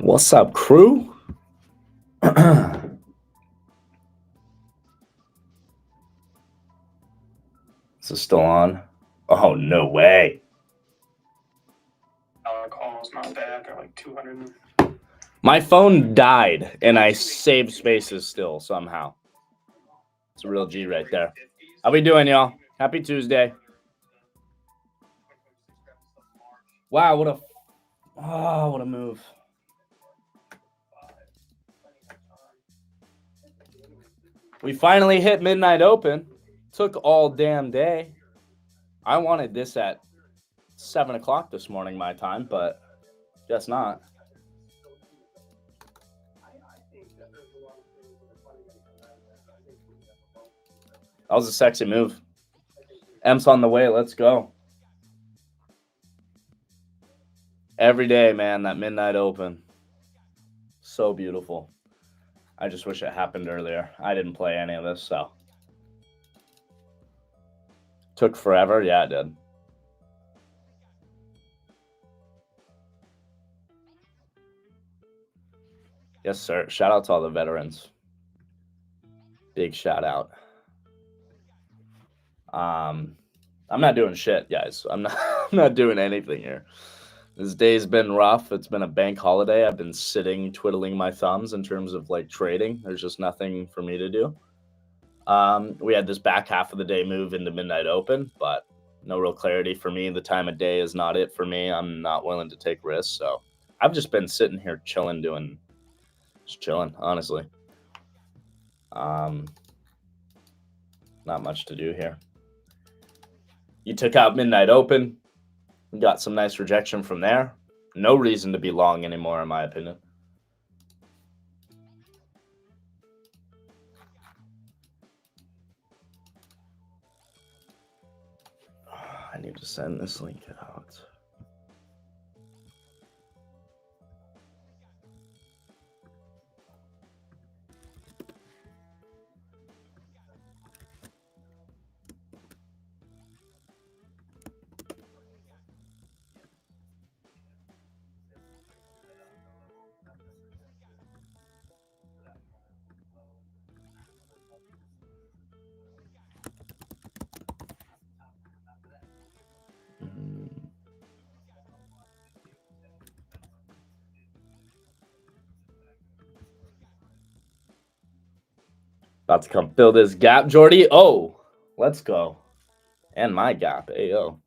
What's up, crew? Is this still on? Oh, no way. Calls, not bad. They're like 200. My phone died, and I saved spaces still somehow. It's a real G right there. How we doing, y'all? Happy Tuesday. Wow, what a move. We finally hit midnight open. Took all damn day. I wanted this at 7 o'clock this morning, my time, but guess not. That was a sexy move. M's on the way. Let's go. Every day, man, that midnight open. So beautiful. I just wish it happened earlier. I didn't play any of this, so. Took forever? Yeah, it did. Yes, sir. Shout out to all the veterans. Big shout out. I'm not doing shit, guys. I'm not doing anything here. This day's been rough. It's been a bank holiday. I've been sitting, twiddling my thumbs in terms of like trading. There's just nothing for me to do. We had this back half of the day move into midnight open, but no real clarity for me. The time of day is not it for me. I'm not willing to take risks. So I've just been sitting here chilling, just chilling, honestly. Not much to do here. You took out midnight open. Got some nice rejection from there. No reason to be long anymore, in my opinion. I need to send this link out. About to come fill this gap, Jordy. Oh, let's go. And my gap. Ayo.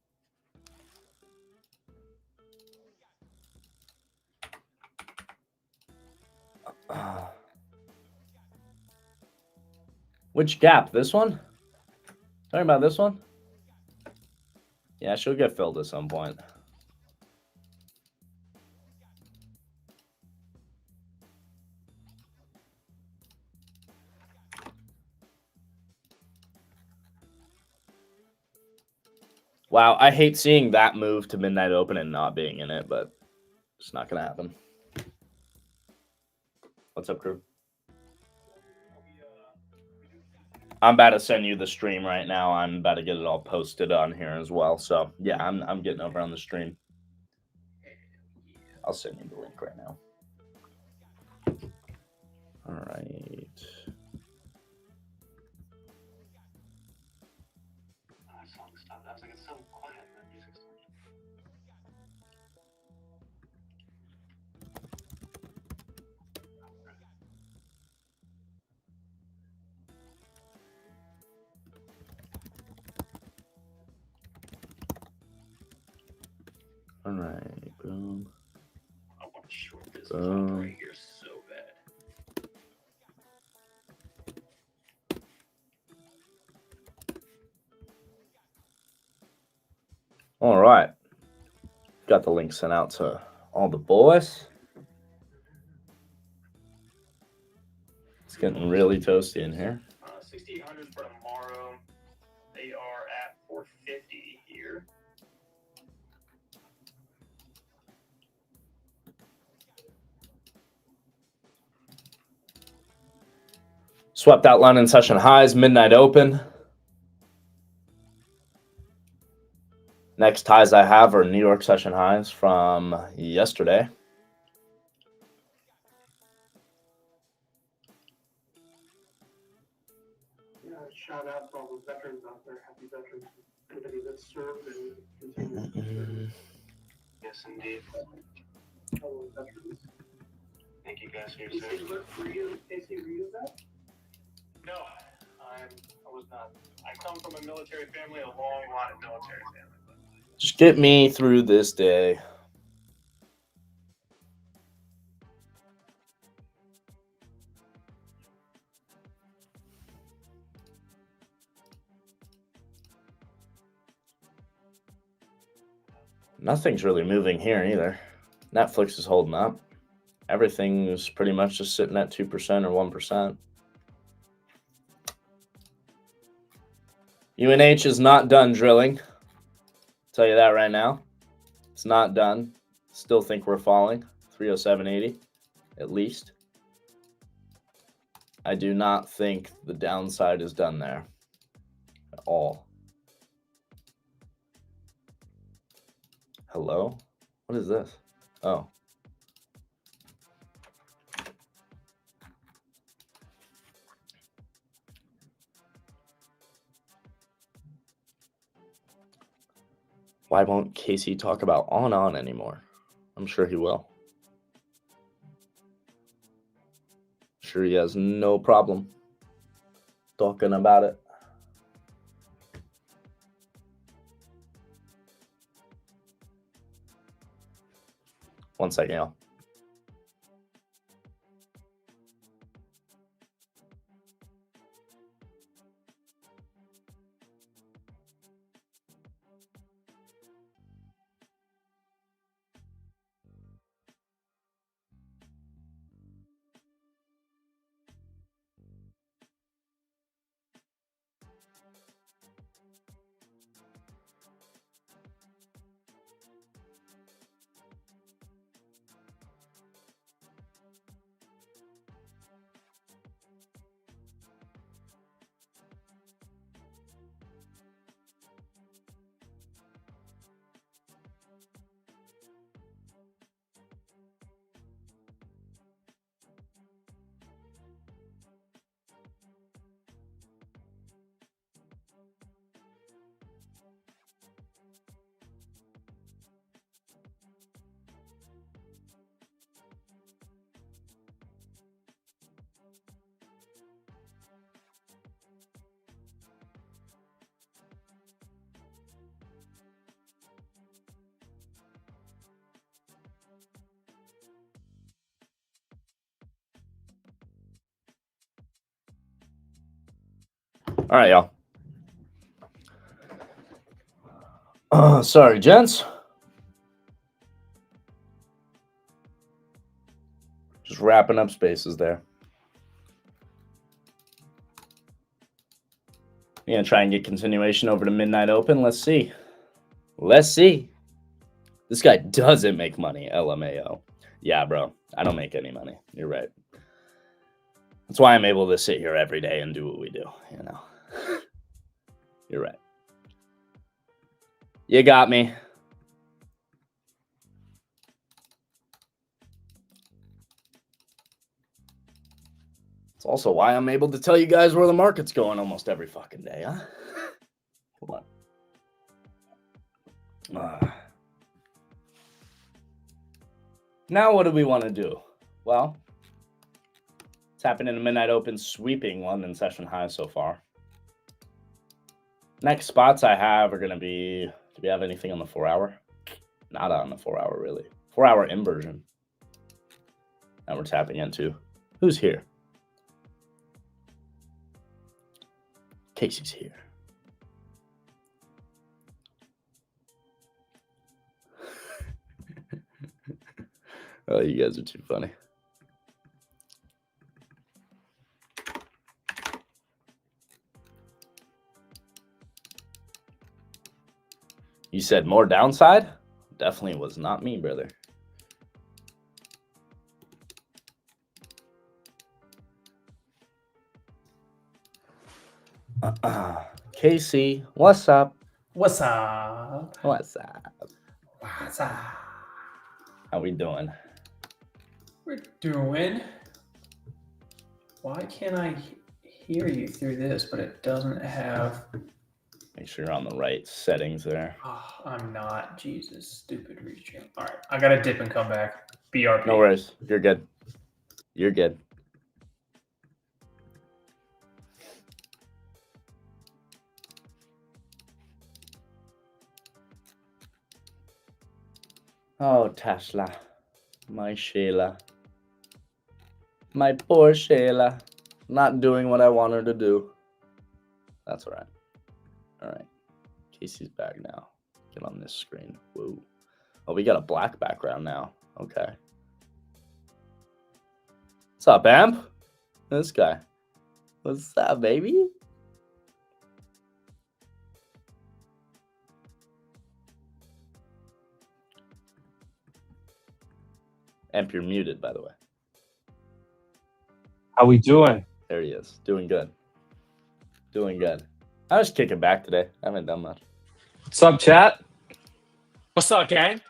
Which gap? This one? Talking about this one? Yeah, she'll get filled at some point. Wow, I hate seeing that move to midnight open and not being in it, but it's not going to happen. What's up, crew? I'm about to send you the stream right now. I'm about to get it all posted on here as well. So, yeah, I'm getting over on the stream. I'll send you the link right now. All right. All right, boom. I want to short this Boom. right here so bad. All right. Got the link sent out to all the boys. It's getting really toasty in here. 6,800 for tomorrow. They are at 450 here. Swept out London session highs, midnight open. Next highs I have are New York session highs from yesterday. Yeah, shout out to all those veterans out there. Happy veterans. Anybody that served and continues to serve. Yes, indeed. All those veterans. Thank you guys for your service. Were you, Casey, were you that? No, I was not. I come from a military family, a long line of military family. Just get me through this day. Nothing's really moving here either. Netflix is holding up. Everything is pretty much just sitting at 2% or 1%. UNH is not done drilling. Tell you that right now. It's not done. Still think we're falling. 307.80 at least. I do not think the downside is done there at all. Hello? What is this? Oh. Why won't Casey talk about on anymore? I'm sure he will. Sure he has no problem talking about it. One second, y'all. All right, y'all. Sorry, gents. Just wrapping up spaces there. I'm going to try and get continuation over to midnight open. Let's see. Let's see. This guy doesn't make money, LMAO. Yeah, bro. I don't make any money. You're right. That's why I'm able to sit here every day and do what we do, you know. You're right. You got me. It's also why I'm able to tell you guys where the market's going almost every fucking day, huh? Come on. Now what do we want to do? Well, it's happened in a midnight open, sweeping London session high so far. Next spots I have are going to be, do we have anything on the 4 hour? Not on the 4 hour, really. 4 hour inversion. And we're tapping into who's here. Casey's here. Oh, you guys are too funny. You said more downside? Definitely was not me, brother. Casey, what's up? What's up? What's up? What's up? How we doing? We're doing. Why can't I hear you through this, but it doesn't have... Make sure you're on the right settings there. Oh, I'm not. Jesus, stupid reaching. All right, I gotta dip and come back. BRB. No worries. You're good. You're good. Oh, Tesla. My Sheila. My poor Sheila. Not doing what I want her to do. That's all right. All right. Casey's back now. Get on this screen. Whoa. Oh, we got a black background now. Okay. What's up, Amp? This guy. What's up, baby? Amp, you're muted, by the way. How we doing? There he is. Doing good. Doing good. I was kicking back today. I haven't done much. What's up, chat? What's up, gang?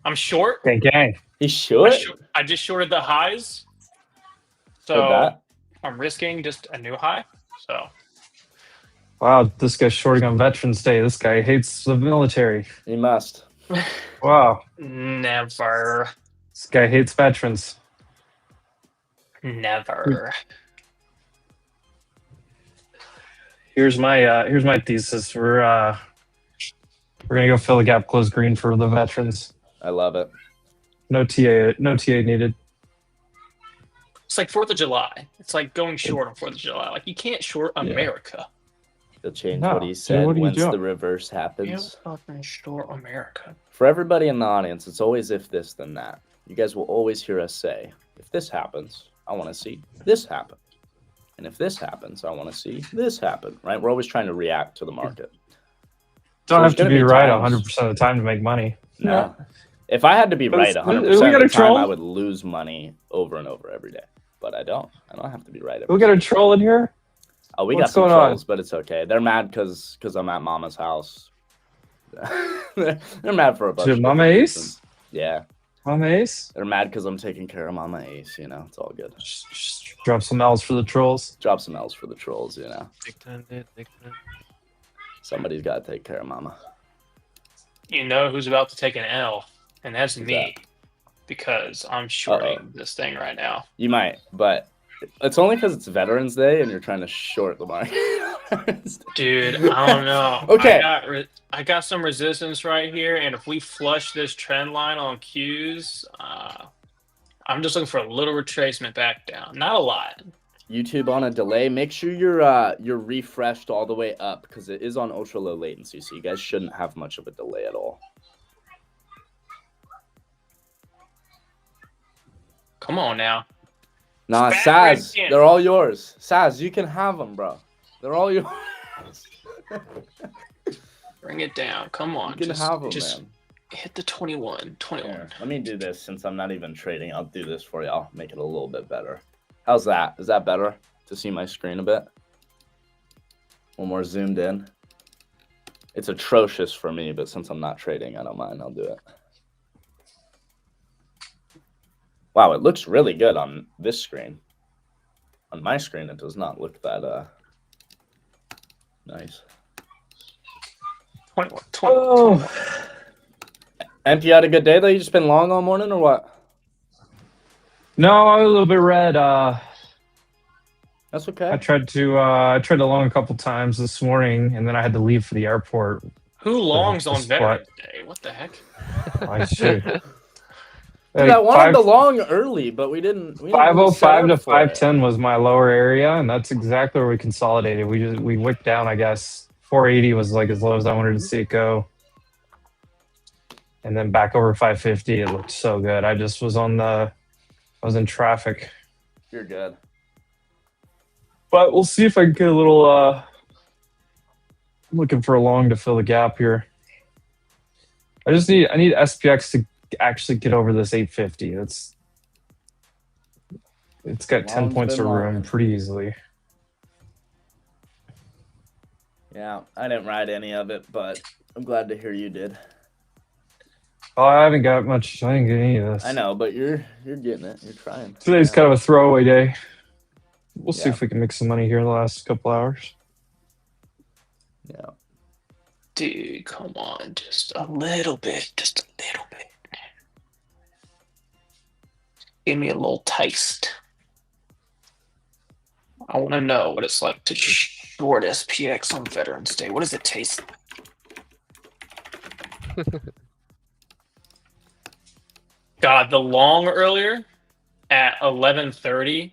I'm short. Gang. He should. I just shorted the highs. Heard So that. I'm risking just a new high. So Wow, this guy's shorting on Veterans Day. This guy hates the military. He must. Wow, never. this guy hates veterans. Never. Here's my thesis. We're gonna go fill the gap, close green for the veterans. I love it. No TA needed. It's like 4th of July. It's like going short on 4th of July. Like you can't short America. He'll change No, what he dude, said what are you once doing? the reverse You happens. fucking short America. For everybody in the audience, it's always if this, then that. You guys will always hear us say, if this happens, I want to see this happen. And if this happens, I want to see this happen, right? We're always trying to react to the market. Don't there's have to gonna be be right times- 100% of the time to make money. No. If I had to be But right it's- 100% we of got the a time, troll? I would lose money over and over every day. But I don't. I don't have to be right every We got day. a troll in here. Oh, we What's got some going on? trolls, but it's okay. They're mad because I'm at Mama's house. They're mad for a bunch Is it of Mama different Ace? reasons. Yeah. Mama Ace. They're mad because I'm taking care of Mama Ace, you know. It's all good. Just drop some L's for the trolls. Drop some L's for the trolls, you know. Big time, dude. Big time. Somebody's got to take care of Mama. You know who's about to take an L, and that's Who's me. Because I'm shorting this thing right now. You might, but it's only because it's Veterans Day and you're trying to short the market. Dude, I don't know. Okay. I got some resistance right here, and if we flush this trend line on Qs, I'm just looking for a little retracement back down. Not a lot. YouTube on a delay. Make sure you're refreshed all the way up because it is on ultra low latency, so you guys shouldn't have much of a delay at all. Come on now. Nah, It's back Saz, right in. they're all yours. Saz, you can have them, bro. They're all yours. Bring it down. Come on. You can have them, just man. hit the 21. 21. Here, let me do this since I'm not even trading. I'll do this for you. I'll make it a little bit better. How's that? Is that better to see my screen a bit? A little more zoomed in. It's atrocious for me, but since I'm not trading, I don't mind. I'll do it. Wow, it looks really good on this screen. On my screen, it does not look that nice. 21. Oh, MP, you had a good day though? You just been long all morning or what? no, I'm a little bit red. That's okay. I tried to long a couple times this morning, and then I had to leave for the airport. Who longs on Just what? Veterans Day? What the heck? I should. Dude, I wanted the long early, but we didn't. We didn't really set 505 up to for it. 510 was my lower area, and that's exactly where we consolidated. We wicked down, I guess. 480 was like as low as I wanted to see it go. And then back over 550, it looked so good. I just was I was in traffic. You're good. But we'll see if I can get a little I'm looking for a long to fill the gap here. I need SPX to actually get over this 850. It's got 10 Long's points been of room long. pretty easily. Yeah, I didn't ride any of it, but I'm glad to hear you did. Oh, I haven't got much. I didn't get any of this. I know, but you're getting it. You're trying. Today's Yeah. kind of a throwaway day. We'll see Yeah. if we can make some money here in the last couple hours. Yeah. Dude, come on. Just a little bit. Just a little bit. Give me a little taste. I want to know what it's like to short SPX on Veterans Day. What does it taste like? God, the long earlier at 11:30,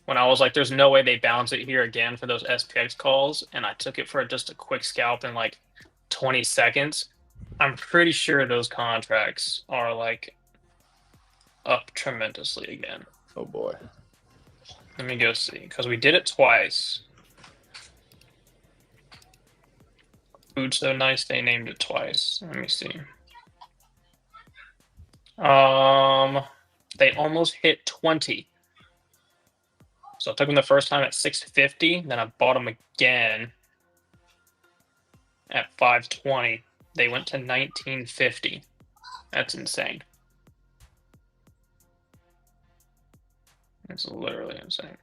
when I was like, "There's no way they bounce it here again for those SPX calls," and I took it for just a quick scalp in like 20 seconds. I'm pretty sure those contracts are like up tremendously again. Oh boy. Let me go see, because we did it twice. Food's so nice they named it twice. Let me see. They almost hit 20. So I took them the first time at 650, then I bought them again at 520. They went to 1950. That's insane. It's literally insane.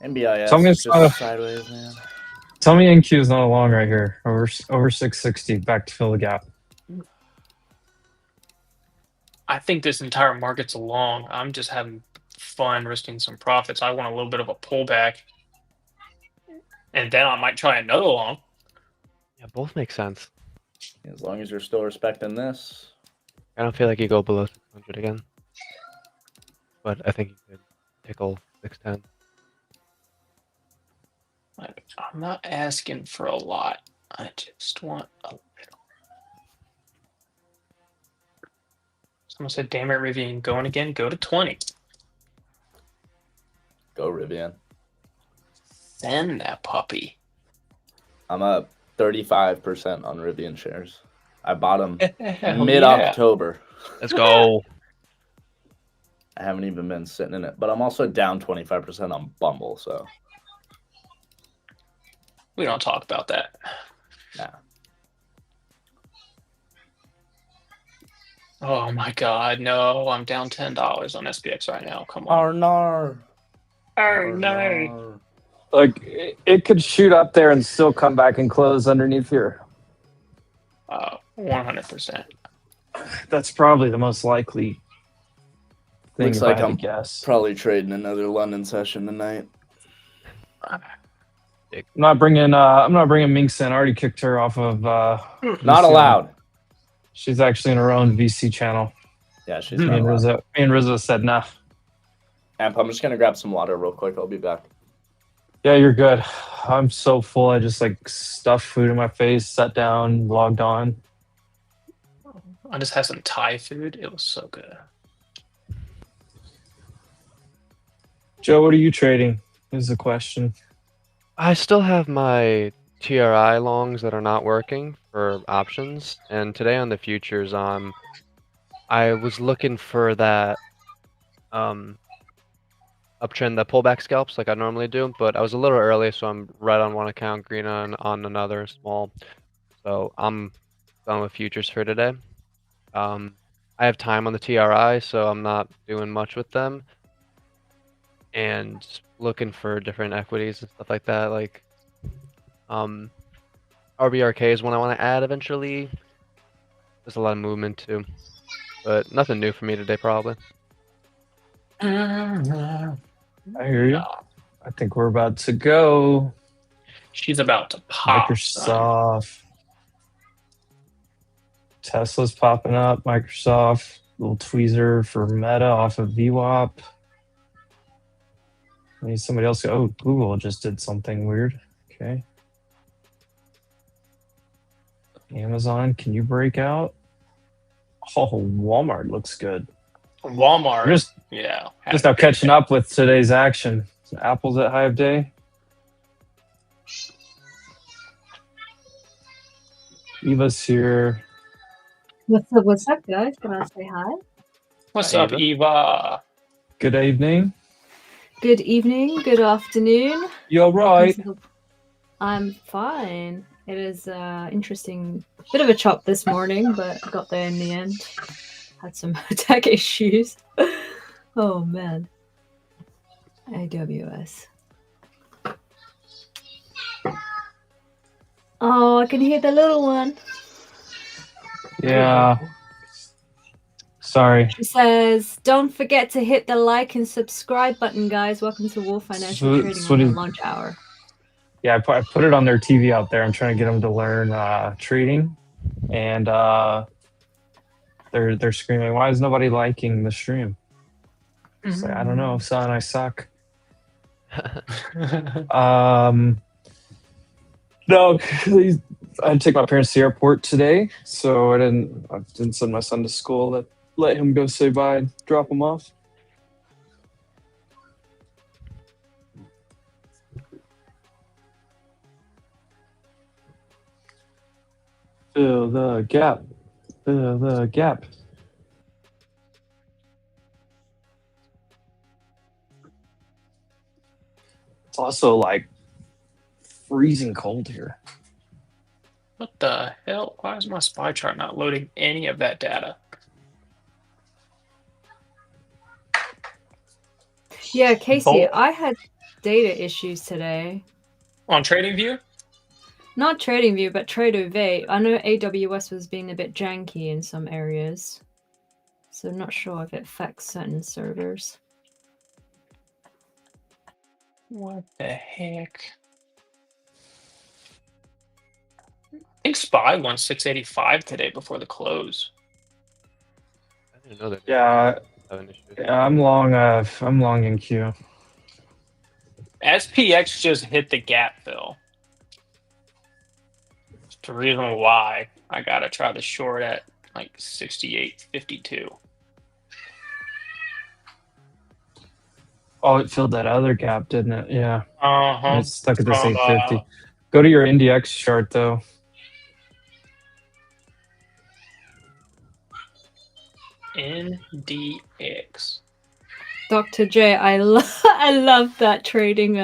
NBIS Tell me is it's just not a- sideways, man. Tell me NQ is not a long right here. Over 660, back to fill the gap. I think this entire market's a long. I'm just having fun risking some profits. I want a little bit of a pullback. And then I might try another long. Yeah, both make sense. As long as you're still respecting this. I don't feel like you go below 600 again. But I think you could tickle 610. I'm not asking for a lot. I just want a little. Someone said, "Damn it, Rivian, going again? Go to 20." Go Rivian. Send that puppy. I'm up 35% on Rivian shares. I bought them Hell mid-October. Let's go. I haven't even been sitting in it, but I'm also down 25% on Bumble, so We don't talk about that. nah. Oh my god, no. I'm down $10 on SPX right now. Come on. Arnar. Oh no. Like it could shoot up there and still come back and close underneath here. 100%. That's probably the most likely thing. Looks if like I had to I'm guess. probably trading another London session tonight. I'm not bringing Minx in. I already kicked her off of. Not allowed. She's actually in her own VC channel. Yeah, she's Me not and allowed. Rizzo said nah. Amp, I'm just gonna grab some water real quick. I'll be back. Yeah, you're good. I'm so full. I just like stuffed food in my face, sat down, logged on. I just had some Thai food. It was so good. Joe, what are you trading? Is the question. I still have my TRI longs that are not working for options. And today on the futures, I was looking for that uptrend, the pullback scalps like I normally do, but I was a little early, so I'm right on one account, green on another, small. So I'm done with futures for today. I have time on the TRI, so I'm not doing much with them. And looking for different equities and stuff like that. Like RBRK is one I want to add eventually. There's a lot of movement too. But nothing new for me today probably. I hear you. I think we're about to go. She's about to pop. Son. Microsoft. Tesla's popping up. Microsoft. Little tweezer for Meta off of VWAP. I need somebody else. Oh, Google just did something weird. Okay. Amazon, can you break out? Oh, Walmart looks good. Walmart. Just Yeah. now catching up with today's action. Apple's at high of day. Eva's here. What's up, guys? Can I say hi? What's Hi, up, Eva? Good evening. Good evening, good afternoon. You all right? I'm fine. It is interesting. Bit of a chop this morning, but got there in the end. Had some tech issues. Oh man. AWS. Oh, I can hear the little one. Yeah. Sorry. She says, "Don't forget to hit the like and subscribe button, guys. Welcome to Wolf Financial Trading on the lunch hour." Yeah, I put it on their TV out there. I'm trying to get them to learn trading, and they're screaming, "Why is nobody liking the stream?" It's like, I don't know, son. I suck. No, I had to take my parents to the airport today, so I didn't send my son to school. Let him go say bye and drop him off. Fill the gap. Fill the gap. It's also like freezing cold here. What the hell? Why is my spy chart not loading any of that data? Yeah, Casey, Oh. I had data issues today. On TradingView? Not TradingView, but Tradeify. I know AWS was being a bit janky in some areas, so I'm not sure if it affects certain servers. What the heck? I think SPY won 685 today before the close. I didn't know that. Yeah, I'm long in Q. SPX just hit the gap fill. It's the reason why I gotta try the short at like 68.52. Oh, it filled that other gap, didn't it? Yeah. Uh-huh. It's stuck at this From, 850. Go to your IndieX chart though. NDX. Dr. J, I love that trading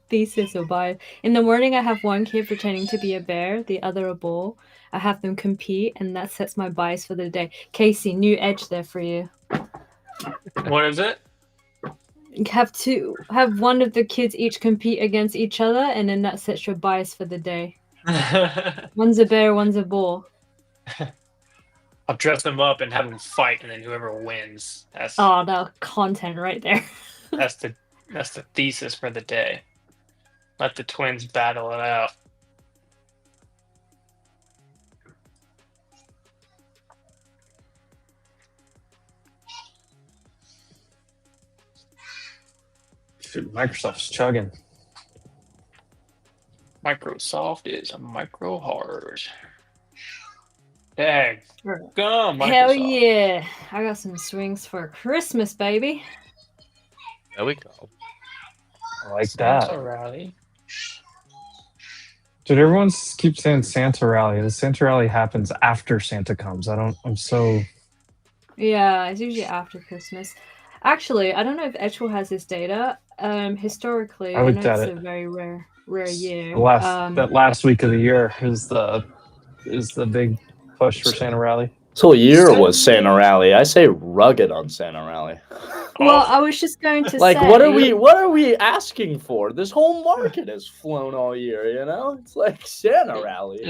thesis or buy. In the morning, I have one kid pretending to be a bear, the other a bull. I have them compete, and that sets my bias for the day. Casey, new edge there for you. What is it? Have one of the kids each compete against each other, and then that sets your bias for the day. One's a bear, one's a bull. I'll dress them up and have them fight, and then whoever wins. That's the content right there. that's the thesis for the day. Let the twins battle it out. Dude, Microsoft's chugging. Microsoft is a micro hard. Dang. Go, Microsoft. Hell yeah. I got some swings for Christmas, baby. There we go. I like that. Santa rally. Dude, everyone keeps saying Santa Rally. The Santa Rally happens after Santa comes. I'm so... Yeah, it's usually after Christmas. Actually, I don't know if Edgewell has this data. Historically, I I know looked at it's it. a very rare year. That last week of the year is the big push for Santa Rally. This whole year was Santa Rally. I say rugged on Santa Rally. Well, I was just going to Like, say, what are we asking for? This whole market has flown all year, you know? It's like Santa Rally.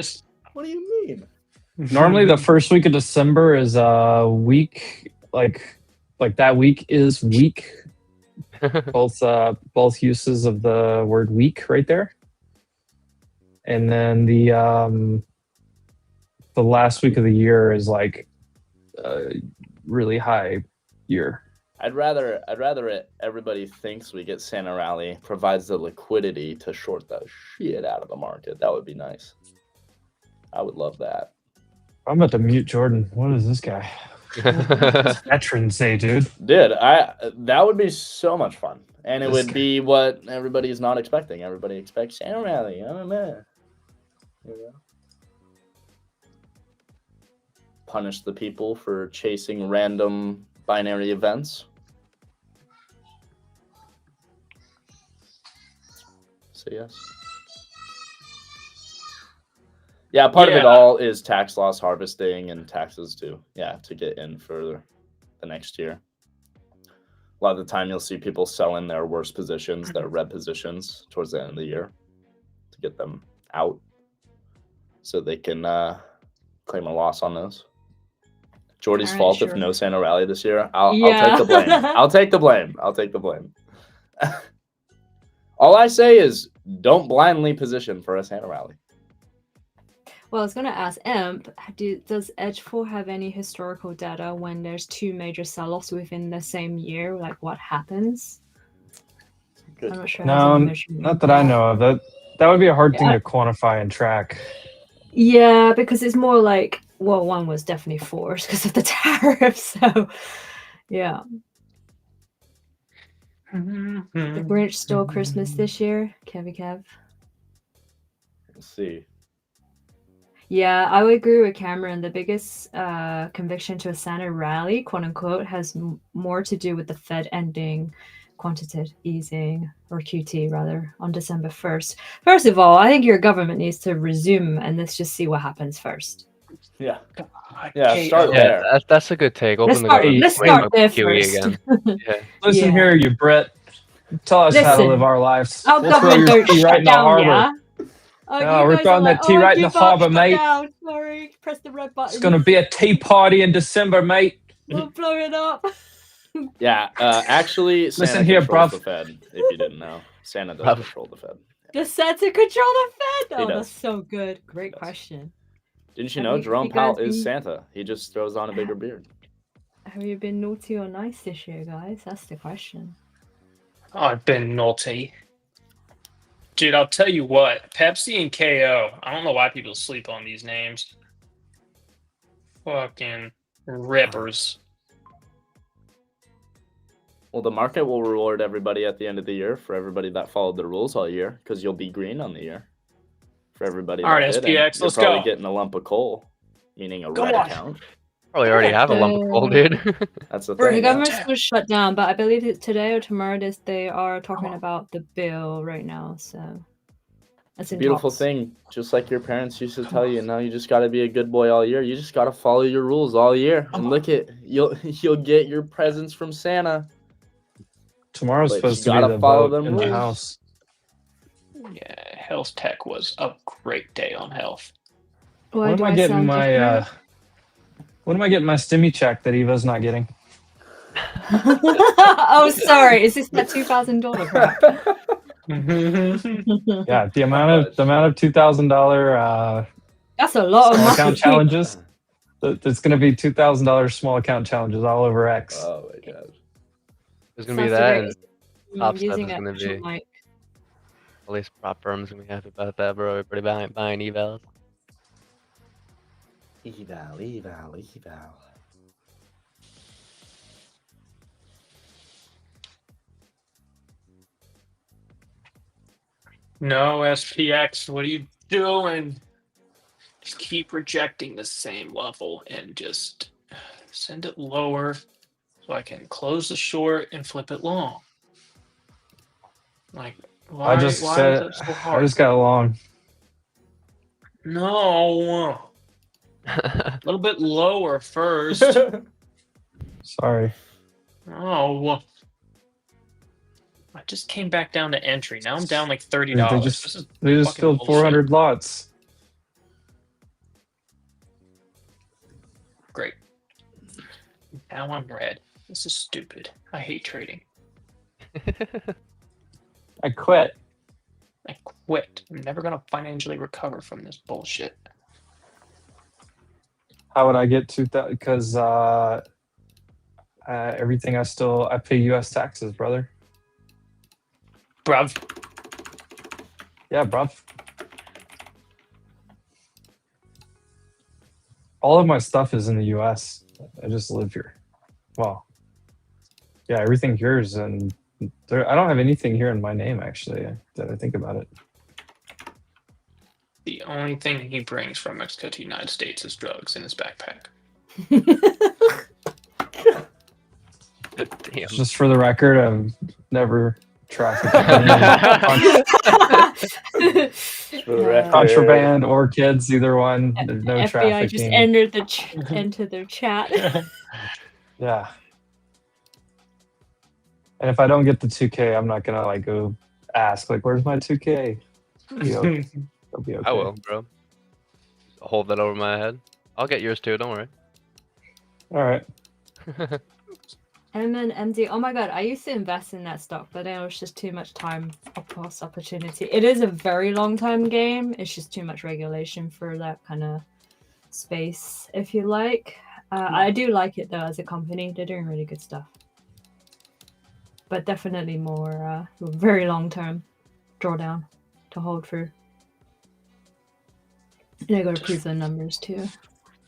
What do you mean? Normally, the first week of December is a week, like that week is weak. Both uses of the word week right there. and then the last week of the year is like really high year. I'd rather everybody thinks we get Santa Rally, provides the liquidity to short the shit out of the market. That would be nice. I would love that. I'm about to mute Jordan. What is this guy? Veteran say, dude. Dude, that would be so much fun. And it would be what everybody's not expecting. Everybody expects Santa Rally. I don't know. Here we go. Punish the people for chasing random binary events. So yes. Yeah, part of it all is tax loss harvesting and taxes too. Yeah, to get in for the next year. A lot of the time you'll see people selling their worst positions, their red positions towards the end of the year to get them out so they can claim a loss on those. Jordy's fault if no Santa Rally this year. I'll take the blame. I'll take the blame. I'll take the blame. All I say is don't blindly position for a Santa Rally. Well, I was going to ask Imp, does Edge4 have any historical data when there's two major sell-offs within the same year? Like what happens? Good. I'm not sure. No, not that I know of. That would be a hard thing to quantify and track. Yeah, because it's more like, well, one was definitely forced because of the tariff. So, yeah. The Grinch stole Christmas this year. Kev. Let's see. Yeah, I would agree with Cameron. The biggest conviction to a Santa rally, quote unquote, has more to do with the Fed ending quantitative easing, or QT rather, on December 1st. First of all, I think your government needs to resume and let's just see what happens first. Yeah. Yeah, start there. That's a good take. Let's start there first. Again. Yeah. Listen here, you Brit. Tell us how to live our lives. Our We'll throw government your don't tea shut right in the down, harbor. yeah? No, we're throwing that tea right in the harbor, mate. Sorry, press the red button. It's going to be a tea party in December, mate. We'll blow it up. Yeah, actually, Santa Listen here, controls bruv. the Fed, if you didn't know. Santa does control the Fed. The Santa control the Fed? He Oh, does. that's so good. Great question. Didn't you know Jerome Powell is Santa? He just throws on a bigger beard. Have you been naughty or nice this year, guys? That's the question. I've been naughty. Dude, I'll tell you what. Pepsi and KO. I don't know why people sleep on these names. Fucking rippers. Well, the market will reward everybody at the end of the year for everybody that followed the rules all year, because you'll be green on the year. For everybody. All right, that SPX, you're let's probably go. getting a lump of coal, meaning a Come red on. account. Probably already have a lump of coal, dude. That's the The thing. government's still shut down, but I believe it's today or tomorrow they are talking about the bill right now. So that's It's a beautiful thing. Just like your parents used to tell you, no, you just got to be a good boy all year. You just got to follow your rules all year. And look at you'll get your presents from Santa. Tomorrow's But supposed you to be gotta the follow vote them in the rules. house. Yeah, Health Tech was a great day on health. Why When do am I I getting sound my different? when am I getting my stimmy check that Eva's not getting? Oh, sorry. Is this that $2,000 crap? Yeah, the amount of $2,000 That's a lot of small money. account challenges. There's going to be $2,000 small account challenges all over X. Oh my god. There's gonna be Sounds that, great. and Top Step using is it gonna official be mic. at least prop firms gonna be happy about that, bro. Everybody buying evals. Eval. No, SPX, what are you doing? Just keep rejecting the same level and just send it lower so I can close the short and flip it long. Like, why, I just why said is that so hard? I just got along. No. A little bit lower first. Sorry. Oh. I just came back down to entry. Now I'm down like $30. They This just is filled fucking bullshit. 400 lots. Great. Now I'm red. This is stupid. I hate trading. I quit. I quit. I'm never gonna financially recover from this bullshit. How would I get 2,000? Because everything I pay U.S. taxes, brother. Bruv. Yeah, bruv. All of my stuff is in the U.S. I just live here. Well, yeah, everything here is in. I don't have anything here in my name, actually. That I think about it. The only thing he brings from Mexico to the United States is drugs in his backpack. Damn. Just for the record, I've never trafficked For the record. contraband or kids, either one. There's no FBI trafficking. just entered enter their chat. Yeah. And if I don't get the 2K, I'm not gonna like go ask like, "Where's my 2K?" It'll be okay. I will, bro. Hold that over my head. I'll get yours too. Don't worry. All right. And then MD, oh my god, I used to invest in that stock, but then it was just too much time plus opportunity. It is a very long time game. It's just too much regulation for that kind of space, if you like. I do like it though as a company. They're doing really good stuff. But definitely more very long term drawdown to hold through. And I got to prove the numbers too.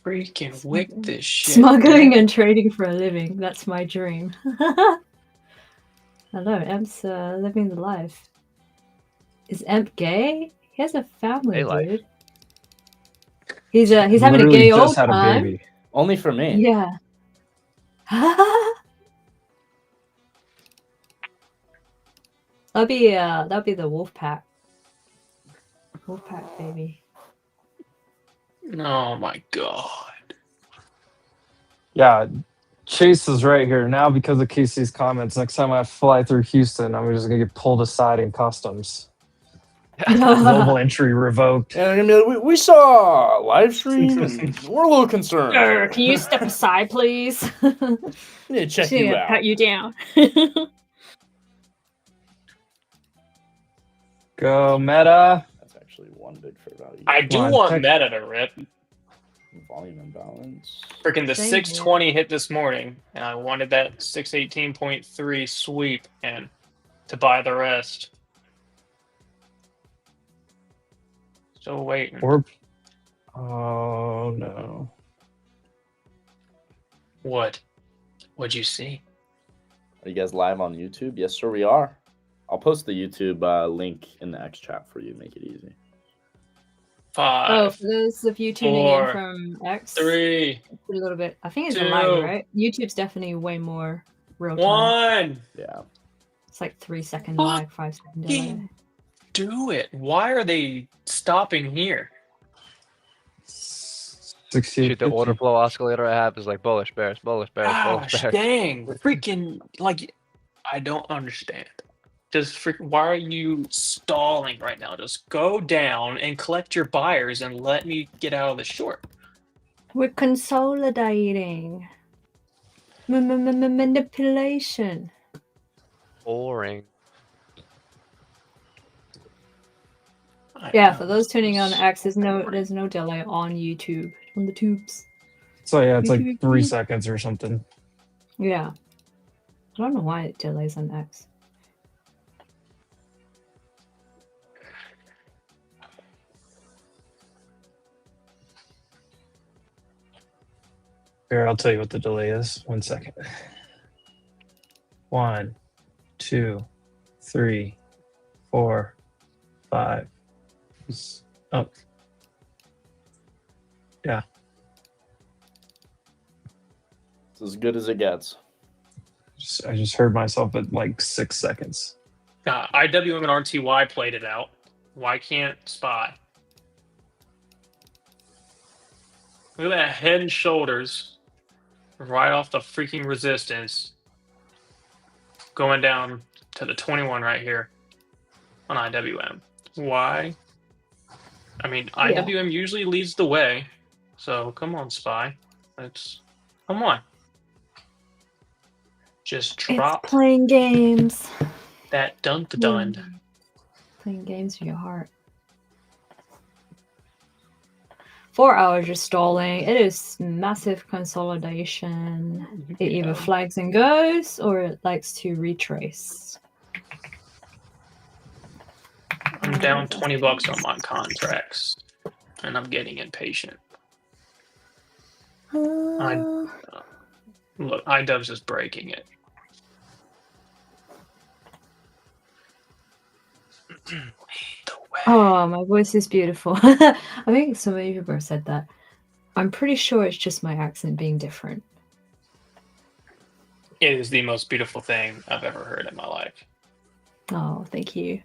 Freaking wick this shit. Smuggling and trading for a living. That's my dream. Hello, Emp's living the life. Is Emp gay? He has a family, Gay life. dude. He's having a Literally gay just old had a time. baby. Only for me. Yeah. That'll be the wolf pack. Wolf pack baby. Oh my god. Yeah, Chase is right here now because of Casey's comments. Next time I fly through Houston, I'm just gonna get pulled aside in customs. Global entry revoked. And they're gonna be like, we saw a live stream and we're a little concerned. Can you step aside, please? We need to check you out. Pat you down. Go Meta. That's actually one big fair value. I do Come on, want check- meta to rip. Volume imbalance. Freaking the Same 620 hit this morning, and I wanted that 618.3 sweep and to buy the rest. Still waiting. Oh no. What? What'd you see? Are you guys live on YouTube? Yes, sir, we are. I'll post the YouTube link in the X chat for you. Make it easy. 5, For those of you tuning 4, in from X, 3, it's a little bit. I think it's a 2, lag, right? YouTube's definitely way more real time. 1. Yeah. It's like 3-second lag, 5-second delay. Fucking do it. Why are they stopping here? 68. Shoot, the order flow oscillator I have is like bullish bears, bullish bears, bullish Gosh, bears. dang. Freaking, like, I don't understand. Why are you stalling right now? Just go down and collect your buyers and let me get out of the short. We're consolidating. Manipulation. Boring. Yeah, for those tuning on X, there's no delay on YouTube on the tubes. So yeah, it's like 3 seconds or something. Yeah, I don't know why it delays on X. Here, I'll tell you what the delay is. 1 second. 1, 2, 3, 4, 5. Oh. Yeah. It's as good as it gets. I just heard myself at like 6 seconds. IWM and RTY played it out. Why can't SPY? Look at that head and shoulders right off the freaking resistance going down to the 21 right here on IWM. Why? I mean, IWM usually leads the way, so come on, SPY. Come on. Just drop It's playing games. that dun-dun. Playing games with your heart. 4 hours just stalling. It is massive consolidation. It either flags and goes or it likes to retrace. I'm down $20 on my contracts, and I'm getting impatient. Look, iDubbbz is breaking it. Oh, my voice is beautiful. I think so many people have said that. I'm pretty sure it's just my accent being different. It is the most beautiful thing I've ever heard in my life. Oh, thank you.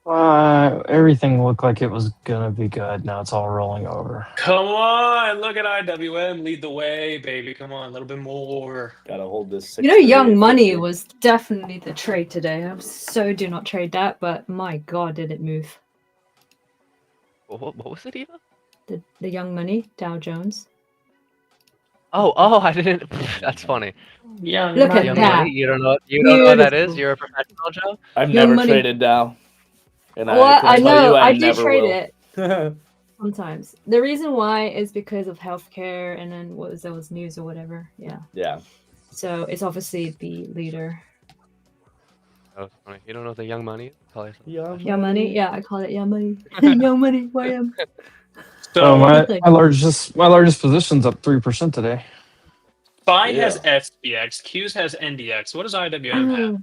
Everything looked like it was gonna be good. Now it's all rolling over. Come on, look at IWM lead the way, baby. Come on, a little bit more. Gotta hold this. You know, Young Money 638.50. was definitely the trade today. I so do not trade that, but my god, did it move. What was it, Eva? The Young Money, Dow Jones. Oh, I didn't. That's funny. Yeah, Look at Young that. Money. You don't know what that is? Beautiful. You're a professional, Joe. I've Young never Money. traded Dow. And Well, I can tell know. you I do never trade will. it sometimes. The reason why is because of healthcare, and then there was news or whatever. Yeah. Yeah. So it's obviously the leader. That was funny. You don't know what the Young Money is? Tell you something. Young Money. Yeah, I call it Young Money. Young Money. YM. So my largest position's up 3% today. Phi has SPX, Q's has NDX. What does IWM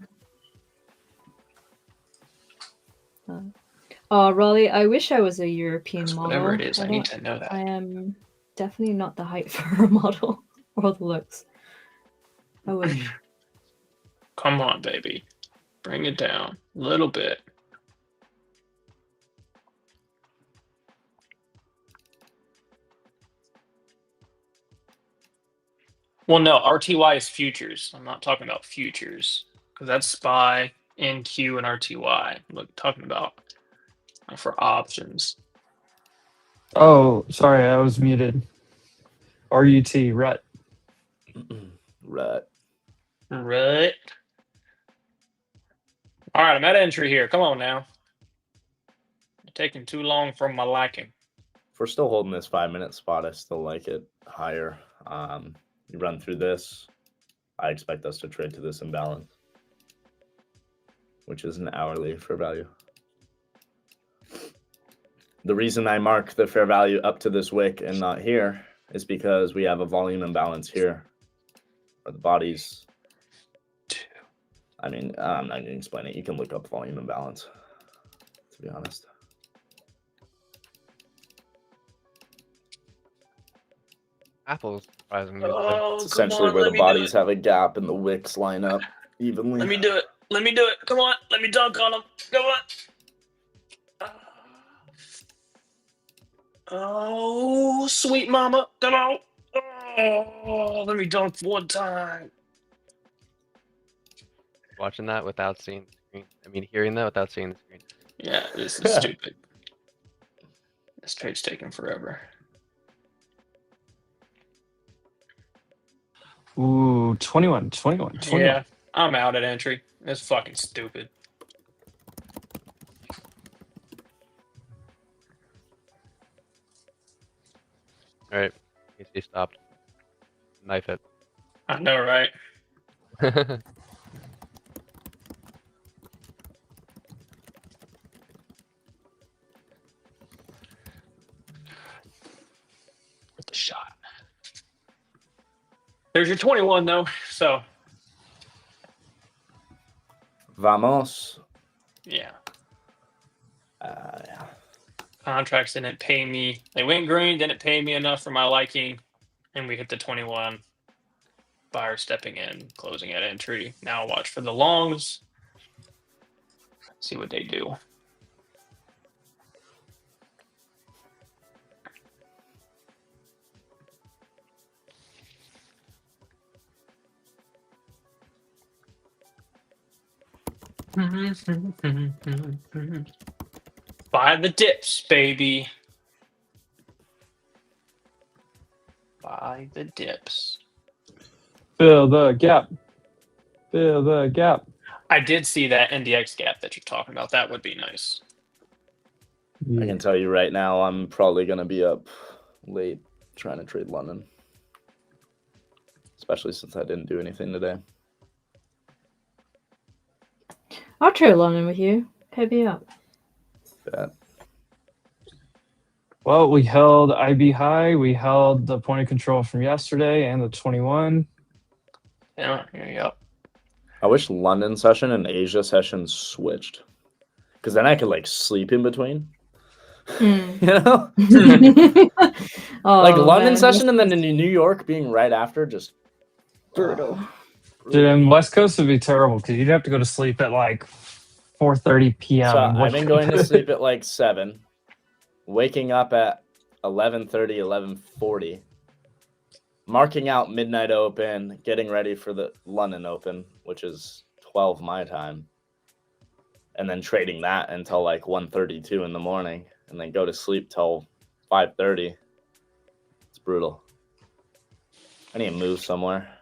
have? Raleigh, I wish I was a European model. Whatever it is, I need to know that. I am definitely not the height for a model or the looks. I wish. Come on, baby. Bring it down a little bit. Well, no, RTY is futures. I'm not talking about futures because that's SPY, NQ, and RTY. I'm talking about for options. Oh, sorry, I was muted. RUT, RUT. Right. Right. All right, I'm at entry here. Come on now. You're taking too long for my liking. If we're still holding this 5-minute spot, I still like it higher. You run through this. I expect us to trade to this imbalance, which is an hourly fair value. The reason I mark the fair value up to this wick and not here is because we have a volume imbalance here. Or the bodies. I mean, I'm not going to explain it. You can look up volume imbalance, to be honest. Apple's surprisingly. It's essentially where the bodies have a gap and the wicks line up evenly. Let me do it. Let me do it. Come on. Let me dunk on them. Come on. Oh, sweet mama. Come on. Oh, let me dunk one time. Watching that without seeing the screen. I mean, hearing that without seeing the screen. Yeah, this is stupid. This trade's taking forever. Ooh, 21. Yeah, I'm out at entry. It's fucking stupid. All right, he stopped. Knife it. I know, right? With the shot. There's your 21, though. So. Vamos. Yeah. Yeah. Contracts didn't pay me. They went green, didn't pay me enough for my liking, and we hit the 21. Buyer stepping in, closing at entry. Now watch for the longs. See what they do. Buy the dips, baby. Buy the dips. Fill the gap. Fill the gap. I did see that NDX gap that you're talking about. That would be nice. I can tell you right now, I'm probably going to be up late trying to trade London. Especially since I didn't do anything today. I'll trade London with you. Hit me up. Bet. Well, we held IB high. We held the point of control from yesterday and the 21. Yeah, yep. I wish London session and Asia session switched. Because then I could like sleep in between. Mm. You know? Oh, Like London man, session and then in New York being right after, just brutal. Dude, and West Coast would be terrible because you'd have to go to sleep at like 4:30 p.m. So and I've wake been going up. to sleep at like 7, waking up at 11:30, 11:40, marking out midnight open, getting ready for the London Open, which is 12 my time, and then trading that until like 1:32 in the morning, and then go to sleep till 5:30. It's brutal. I need to move somewhere.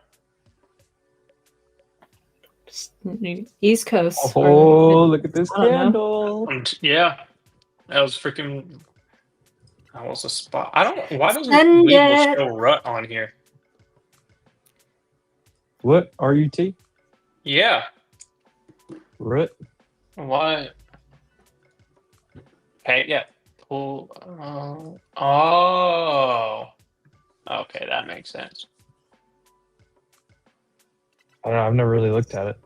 East Coast. Oh, look at this I don't know. candle. Yeah, that was freaking. That was a spot. I don't. Why doesn't Send Weeble it. show rut on here? What? RUT? Yeah. Rut? Why? Okay. Yeah. Pull. Oh. Okay, that makes sense. I don't know. I've never really looked at it.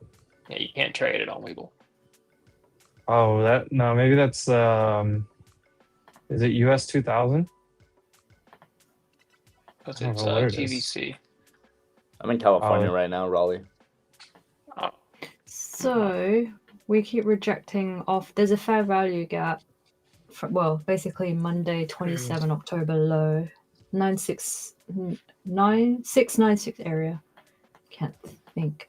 Yeah, you can't trade it on Weeble. Oh, no, maybe that's is it US 2000? Because I don't it's know what it is. TVC. I'm in California right now, Raleigh. Oh. So we keep rejecting off. There's a fair value gap. Well, basically Monday, 27 October low, 9696 area. Can't think.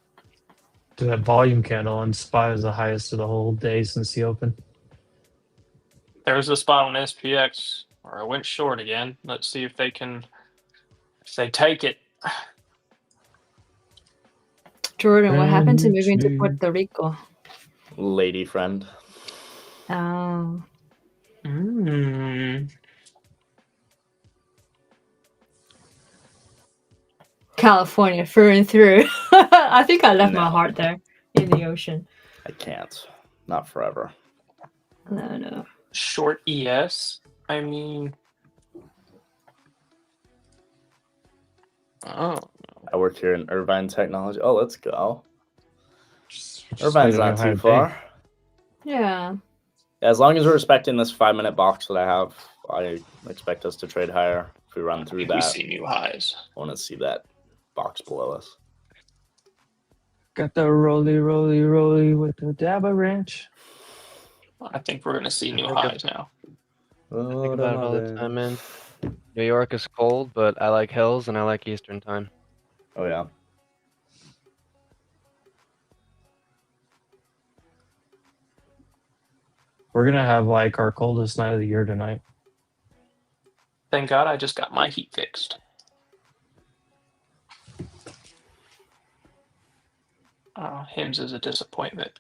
Dude, that volume candle on SPY is the highest of the whole day since the open. There's a spot on SPX where I went short again. Let's see if they can. If they take it. Jordan, what happened to moving to Puerto Rico? Lady friend. Oh. California through and through. I think I left my heart there in the ocean. I can't. Not forever. No. Short ES. I mean. Oh. I work here in Irvine Technology. Oh, let's go. Just Irvine's depending not on how too it far. Yeah. As long as we're respecting this 5-minute box that I have, I expect us to trade higher. If we run through We that, see new highs. I want to see that box below us. Got the rolly with the Dabba Ranch. I think we're going to see new highs now. I think about it all the time, man. New York is cold, but I like hills and I like Eastern time. Oh, yeah. We're gonna have like our coldest night of the year tonight. Thank God I just got my heat fixed. Hims is a disappointment.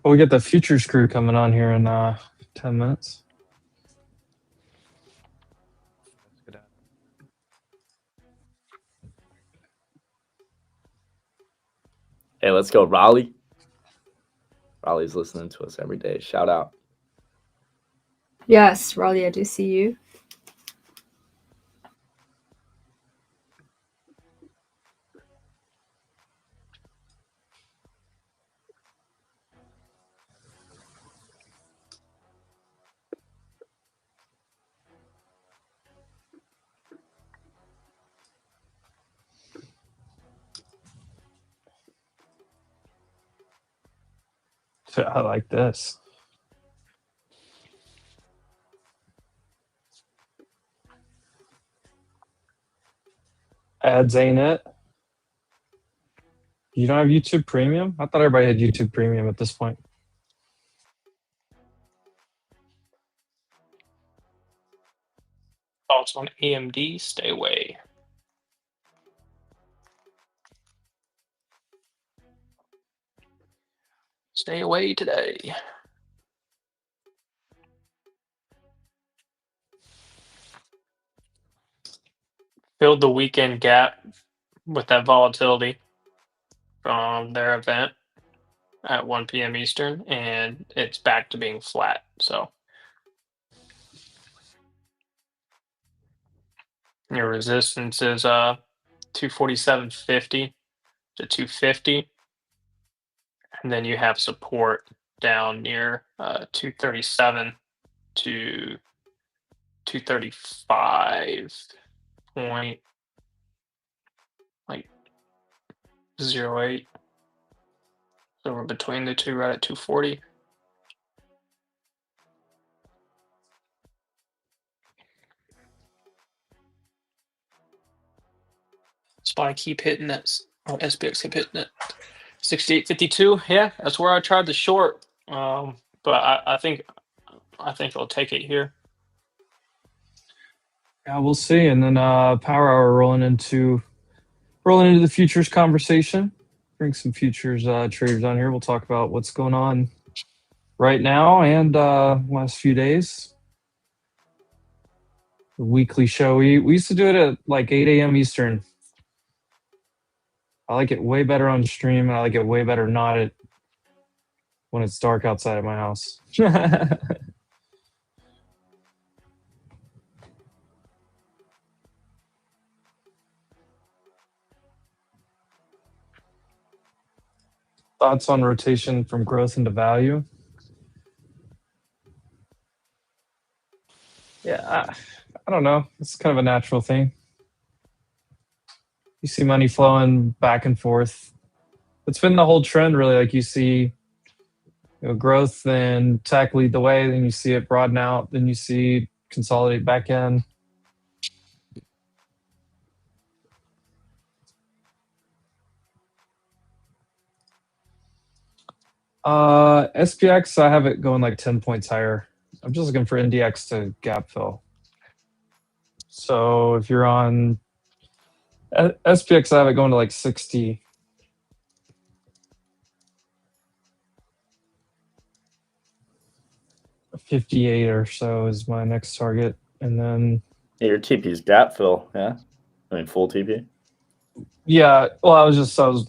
Well, we get the futures crew coming on here in 10 minutes. Hey, let's go, Raleigh. Raleigh's listening to us every day. Shout out. Yes, Raleigh, I do see you. I like this. Ads ain't it? You don't have YouTube Premium? I thought everybody had YouTube Premium at this point. thoughts on AMD? Stay away. Stay away today. Filled the weekend gap with that volatility from their event at 1 p.m. Eastern, and it's back to being flat. So your resistance is 247.50 to 250, and then you have support down near 237 to 235 point like 08. So we're between the two, right at 240. SPY keep hitting that, or SPX keep hitting it. 68.52. Yeah, that's where I tried the short. But I think it'll take it here. Yeah, we'll see. And then Power Hour rolling into the futures conversation. Bring some futures traders on here. We'll talk about what's going on right now and last few days. The weekly show. We used to do it at like 8 a.m. Eastern. I like it way better on stream, and I like it way better not at when it's dark outside of my house. Thoughts on rotation from growth into value? Yeah, I don't know. It's kind of a natural thing. You see money flowing back and forth. It's been the whole trend, really. Like you see, growth and tech lead the way. Then you see it broaden out. Then you see consolidate back in. SPX, I have it going like 10 points higher. I'm just looking for NDX to gap fill. So if you're on SPX, I have it going to like 60. $58 or so is my next target. And then Your TP's gap fill, yeah? I mean, full TP? yeah, well, I was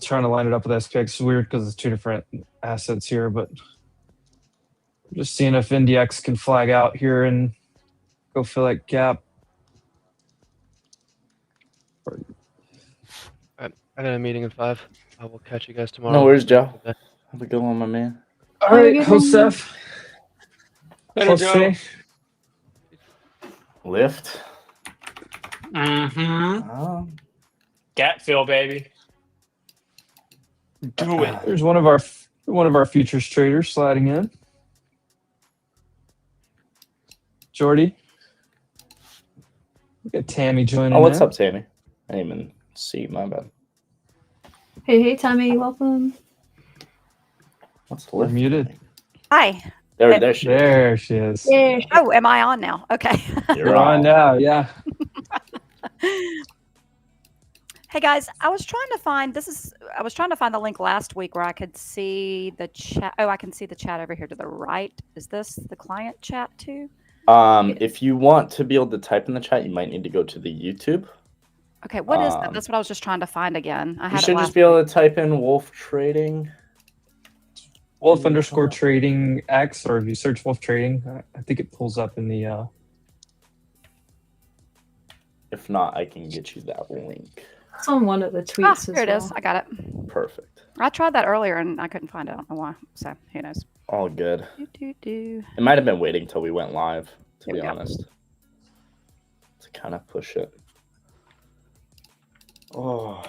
trying to line it up with SPX. It's weird because it's two different assets here, but just seeing if NDX can flag out here and go fill that gap. I got a meeting at 5. I will catch you guys tomorrow. No worries, Joe. Have a good one, my man. All Have a right, good one. Joseph. Later, Joe. Lift. Mm-hmm. Gap fill, baby. Do it. There's one of our futures traders sliding in. Jordy. Look at Tammy joining. Oh, what's in. up, Tammy? I didn't even see. My bad. Hey, Tammy, welcome. What's the You're lift? muted. Hi. There she is. There she is. Yeah. Oh, am I on now? Okay. You're on on. now, yeah. Hey guys, I was trying to find the link last week where I could see the chat. Oh, I can see the chat over here to the right. Is this the client chat too? If you want to be able to type in the chat, you might need to go to the YouTube. Okay, what is that? That's what I was just trying to find again. I You had it should last just be able week. to type in Wolf Trading. Wolf _ trading X, or if you search Wolf Trading, I think it pulls up in the. If not, I can get you that link. It's on one of the tweets Here as it well. is. I got it. Perfect. I tried that earlier and I couldn't find it. I don't know why. So who knows? All good. Do. It might have been waiting till we went live, to Here be we go. honest. To kind of push it. Oh.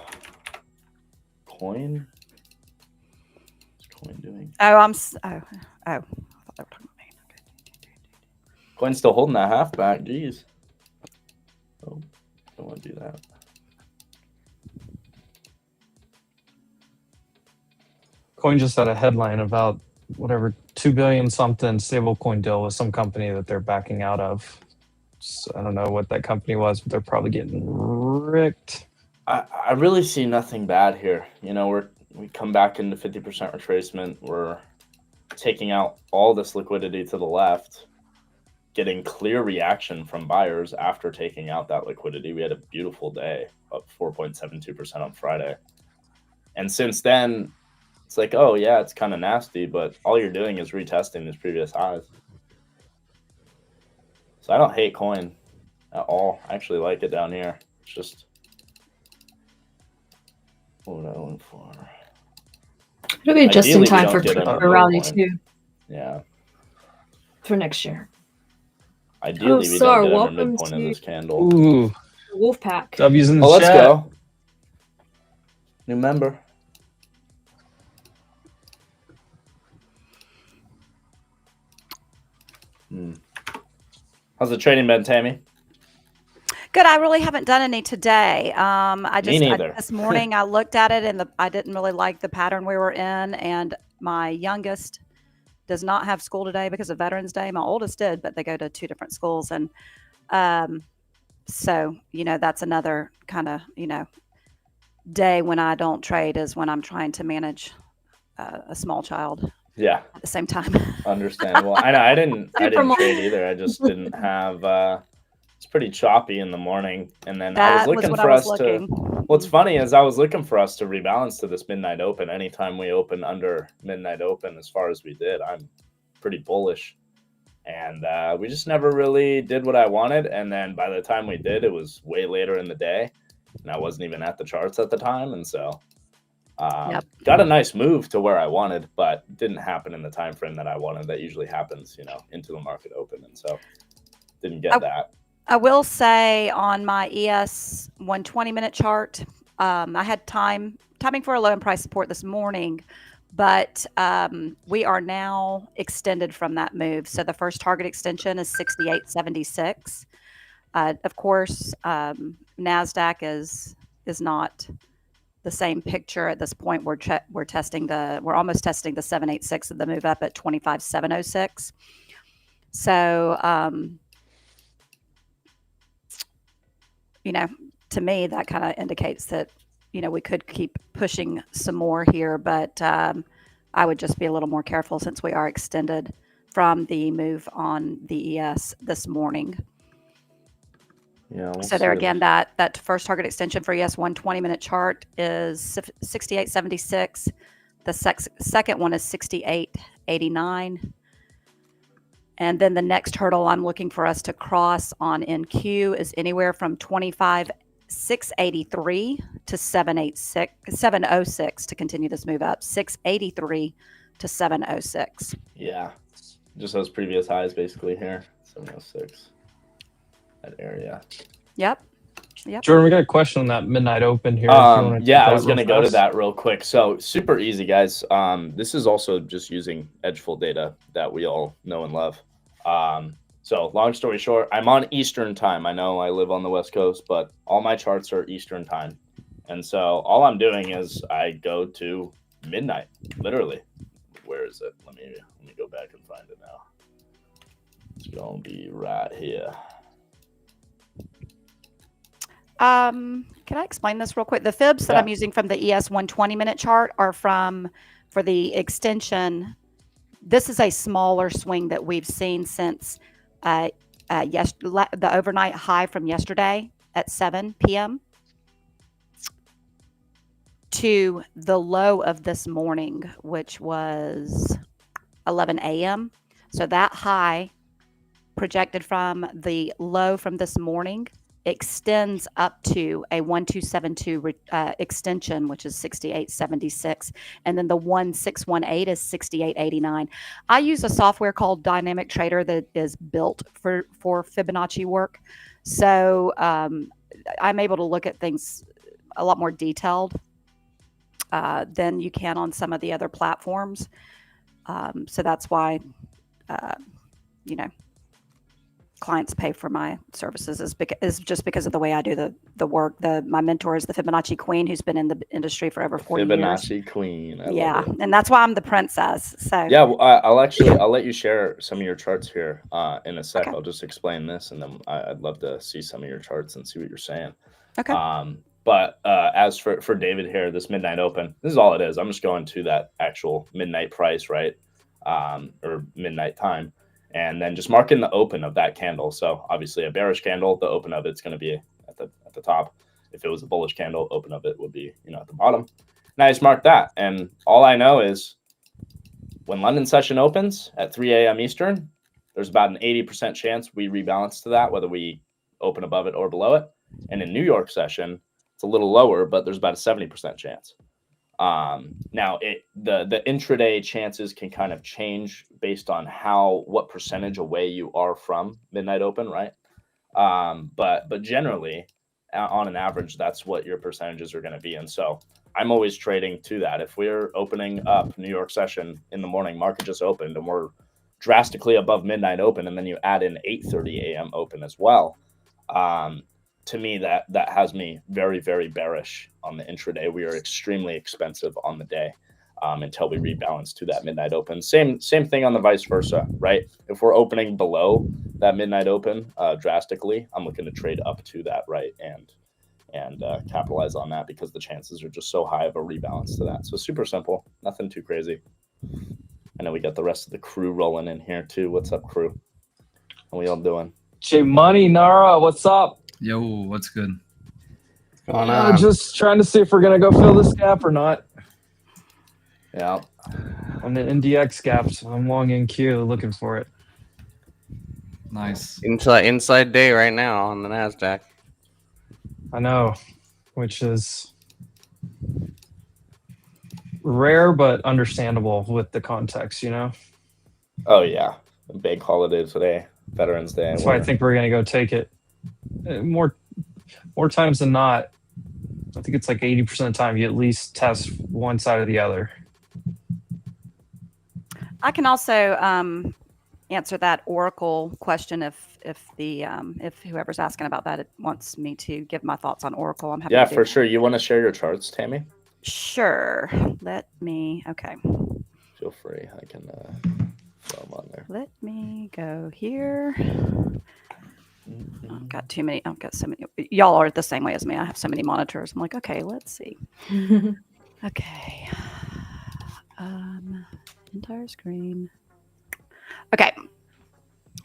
Coin? What's Coin doing? Oh, I thought they were talking about me. Okay. Coin's still holding that half back. Jeez. Oh, don't want to do that. Coin just had a headline about whatever $2 billion something stablecoin deal with some company that they're backing out of. I don't know what that company was, but they're probably getting wrecked. I really see nothing bad here. You know, we come back into 50% retracement. We're taking out all this liquidity to the left, getting clear reaction from buyers after taking out that liquidity. We had a beautiful day, up 4.72% on Friday. And since then, it's like, oh, yeah, it's kind of nasty, but all you're doing is retesting these previous highs. So I don't hate coin at all. I actually like it down here. It's just, what would I look for? It'll be just in Ideally, we time don't for get any crypto rally Bitcoin. too Yeah. for next year. Ideally, we Sar, don't get under welcome midpoint of to this candle. Ooh, Wolfpack. W's in the Oh, let's chat. go. New member. How's the trading been, Tammy? Good. I really haven't done any today. Me neither. This morning I looked at it and I didn't really like the pattern we were in. And my youngest does not have school today because of Veterans Day. My oldest did, but they go to two different schools. And so, you know, that's another kind of, you know, day when I don't trade is when I'm trying to manage a small child. Yeah. At the same time. Understandable. I didn't Super trade either. I just didn't have it's pretty choppy in the morning. And then I was That was looking what for I was us looking. to what's funny is I was looking for us to rebalance to this midnight open. Anytime we open under midnight open as far as we did, I'm pretty bullish. And we just never really did what I wanted. And then by the time we did, it was way later in the day. And I wasn't even at the charts at the time. And so got a nice move to where I wanted, but didn't happen in the time frame that I wanted. That usually happens, you know, into the market open. And so didn't get that. I will say on my ES 120-minute chart, I had timing for a low and price support this morning, but we are now extended from that move. So the first target extension is 68.76. Of course, NASDAQ is not the same picture at this point. We're almost testing the 786 of the move up at 25.706. So, you know, to me, that kind of indicates that, you know, we could keep pushing some more here, but I would just be a little more careful since we are extended from the move on the ES this morning. Yeah. So there again, that first target extension for ES 120-minute chart is 68.76. The second one is 68.89. And then the next hurdle I'm looking for us to cross on NQ is anywhere from 25.683 to 706 to continue this move up. 683 to 706. Yeah. Just those previous highs basically here. 706. That area. Yep. Jordan, we got a question on that midnight open here. Yeah, I was going to go to that real quick. So super easy, guys. This is also just using Edgeful data that we all know and love. So long story short, I'm on Eastern time. I know I live on the West Coast, but all my charts are Eastern time. And so all I'm doing is I go to midnight, literally. Where is it? Let me go back and find it now. It's going to be right here. Can I explain this real quick? The fibs that I'm using from the ES 120-minute chart are for the extension. This is a smaller swing that we've seen since the overnight high from yesterday at 7 p.m. to the low of this morning, which was 11 a.m. So that high projected from the low from this morning extends up to a 1272 extension, which is 68.76, and then the 1618 is 68.89. I use a software called Dynamic Trader that is built for Fibonacci work, so I'm able to look at things a lot more detailed than you can on some of the other platforms. So that's why, you know, clients pay for my services is just because of the way I do the work. My mentor is the Fibonacci Queen, who's been in the industry for over 40 years. Fibonacci Queen. I love it. And that's why I'm the princess. So yeah, well, I'll let you share some of your charts here in a sec. Okay. I'll just explain this, and then I'd love to see some of your charts and see what you're saying. Okay. But as for David here, this midnight open, this is all it is. I'm just going to that actual midnight price, right? Or midnight time, and then just marking the open of that candle. So obviously a bearish candle, the open of it's going to be at the top. If it was a bullish candle, open of it would be, at the bottom. And I just mark that. And all I know is when London session opens at 3 a.m. Eastern, there's about an 80% chance we rebalance to that, whether we open above it or below it. And in New York session, it's a little lower, but there's about a 70% chance. Now the intraday chances can kind of change based on what percentage away you are from midnight open, right? But generally, on an average, that's what your percentages are going to be. And so I'm always trading to that. If we're opening up New York session in the morning, market just opened, and we're drastically above midnight open, and then you add in 8:30 a.m. open as well. To me, that has me very, very bearish on the intraday. We are extremely expensive on the day until we rebalance to that midnight open. Same thing on the vice versa, right? If we're opening below that midnight open drastically, I'm looking to trade up to that, right, and capitalize on that because the chances are just so high of a rebalance to that. So super simple, nothing too crazy. I know we got the rest of the crew rolling in here too. What's up, crew? How we all doing? J Money, Nara, what's up? Yo, what's good? Just trying to see if we're gonna go fill this gap or not. Yeah. On the NDX gaps, I'm long in queue looking for it. Nice. Inside day right now on the NASDAQ. I know, which is rare but understandable with the context, Oh yeah, big holiday today, Veterans Day. That's why I think we're gonna go take it. More times than not, I think it's like 80% of the time you at least test one side or the other. I can also answer that Oracle question if whoever's asking about that wants me to give my thoughts on Oracle. I'm happy. Yeah, to do for that. sure. You want to share your charts, Tammy? Sure. Okay. Feel free. I can throw them on there. Let me go here. I've got too many. I've got so many. Y'all are the same way as me. I have so many monitors. I'm like, okay, let's see. Okay. Entire screen. Okay.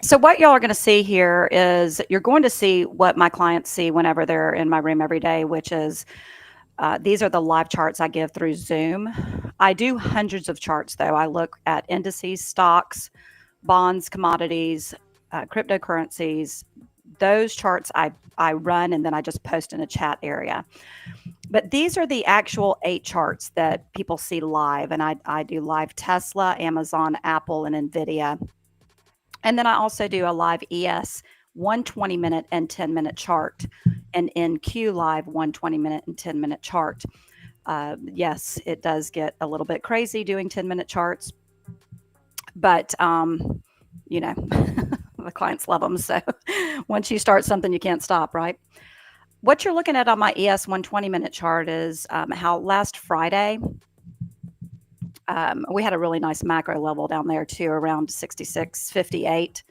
So what y'all are going to see here is you're going to see what my clients see whenever they're in my room every day, which is these are the live charts I give through Zoom. I do hundreds of charts, though. I look at indices, stocks, bonds, commodities, cryptocurrencies. Those charts I run, and then I just post in a chat area. But these are the actual 8 charts that people see live. And I do live Tesla, Amazon, Apple, and NVIDIA. And then I also do a live ES 120-minute and 10-minute chart, and NQ live 120-minute and 10-minute chart. Yes, it does get a little bit crazy doing 10-minute charts, but the clients love them. So once you start something, you can't stop, right? What you're looking at on my ES 120-minute chart is how last Friday, we had a really nice macro level down there too, around 66.58.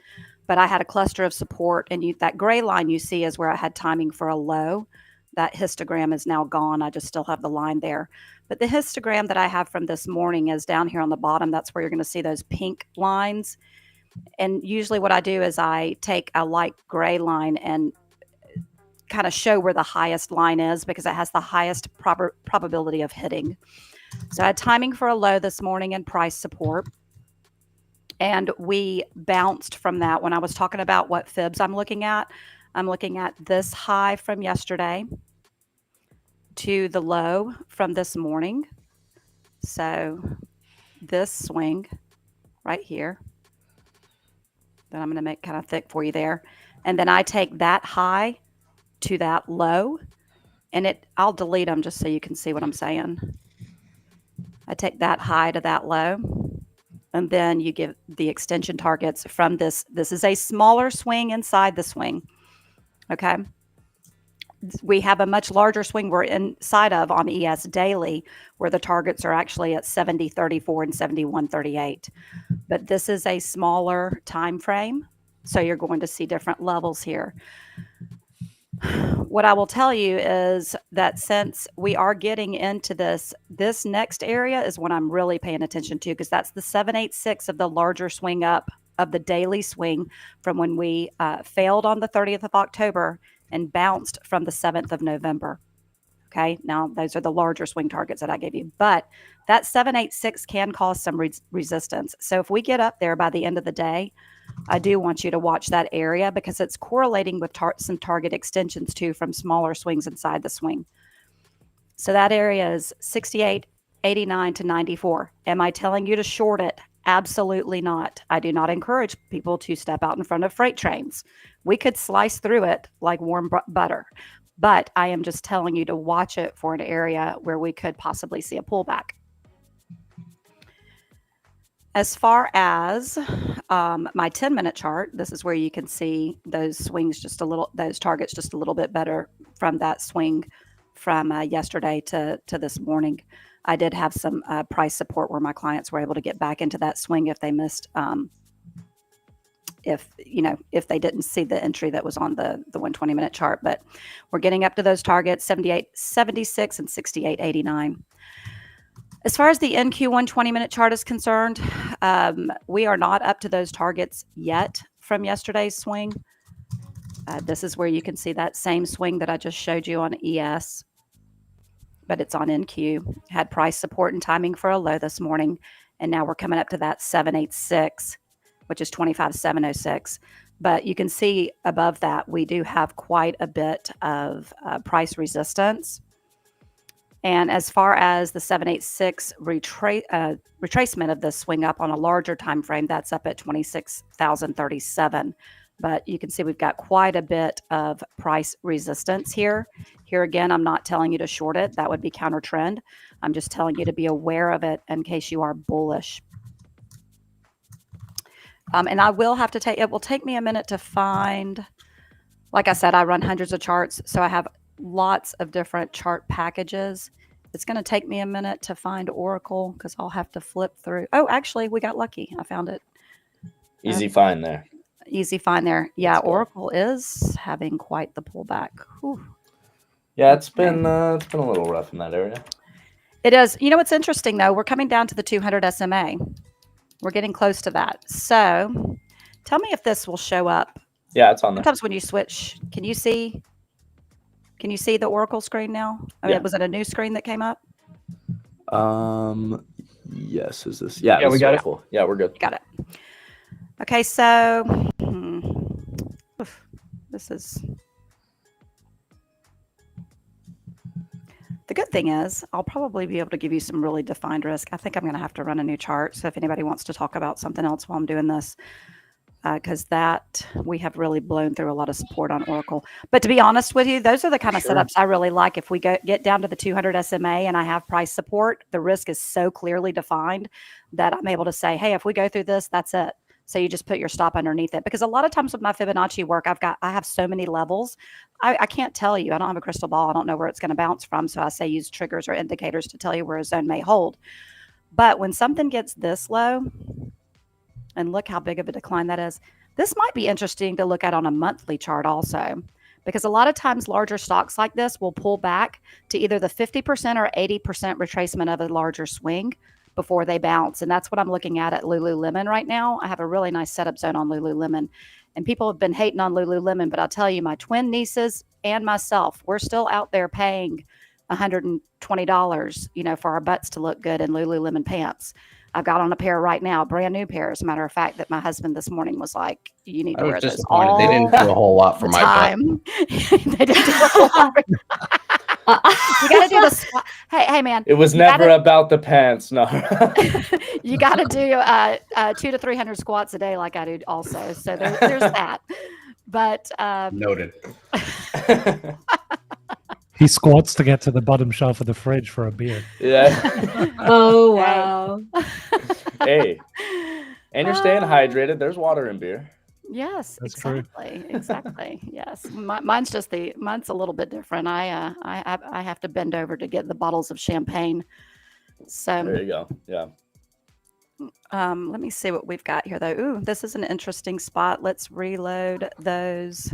But I had a cluster of support, and that gray line you see is where I had timing for a low. That histogram is now gone. I just still have the line there. But the histogram that I have from this morning is down here on the bottom. That's where you're going to see those pink lines. And usually what I do is I take a light gray line and kind of show where the highest line is because it has the highest probability of hitting. So I had timing for a low this morning and price support. And we bounced from that. When I was talking about what fibs I'm looking at this high from yesterday to the low from this morning. So this swing right here, that I'm going to make kind of thick for you there. And then I take that high to that low, and I'll delete them just so you can see what I'm saying. I take that high to that low, And then you give the extension targets from this. This is a smaller swing inside the swing. Okay. We have a much larger swing we're inside of on ES daily, where the targets are actually at 70.34 and 71.38. But this is a smaller time frame, so you're going to see different levels here. What I will tell you is that since we are getting into this next area is what I'm really paying attention to, because that's the 786 of the larger swing up of the daily swing from when we failed on the 30th of October and bounced from the 7th of November. Okay, now those are the larger swing targets that I gave you, but that 786 can cause some resistance. So if we get up there by the end of the day, I do want you to watch that area because it's correlating with some target extensions too from smaller swings inside the swing. So that area is 68, 89 to 94. Am I telling you to short it? Absolutely not. I do not encourage people to step out in front of freight trains. We could slice through it like warm butter, but I am just telling you to watch it for an area where we could possibly see a pullback. As far as my 10-minute chart, this is where you can see those swings just a little, those targets just a little bit better from that swing from yesterday to this morning. I did have some price support where my clients were able to get back into that swing if they missed, if they didn't see the entry that was on the 120-minute chart. But we're getting up to those targets, 78.76 and 68.89. As far as the NQ1 20-minute chart is concerned, we are not up to those targets yet from yesterday's swing. This is where you can see that same swing that I just showed you on ES, but it's on NQ. Had price support and timing for a low this morning, and now we're coming up to that 786, which is 25.706. But you can see above that, we do have quite a bit of price resistance. And as far as the 786 retracement of the swing up on a larger time frame, that's up at 26,037. But you can see we've got quite a bit of price resistance here. Here again, I'm not telling you to short it. That would be counter trend. I'm just telling you to be aware of it in case you are bullish. And I will have to take, it will take me a minute to find, like I said, I run hundreds of charts. So I have lots of different chart packages. It's going to take me a minute to find Oracle because I'll have to flip through. Oh, actually, we got lucky. I found it. Easy find there. Easy find there. Yeah, Oracle is having quite the pullback. Whew. Yeah, it's been a little rough in that area. It is. You know what's interesting though? We're coming down to the 200 SMA. We're getting close to that. So, tell me if this will show up. Yeah, it's on there. Sometimes when you switch, can you see the Oracle screen now? I mean, was it a new screen that came up? Yes. Is this? Yeah, Yeah, we got Oracle. Yeah, we're good. Got it. Okay, so this is the good thing is I'll probably be able to give you some really defined risk. I think I'm going to have to run a new chart. So if anybody wants to talk about something else while I'm doing this, because that we have really blown through a lot of support on Oracle. But to be honest with you, those are the kind of setups I really like. If we get down to the 200 SMA and I have price support, the risk is so clearly defined that I'm able to say, hey, if we go through this, that's it. So you just put your stop underneath it. Because a lot of times with my Fibonacci work, I have so many levels. I can't tell you. I don't have a crystal ball. I don't know where it's going to bounce from. So I say use triggers or indicators to tell you where a zone may hold. But when something gets this low, and look how big of a decline that is, this might be interesting to look at on a monthly chart also. Because a lot of times larger stocks like this will pull back to either the 50% or 80% retracement of a larger swing before they bounce. And that's what I'm looking at Lululemon right now. I have a really nice setup zone on Lululemon. And people have been hating on Lululemon, but I'll tell you, my twin nieces and myself, we're still out there paying $120, for our butts to look good in Lululemon pants. I've got on a pair right now, brand new pair. As a matter of fact, that my husband this morning was like, you need to wear this all They didn't do a whole lot for my time. They didn't do a whole lot. You got to do the squat. Hey, man. It was never about the pants. No. You got to do 200 to 300 squats a day like I do also. So there's that. But Noted. He squats to get to the bottom shelf of the fridge for a beer. Yeah. Oh, wow. Hey, and you're staying hydrated. There's water and beer. Yes, That's true. exactly. Yes, mine's a little bit different. I have to bend over to get the bottles of champagne. So There you go. Yeah. let me see what we've got here, though. Ooh, this is an interesting spot. Let's reload those.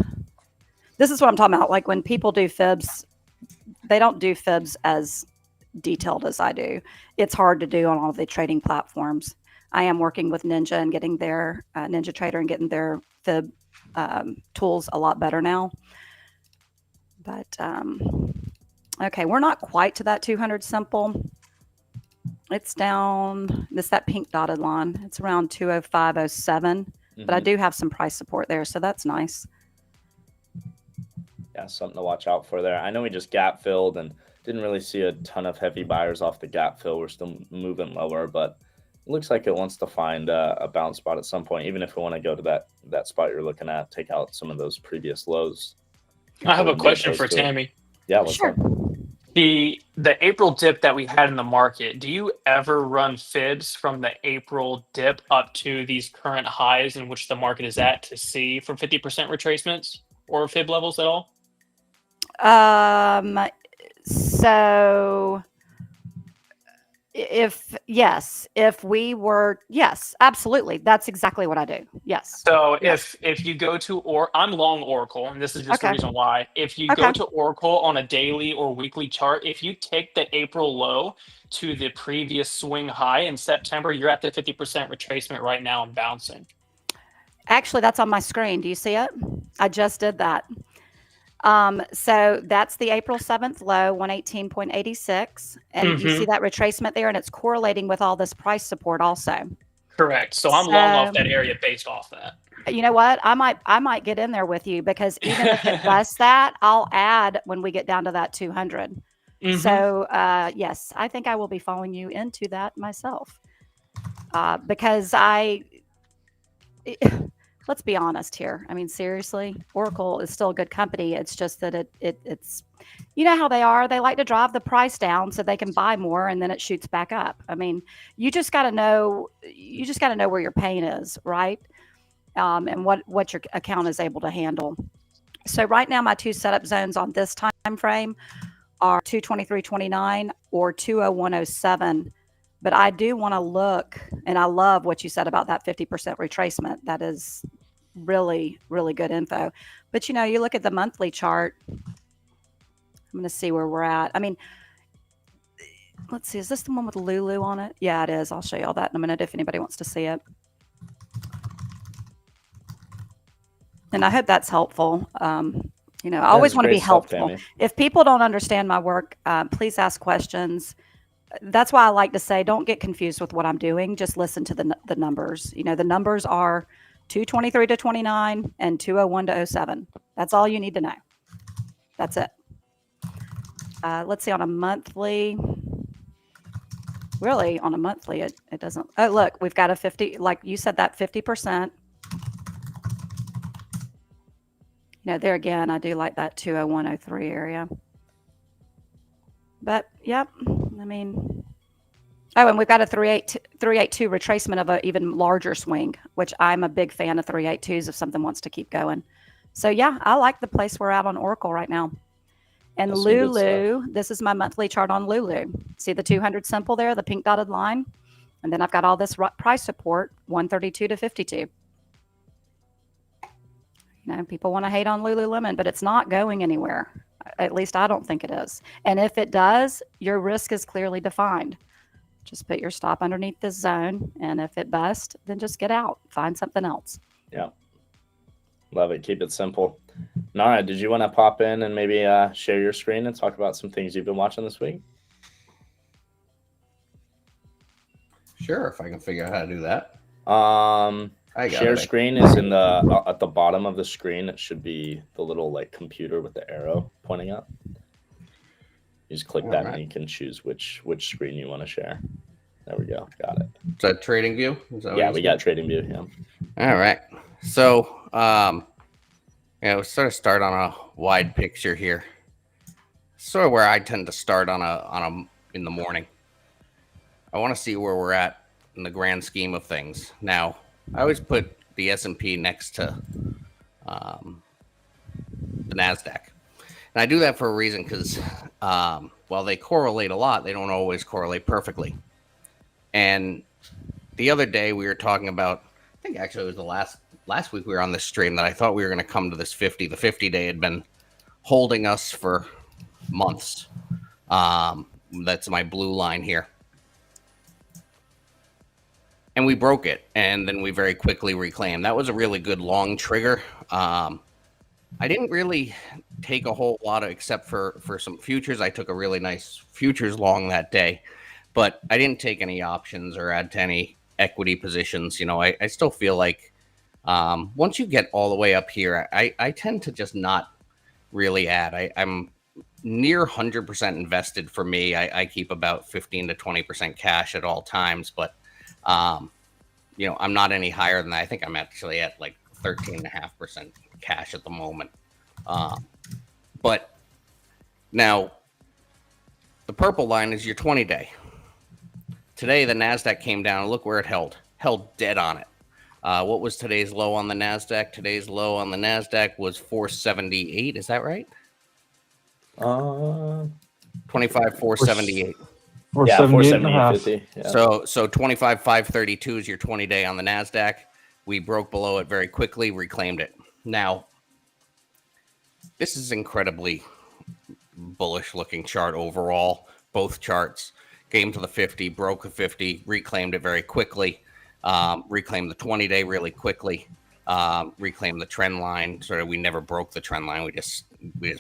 This is what I'm talking about. Like when people do fibs, they don't do fibs as detailed as I do. It's hard to do on all the trading platforms. I am working with Ninja and getting their Ninja Trader and getting their fib tools a lot better now. But okay, we're not quite to that 200 simple. It's down. This that pink dotted line. It's around 205.07. But I do have some price support there, so that's nice. Yeah, something to watch out for there. I know we just gap filled and didn't really see a ton of heavy buyers off the gap fill. We're still moving lower, but it looks like it wants to find a bounce spot at some point, even if we want to go to that spot you're looking at, take out some of those previous lows. I have a question for Tammy. Yeah, what's up? The April dip that we had in the market, do you ever run fibs from the April dip up to these current highs in which the market is at to see for 50% retracements or fib levels at all? So if we were, yes, absolutely. That's exactly what I do. Yes. So if you go to, I'm long Oracle, and this is just the reason why. If you go to Oracle on a daily or weekly chart, if you take the April low to the previous swing high in September, you're at the 50% retracement right now and bouncing. Actually, that's on my screen. Do you see it? I just did that. So that's the April 7th low, 118.86. And you see that retracement there, and it's correlating with all this price support also. Correct. So I'm long off that area based off that. You know what? I might get in there with you, because even if it busts that, I'll add when we get down to that 200. So yes, I think I will be following you into that myself. Because let's be honest here. I mean, seriously, Oracle is still a good company. It's just that it's, you know how they are. They like to drive the price down so they can buy more, and then it shoots back up. I mean, you just got to know where your pain is, right? And what your account is able to handle. So right now, my two setup zones on this time frame are 223.29 or 201.07. But I do want to look, and I love what you said about that 50% retracement. That is really, really good info. But, you know, you look at the monthly chart. I'm going to see where we're at. I mean, let's see. Is this the one with Lulu on it? Yeah, it is. I'll show you all that in a minute if anybody wants to see it. And I hope that's helpful. You know, I always want to be helpful. If people don't understand my work, please ask questions. That's why I like to say, don't get confused with what I'm doing. Just listen to the numbers. You know, the numbers are 223 to 29 and 201 to 07. That's all you need to know. That's it. Let's see, on a monthly, really on a monthly, it doesn't. Oh, look, we've got a 50, like you said, that 50%. You know, there again, I do like that 201.03 area. But, yep, I mean, oh, and we've got a 382 retracement of an even larger swing, which I'm a big fan of 382s if something wants to keep going. So, yeah, I like the place we're at on Oracle right now. And that's Lulu, this is my monthly chart on Lulu. See the 200 simple there, the pink dotted line? And then I've got all this price support, 132 to 52. You know, people want to hate on Lululemon, but it's not going anywhere. At least I don't think it is. And if it does, your risk is clearly defined. Just put your stop underneath this zone. And if it busts, then just get out. Find something else. Yeah. Love it. Keep it simple. Nara, did you want to pop in and maybe share your screen and talk about some things you've been watching this week? Sure, if I can figure out how to do that. Share screen is in the at the bottom of the screen. It should be the little like computer with the arrow pointing up. You just click that and you can choose which screen you want to share. There we go. Got it. Is that Trading View? Yeah, we got Trading View. Yeah. All right. So, yeah, we sort of start on a wide picture here. Sort of where I tend to start on a in the morning. I want to see where we're at in the grand scheme of things. Now, I always put the S&P next to the NASDAQ. And I do that for a reason because while they correlate a lot, they don't always correlate perfectly. And the other day we were talking about, I think actually it was last week we were on this stream that I thought we were going to come to this 50. The 50 day had been holding us for months. That's my blue line here. And we broke it, and then we very quickly reclaimed. That was a really good long trigger. I didn't really take a whole lot of, except for some futures. I took a really nice futures long that day, but I didn't take any options or add to any equity positions. You know, I still feel like once you get all the way up here, I tend to just not really add. I'm near 100% invested for me. I keep about 15 to 20% cash at all times, but you know, I'm not any higher than that. I think I'm actually at like 13.5% cash at the moment. But now the purple line is your 20 day. Today, the NASDAQ came down. Look where it held dead on it. What was today's low on the NASDAQ? Today's low on the NASDAQ was 478. Is that right? 25, 478. Yeah, 478.5. 50. Yeah. So 25, 532 is your 20 day on the NASDAQ. We broke below it very quickly, reclaimed it. Now, this is incredibly bullish looking chart overall. Both charts came to the 50, broke the 50, reclaimed it very quickly, reclaimed the 20 day really quickly, reclaimed the trend line. Sort of, we never broke the trend line. We just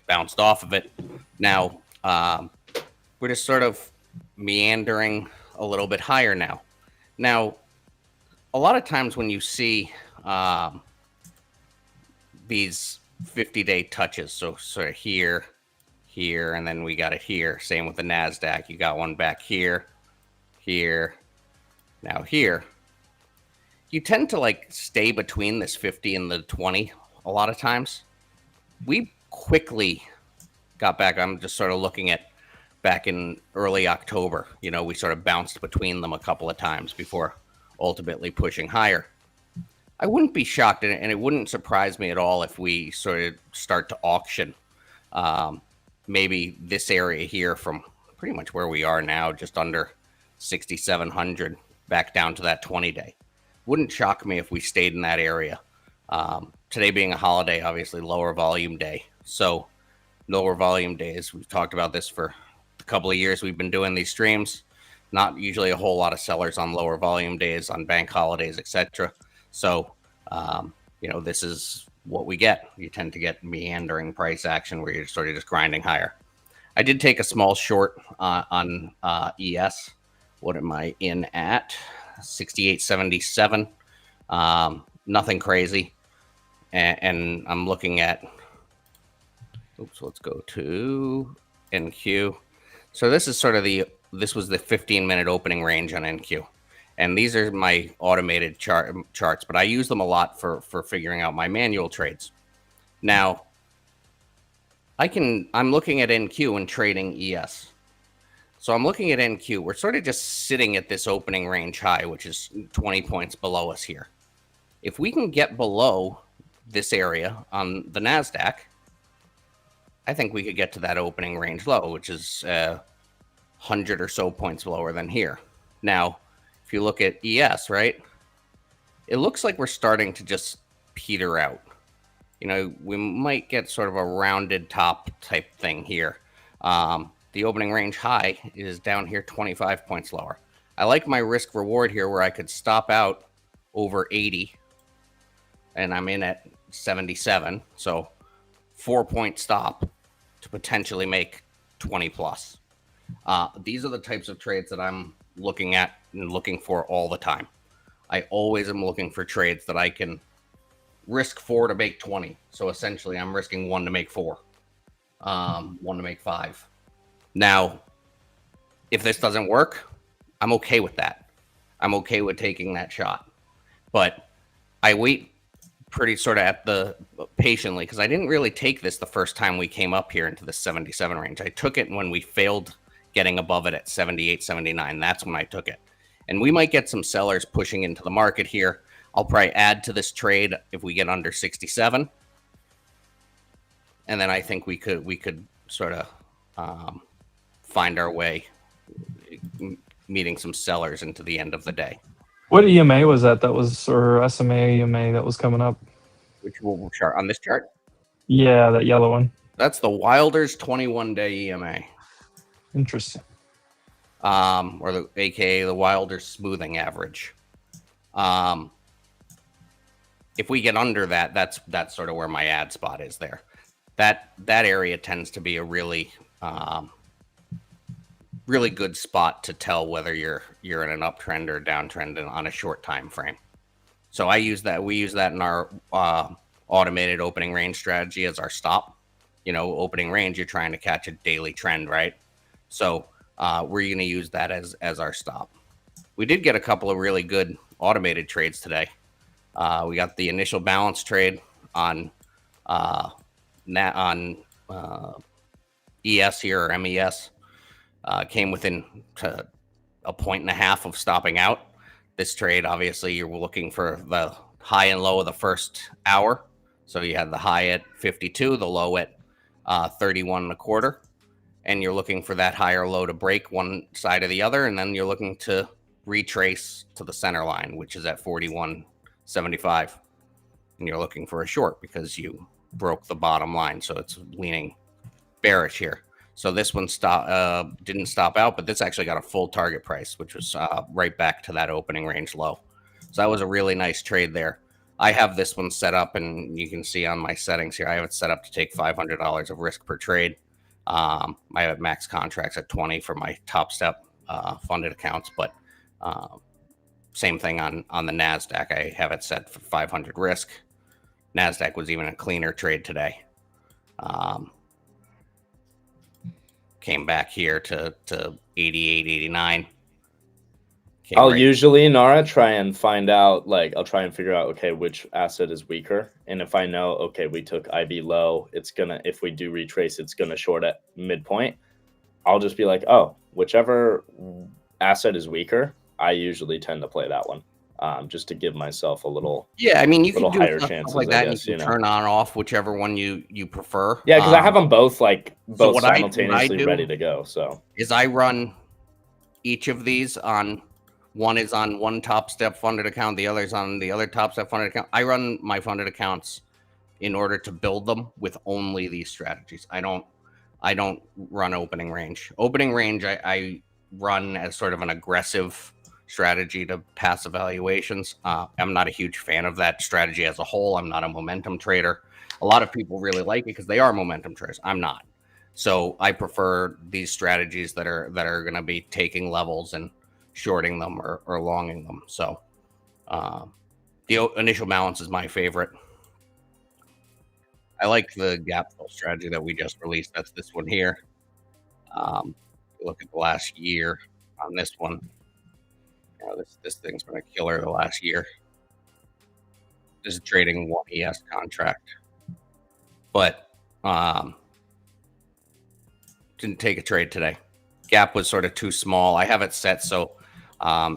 bounced off of it. Now, we're just sort of meandering a little bit higher now. Now, a lot of times when you see these 50-day touches, so sort of here, and then we got it here. Same with the NASDAQ. You got one back here, now here. You tend to like stay between this 50 and the 20 a lot of times. We quickly got back. I'm just sort of looking at back in early October. You know, we sort of bounced between them a couple of times before ultimately pushing higher. I wouldn't be shocked, and it wouldn't surprise me at all if we sort of start to auction maybe this area here from pretty much where we are now, just under 6,700, back down to that 20 day. Wouldn't shock me if we stayed in that area. Today being a holiday, obviously lower volume day. So lower volume days, we've talked about this for a couple of years. We've been doing these streams. Not usually a whole lot of sellers on lower volume days, on bank holidays, etc. So, you know, this is what we get. You tend to get meandering price action where you're sort of just grinding higher. I did take a small short on ES. What am I in at? 68.77. Nothing crazy. And I'm looking at, oops, let's go to NQ. So this is sort of this was the 15-minute opening range on NQ. And these are my automated charts, but I use them a lot for figuring out my manual trades. Now, I'm looking at NQ and trading ES. So I'm looking at NQ. We're sort of just sitting at this opening range high, which is 20 points below us here. If we can get below this area on the NASDAQ, I think we could get to that opening range low, which is 100 or so points lower than here. Now, if you look at ES, right, it looks like we're starting to just peter out. You know, we might get sort of a rounded top type thing here. The opening range high is down here 25 points lower. I like my risk reward here where I could stop out over 80 and I'm in at 77. So 4-point stop to potentially make 20 plus. These are the types of trades that I'm looking at and looking for all the time. I always am looking for trades that I can risk 4 to make 20. So essentially I'm risking 1 to make 4, 1 to make 5. Now, if this doesn't work, I'm okay with that. I'm okay with taking that shot. But I wait pretty sort of at the patiently because I didn't really take this the first time we came up here into the 77 range. I took it when we failed getting above it at 78, 79. That's when I took it. And we might get some sellers pushing into the market here. I'll probably add to this trade if we get under 67. And then I think we could sort of find our way meeting some sellers into the end of the day. What EMA was that? That was, or SMA EMA that was coming up? Which chart on this chart? Yeah, that yellow one. That's the Wilder's 21-day EMA. Interesting. Or the AKA the Wilder's smoothing average. If we get under that, that's sort of where my ad spot is there. That area tends to be a really really good spot to tell whether you're in an uptrend or downtrend on a short time frame. So I use that. We use that in our automated opening range strategy as our stop. Opening range, you're trying to catch a daily trend, right? So we're going to use that as our stop. We did get a couple of really good automated trades today. We got the initial balance trade on ES here, or MES. Came within a 1.5 of stopping out. This trade, obviously, you're looking for the high and low of the first hour. So you had the high at 52, the low at 31.25, and you're looking for that higher low to break one side or the other, and then you're looking to retrace to the center line, which is at 41.75, and you're looking for a short because you broke the bottom line, so it's leaning bearish here. So this one didn't stop out, but this actually got a full target price, which was right back to that opening range low. So that was a really nice trade there. I have this one set up, and you can see on my settings here, I have it set up to take $500 of risk per trade. I have max contracts at 20 for my top step funded accounts, but same thing on the NASDAQ. I have it set for 500 risk. NASDAQ was even a cleaner trade today. Came back here to 88, 89. I'll usually, Nara, try and find out, I'll try and figure out, okay, which asset is weaker. And if I know, okay, we took IB low, if we do retrace, it's going to short at midpoint. I'll just be like, oh, whichever asset is weaker, I usually tend to play that one. Just to give myself a little, you can do higher chances like that. Guess, you can turn on or off whichever one you prefer. Yeah, because I have them both so simultaneously ready to go. So I run each of these on. One is on one top step funded account. The other is on the other top step funded account. I run my funded accounts in order to build them with only these strategies. I don't run opening range. Opening range, I run as sort of an aggressive strategy to pass evaluations. I'm not a huge fan of that strategy as a whole. I'm not a momentum trader. A lot of people really like it because they are momentum traders. I'm not. So I prefer these strategies that are going to be taking levels and shorting them or longing them. So the initial balance is my favorite. I like the gap fill strategy that we just released. That's this one here. Look at the last year on this one. This thing's been a killer the last year. This is trading one ES contract, but didn't take a trade today. Gap was sort of too small. I have it set so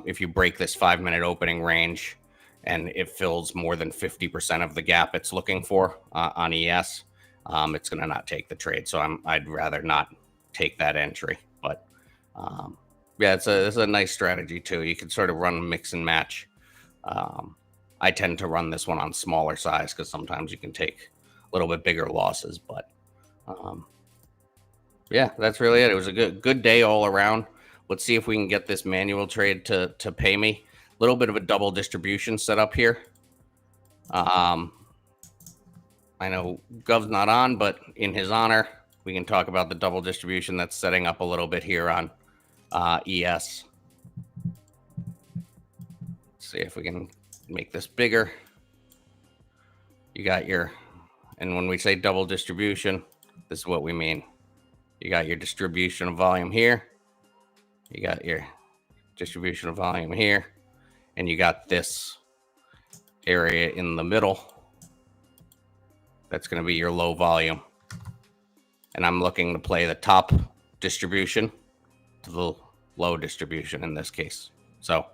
if you break this 5-minute opening range and it fills more than 50% of the gap it's looking for on ES, it's going to not take the trade. So I'd rather not take that entry. But yeah, it's a nice strategy too. You can sort of run mix and match. I tend to run this one on smaller size because sometimes you can take a little bit bigger losses. But yeah, that's really it. It was a good day all around. Let's see if we can get this manual trade to pay me. A little bit of a double distribution set up here. I know Gov's not on, but in his honor, we can talk about the double distribution that's setting up a little bit here on ES. Let's see if we can make this bigger. You got and when we say double distribution, this is what we mean. You got your distribution of volume here. You got your distribution of volume here. And you got this area in the middle. That's going to be your low volume. And I'm looking to play the top distribution to the low distribution in this case. So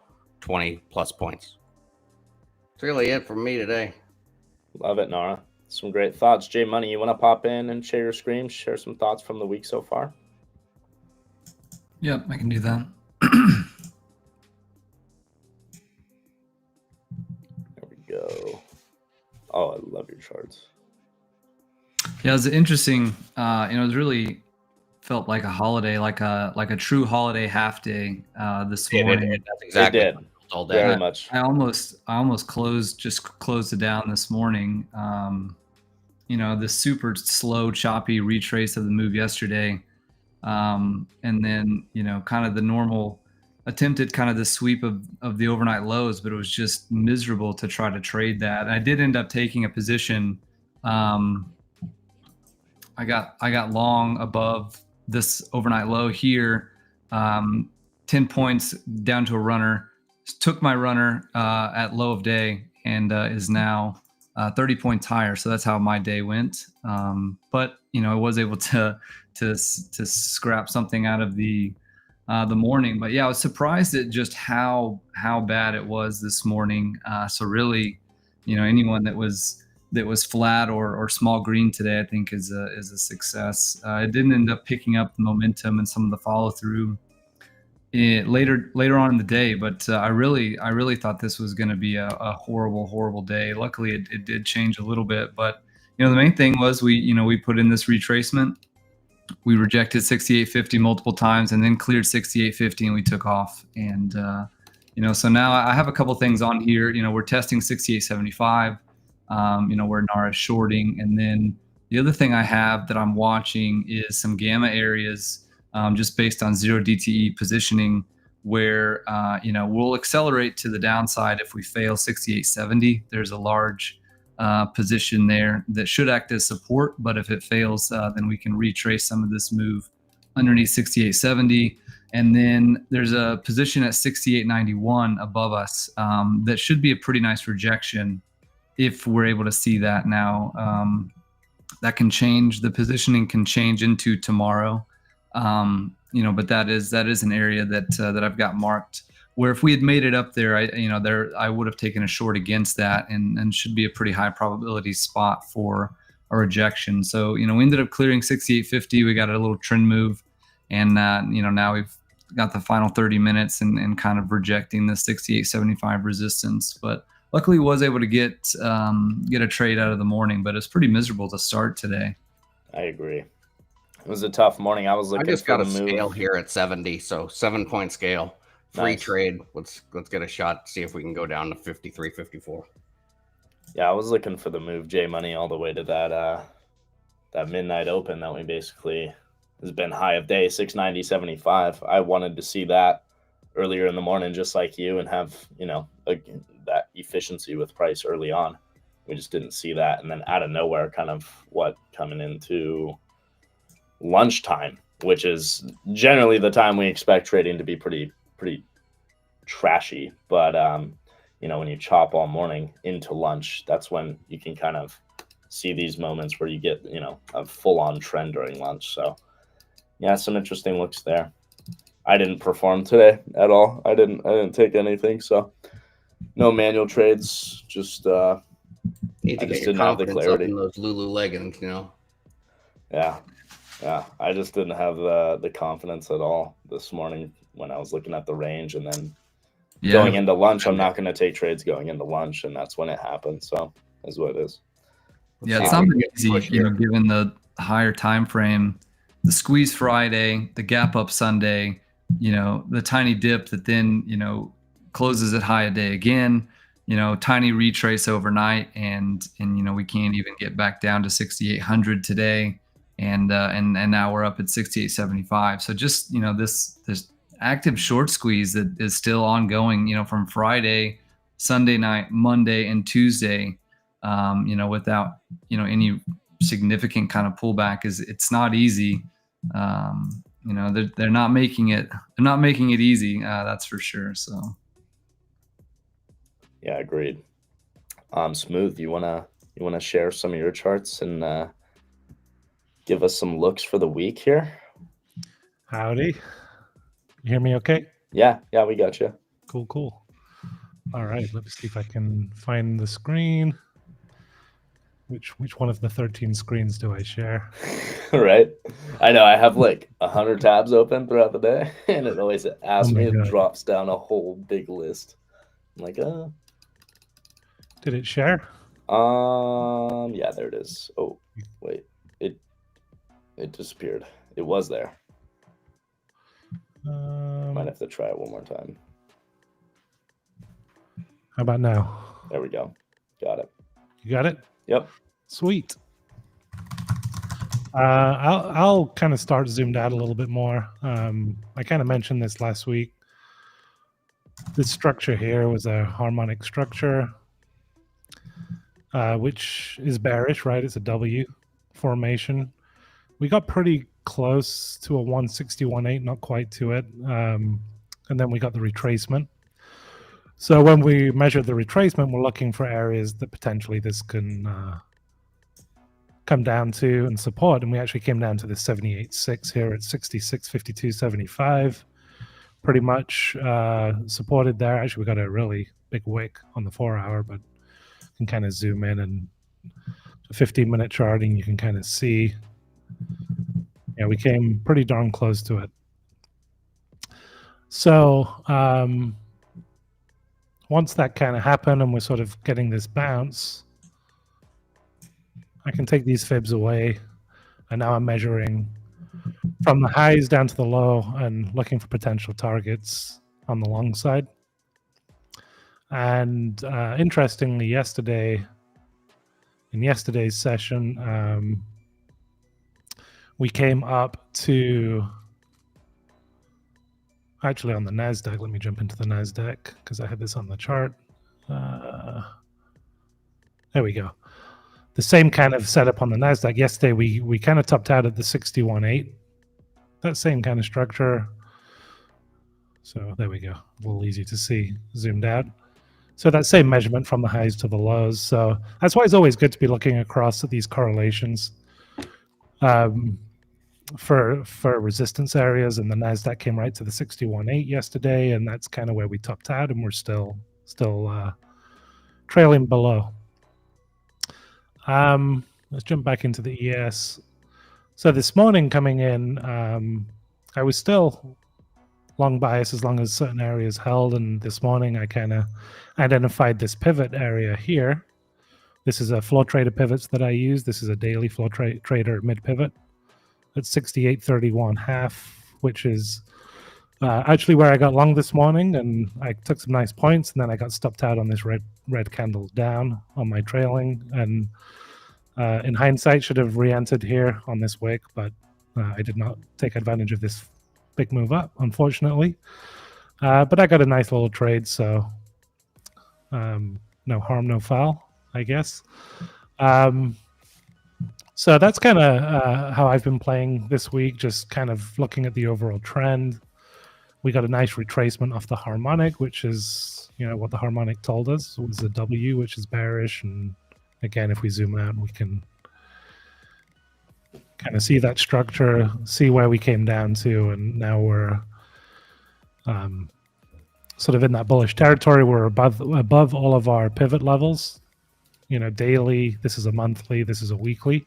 20 plus points. That's really it from me today. Love it, Nara. Some great thoughts. J Money, you want to pop in and share your screen, share some thoughts from the week so far? Yep, I can do that. There we go. Oh, I love your charts. Yeah, it was interesting. It was really felt like a holiday, like a true holiday half day this morning. That's exactly It did. all day. Very much. I almost closed it down this morning. The super slow, choppy retrace of the move yesterday, and then kind of the normal attempted kind of the sweep of the overnight lows, but it was just miserable to try to trade that. I did end up taking a position. I got long above this overnight low here, 10 points down to a runner. Took my runner at low of day and is now 30 points higher. So that's how my day went. But I was able to scrap something out of the morning. But yeah, I was surprised at just how bad it was this morning. So really, anyone that was flat or small green today, I think is a success. It didn't end up picking up the momentum and some of the follow through later on in the day, but I really thought this was going to be a horrible day. Luckily, it did change a little bit, but the main thing was we put in this retracement. We rejected 68.50 multiple times and then cleared 68.50 and we took off. And so now I have a couple things on here. We're testing 68.75. Where Nara's shorting, and then the other thing I have that I'm watching is some gamma areas. Just based on 0 DTE positioning, where we'll accelerate to the downside if we fail 68.70. There's a large position there that should act as support, but if it fails, then we can retrace some of this move underneath 68.70. And then there's a position at 68.91 above us that should be a pretty nice rejection if we're able to see that now. That can change. The positioning can change into tomorrow. But that is an area that I've got marked where if we had made it up there, I would have taken a short against that and should be a pretty high probability spot for a rejection. So, we ended up clearing 68.50. We got a little trend move and, now we've got the final 30 minutes and kind of rejecting the 68.75 resistance, but luckily was able to get a trade out of the morning, but it's pretty miserable to start today. I agree. It was a tough morning. I was looking. I just got a move. scale here at 70, so 7-point scale, free Nice. trade. Let's get a shot. See if we can go down to 53, 54. Yeah, I was looking for the move J Money all the way to that midnight open that we basically has been high of day 690.75. I wanted to see that earlier in the morning, just like you, and have that efficiency with price early on. We just didn't see that, and then out of nowhere, kind of coming into lunchtime, which is generally the time we expect trading to be pretty trashy, but when you chop all morning into lunch, that's when you can kind of see these moments where you get a full-on trend during lunch. So yeah, some interesting looks there. I didn't perform today at all. I didn't take anything, so no manual trades. Just Need to get your confidence up in those Lulu leggings, Yeah, I just didn't have the confidence at all this morning when I was looking at the range, and then going into lunch, I'm not going to take trades going into lunch, and that's when it happened. So is what it is. Yeah, it's not been easy, given the higher time frame, the squeeze Friday, the gap up Sunday, the tiny dip that then closes at high a day again. Tiny retrace overnight, and we can't even get back down to 6,800 today. And now we're up at 68.75. So just this active short squeeze that is still ongoing. From Friday, Sunday night, Monday, and Tuesday. Without any significant kind of pullback, it's not easy. They're not making it. They're not making it easy. That's for sure. So yeah, agreed. Smooth. You wanna share some of your charts and give us some looks for the week here? Howdy. You hear me okay? Yeah, we got you. Cool. All right, let's see if I can find the screen. Which one of the 13 screens do I share? Right? I know I have like 100 tabs open throughout the day, and it always asks my me, it God. drops down a whole big list. I'm like, Did it share? yeah, there it is. Oh, wait, it disappeared. It was there. Might have to try it one more time. How about now? There we go. Got it. You got it? Yep. Sweet. I'll kind of start zoomed out a little bit more. I kind of mentioned this last week. This structure here was a harmonic structure, which is bearish, right? It's a W formation. We got pretty close to a 161.8, not quite to it. And then we got the retracement. So when we measure the retracement, we're looking for areas that potentially this can come down to and support. And we actually came down to the 78.6 here at 66.52.75. Pretty much supported there. Actually, we got a really big wick on the 4-hour, but you can kind of zoom in and 15-minute charting, you can kind of see. Yeah, we came pretty darn close to it. So once that kind of happened and we're sort of getting this bounce, I can take these fibs away, and now I'm measuring from the highs down to the low and looking for potential targets on the long side. And interestingly, in yesterday's session, we came up to, actually on the NASDAQ, let me jump into the NASDAQ because I had this on the chart. There we go. The same kind of setup on the NASDAQ. Yesterday, we kind of topped out at the 61.8. That same kind of structure. So there we go. A little easy to see zoomed out. So that same measurement from the highs to the lows. So that's why it's always good to be looking across at these correlations for resistance areas. And the NASDAQ came right to the 61.8 yesterday, and that's kind of where we topped out, and we're still trailing below. Let's jump back into the ES. So this morning coming in, I was still long bias as long as certain areas held, and this morning I kind of identified this pivot area here. This is a floor trader pivots that I use. This is a daily floor trader mid pivot at 68.31.5, which is actually where I got long this morning, and I took some nice points, and then I got stopped out on this red candle down on my trailing, and in hindsight should have re-entered here on this wick, but I did not take advantage of this big move up, unfortunately. But I got a nice little trade, so no harm, no foul, I guess. So that's kind of how I've been playing this week, just kind of looking at the overall trend. We got a nice retracement off the harmonic, which is, what the harmonic told us. It was a W, which is bearish. And again, if we zoom out, we can kind of see that structure, see where we came down to, and now we're sort of in that bullish territory. We're above all of our pivot levels. Daily, this is a monthly, this is a weekly.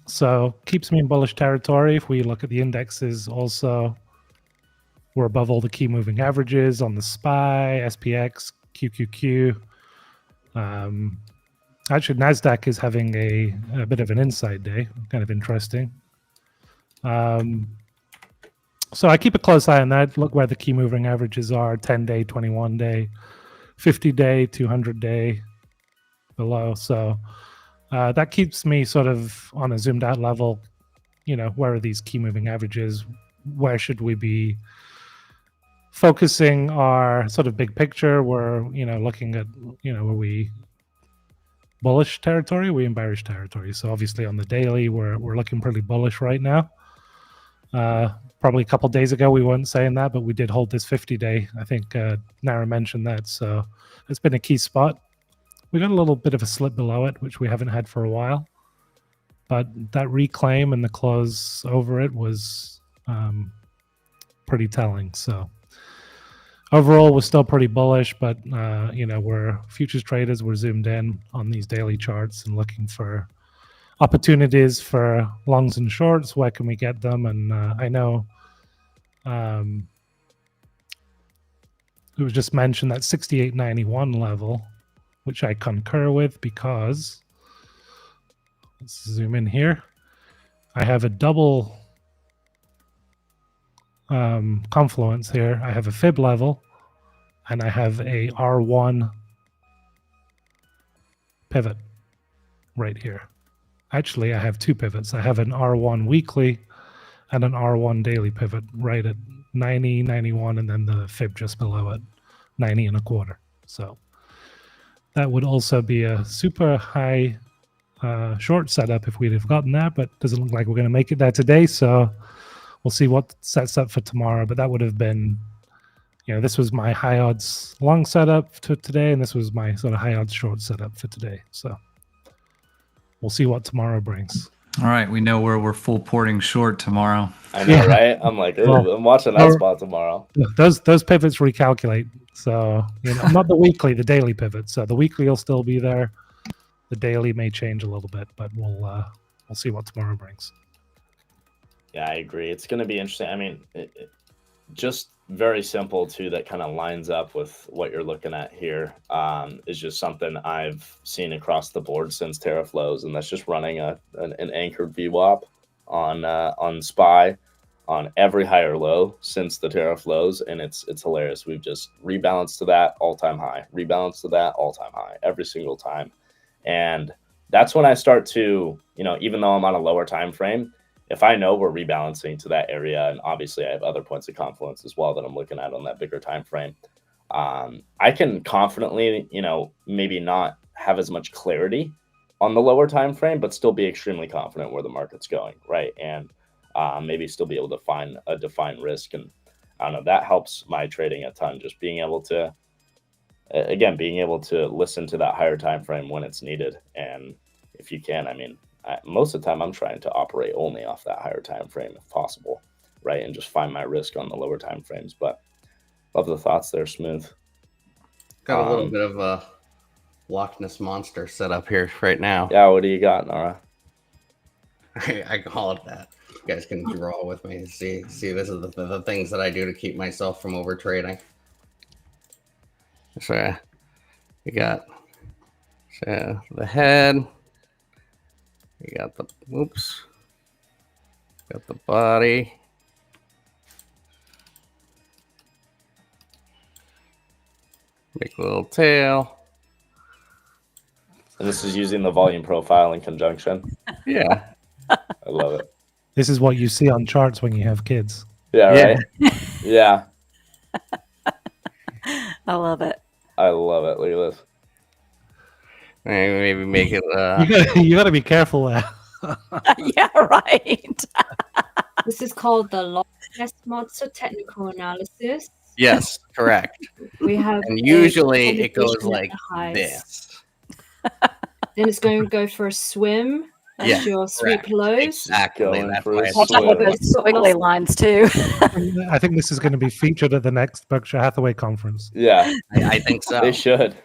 So keeps me in bullish territory. If we look at the indexes also, we're above all the key moving averages on the SPY, SPX, QQQ. Actually, NASDAQ is having a bit of an inside day, kind of interesting. So I keep a close eye on that. Look where the key moving averages are, 10-day, 21-day, 50-day, 200-day below. So that keeps me sort of on a zoomed out level. Where are these key moving averages? Where should we be focusing our sort of big picture? We're, looking at, are we bullish territory? Are we in bearish territory? So obviously on the daily, we're looking pretty bullish right now. Probably a couple days ago we weren't saying that, but we did hold this 50-day. I think Nara mentioned that, so it's been a key spot. We got a little bit of a slip below it, which we haven't had for a while, but that reclaim and the close over it was pretty telling. So overall, we're still pretty bullish, but we're futures traders. We're zoomed in on these daily charts and looking for opportunities for longs and shorts. Where can we get them? And I know it was just mentioned that 68.91 level, which I concur with, because let's zoom in here. I have a double confluence here. I have a fib level and I have a R1 pivot right here. Actually, I have two pivots. I have an R1 weekly and an R1 daily pivot right at 90, 91, and then the fib just below it, 90 and a quarter. So that would also be a super high short setup if we'd have gotten that, but doesn't look like we're going to make it there today. So we'll see what sets up for tomorrow. But that would have been, this was my high odds long setup for today, and this was my sort of high odds short setup for today. So we'll see what tomorrow brings. All right, we know where we're full porting short tomorrow. I know, right? I'm like, ooh, I'm watching that spot tomorrow. Those pivots recalculate. So not the weekly, the daily pivot. So the weekly will still be there. The daily may change a little bit, but we'll see what tomorrow brings. Yeah, I agree. It's going to be interesting. I mean, just very simple too. That kind of lines up with what you're looking at here. Is just something I've seen across the board since tariff lows, and that's just running an anchored VWAP on SPY on every higher low since the tariff lows, and it's hilarious. We've just rebalanced to that all-time high, rebalanced to that all-time high every single time, and that's when I start to, even though I'm on a lower time frame, if I know we're rebalancing to that area, and obviously I have other points of confluence as well that I'm looking at on that bigger time frame, I can confidently, maybe not have as much clarity on the lower time frame, but still be extremely confident where the market's going, right? And maybe still be able to find a defined risk. And I don't know, that helps my trading a ton, just being able to, again, being able to listen to that higher time frame when it's needed. And if you can, I mean, most of the time I'm trying to operate only off that higher time frame if possible, right? And just find my risk on the lower time frames. But love the thoughts there, Smooth. Got a little bit of a Loch Ness monster set up here right now. Yeah, what do you got, Nara? I call it that. You guys can draw with me and see. This is the things that I do to keep myself from over trading. So you got the head. You got the got the body. Make a little tail. And this is using the volume profile in conjunction. Yeah. I love it. This is what you see on charts when you have kids. Yeah, right? Yeah. I love it. I love it. Look at this. Maybe make it. You gotta be careful there. Yeah, right. This is called the Loch Ness Monster technical analysis. Yes, correct. We have, and usually it goes competition at like the highs. this. Then it's going to go for a swim. That's Yeah, your sweep correct. lows. Exactly. Going That's for why a it's Watch out with those squiggly lines too. I think this is going to be featured at the next Berkshire Hathaway conference. Yeah, I think so. they should.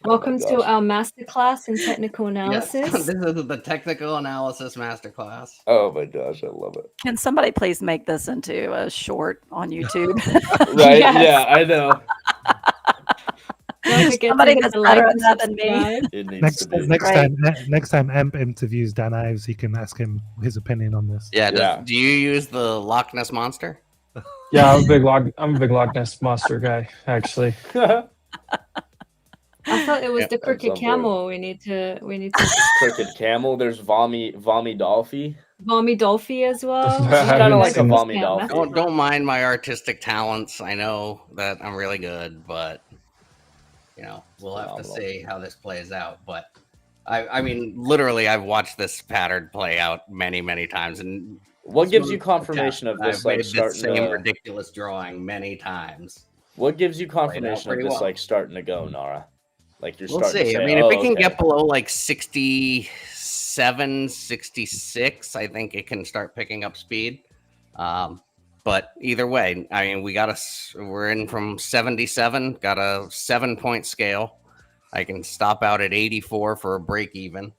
Welcome to gosh. our masterclass in technical Yes. analysis. This is the technical analysis masterclass. Oh my gosh, I love it. Can somebody please make this into a short on YouTube? Right? Yes. Yeah, I know. Don't forget Somebody to hit that's the like better and at that than me. subscribe. It needs to be. Next time Emp interviews Dan Ives, he can ask him his opinion on this. Yeah. Yeah. Do you use the Loch Ness monster? Yeah, I'm a big Loch Ness monster guy, actually. I thought it was the I'm crooked on board. camel. We need to Crooked camel. There's Vomi Dolphy. Vomi Dolphy as well. She's She's kind of like a Yeah, Vomi yeah, Dolphy. that's- Don't mind my artistic talents. I know that I'm really good, but we'll have to Phenomenal. see how this plays out. But I mean, literally, I've watched this pattern play out many, many times. And What gives you confirmation of this I've like made the starting same to? ridiculous drawing many times. What gives you confirmation of pretty this well. like starting to go, Nara? Like you're We'll starting see. to say, I mean, if oh, it can okay. get below like 67, 66, I think it can start picking up speed. But but either way, I mean, we're in from 77, got a 7-point scale. I can stop out at 84 for a break even.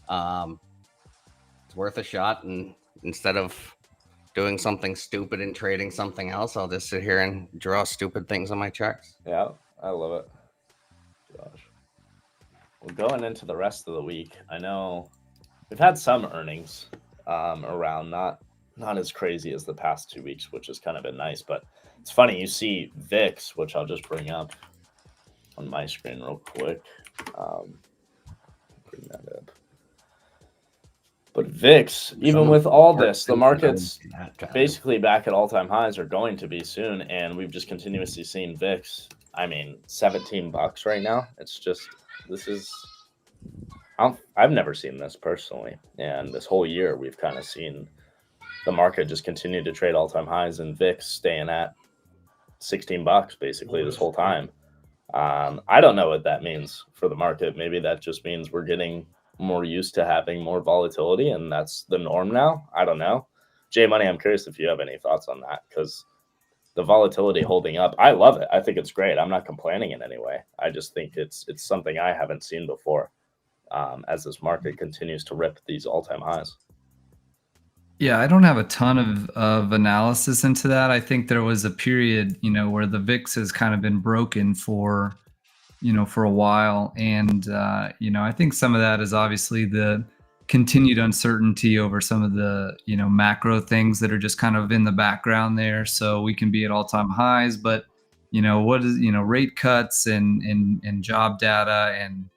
It's worth a shot, and instead of doing something stupid and trading something else, I'll just sit here and draw stupid things on my charts. Yeah, I love it. Gosh. Well, going into the rest of the week, I know we've had some earnings around, not as crazy as the past 2 weeks, which has kind of been nice. But it's funny, you see VIX, which I'll just bring up on my screen real quick. Bring that up. But VIX, even with all this, the market's basically back at all-time highs, or going to be soon, and we've just continuously seen VIX. I mean, $17 right now. It's just, this is, I've never seen this personally, and this whole year we've kind of seen the market just continue to trade all-time highs, and VIX staying at $16 basically this whole time. I don't know what that means for the market. Maybe that just means we're getting more used to having more volatility, and that's the norm now. I don't know. J Money, I'm curious if you have any thoughts on that, because the volatility holding up, I love it. I think it's great. I'm not complaining in any way. I just think it's something I haven't seen before, as this market continues to rip these all-time highs. Yeah, I don't have a ton of analysis into that. I think there was a period, where the VIX has kind of been broken for a while. And, I think some of that is obviously the continued uncertainty over some of the, macro things that are just kind of in the background there. So we can be at all-time highs, but, what is, rate cuts and job data and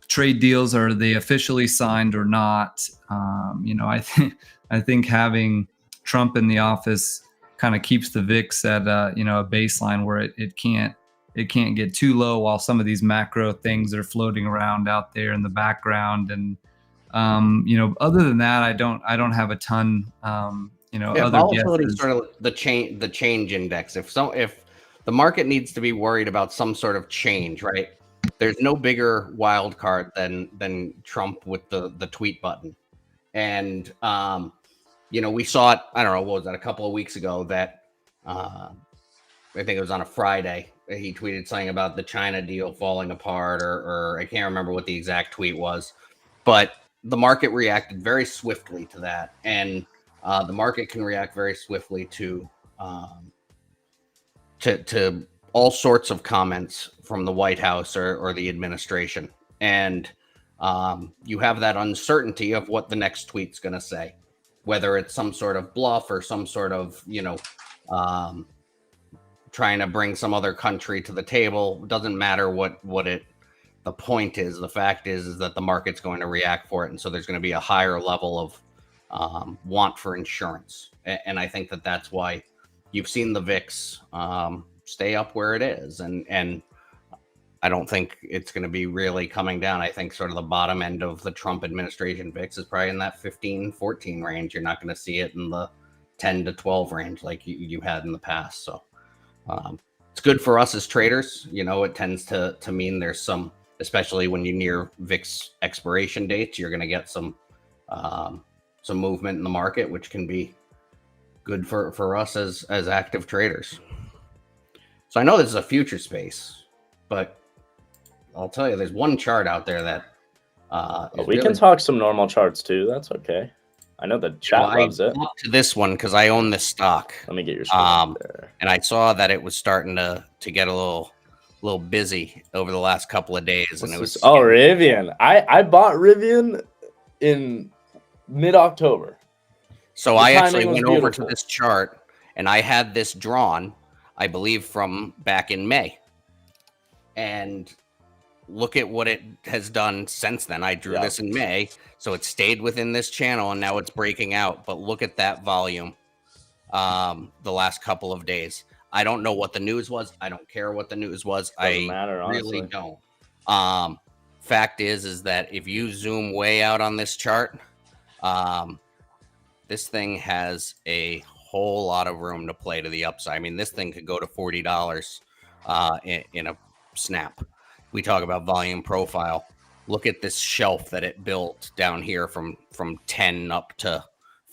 trade deals, are they officially signed or not? I think having Trump in the office kind of keeps the VIX at a baseline where it can't get too low, while some of these macro things are floating around out there in the background. And other than that, I don't have a ton. Other volatility guesses. is sort of the change index. If the market needs to be worried about some sort of change, right? There's no bigger wild card than Trump with the tweet button. And we saw it, I don't know, what was that, a couple of weeks ago, that I think it was on a Friday, he tweeted something about the China deal falling apart, or I can't remember what the exact tweet was, but the market reacted very swiftly to that. And the market can react very swiftly to all sorts of comments from the White House or the administration. And you have that uncertainty of what the next tweet's going to say, whether it's some sort of bluff or some sort of, trying to bring some other country to the table. It doesn't matter what the point is. The fact is that the market's going to react for it. And so there's going to be a higher level of want for insurance. And I think that's why you've seen the VIX stay up where it is. And I don't think it's going to be really coming down. I think sort of the bottom end of the Trump administration VIX is probably in that 15, 14 range. You're not going to see it in the 10 to 12 range like you had in the past. So it's good for us as traders. It tends to mean there's some, especially when you're near VIX expiration dates, you're going to get some movement in the market, which can be good for us as active traders. So I know this is a future space, but I'll tell you, there's one chart out there that we can talk some normal charts too. That's okay. I know the chat loves it. To this one because I own this stock. Let me get your screen there. And I saw that it was starting to get a little busy over the last couple of days. And it was Rivian. I bought Rivian in mid-October. So I actually went over to this chart, and I had this drawn, I believe, from back in May. And look at what it has done since then. I drew this in May, so it stayed within this channel, and now it's breaking out. But look at that volume the last couple of days. I don't know what the news was. I don't care what the news was. Doesn't matter, honestly. Really don't. Fact is that if you zoom way out on this chart, this thing has a whole lot of room to play to the upside. I mean, this thing could go to $40 in a snap. We talk about volume profile. Look at this shelf that it built down here from 10 up to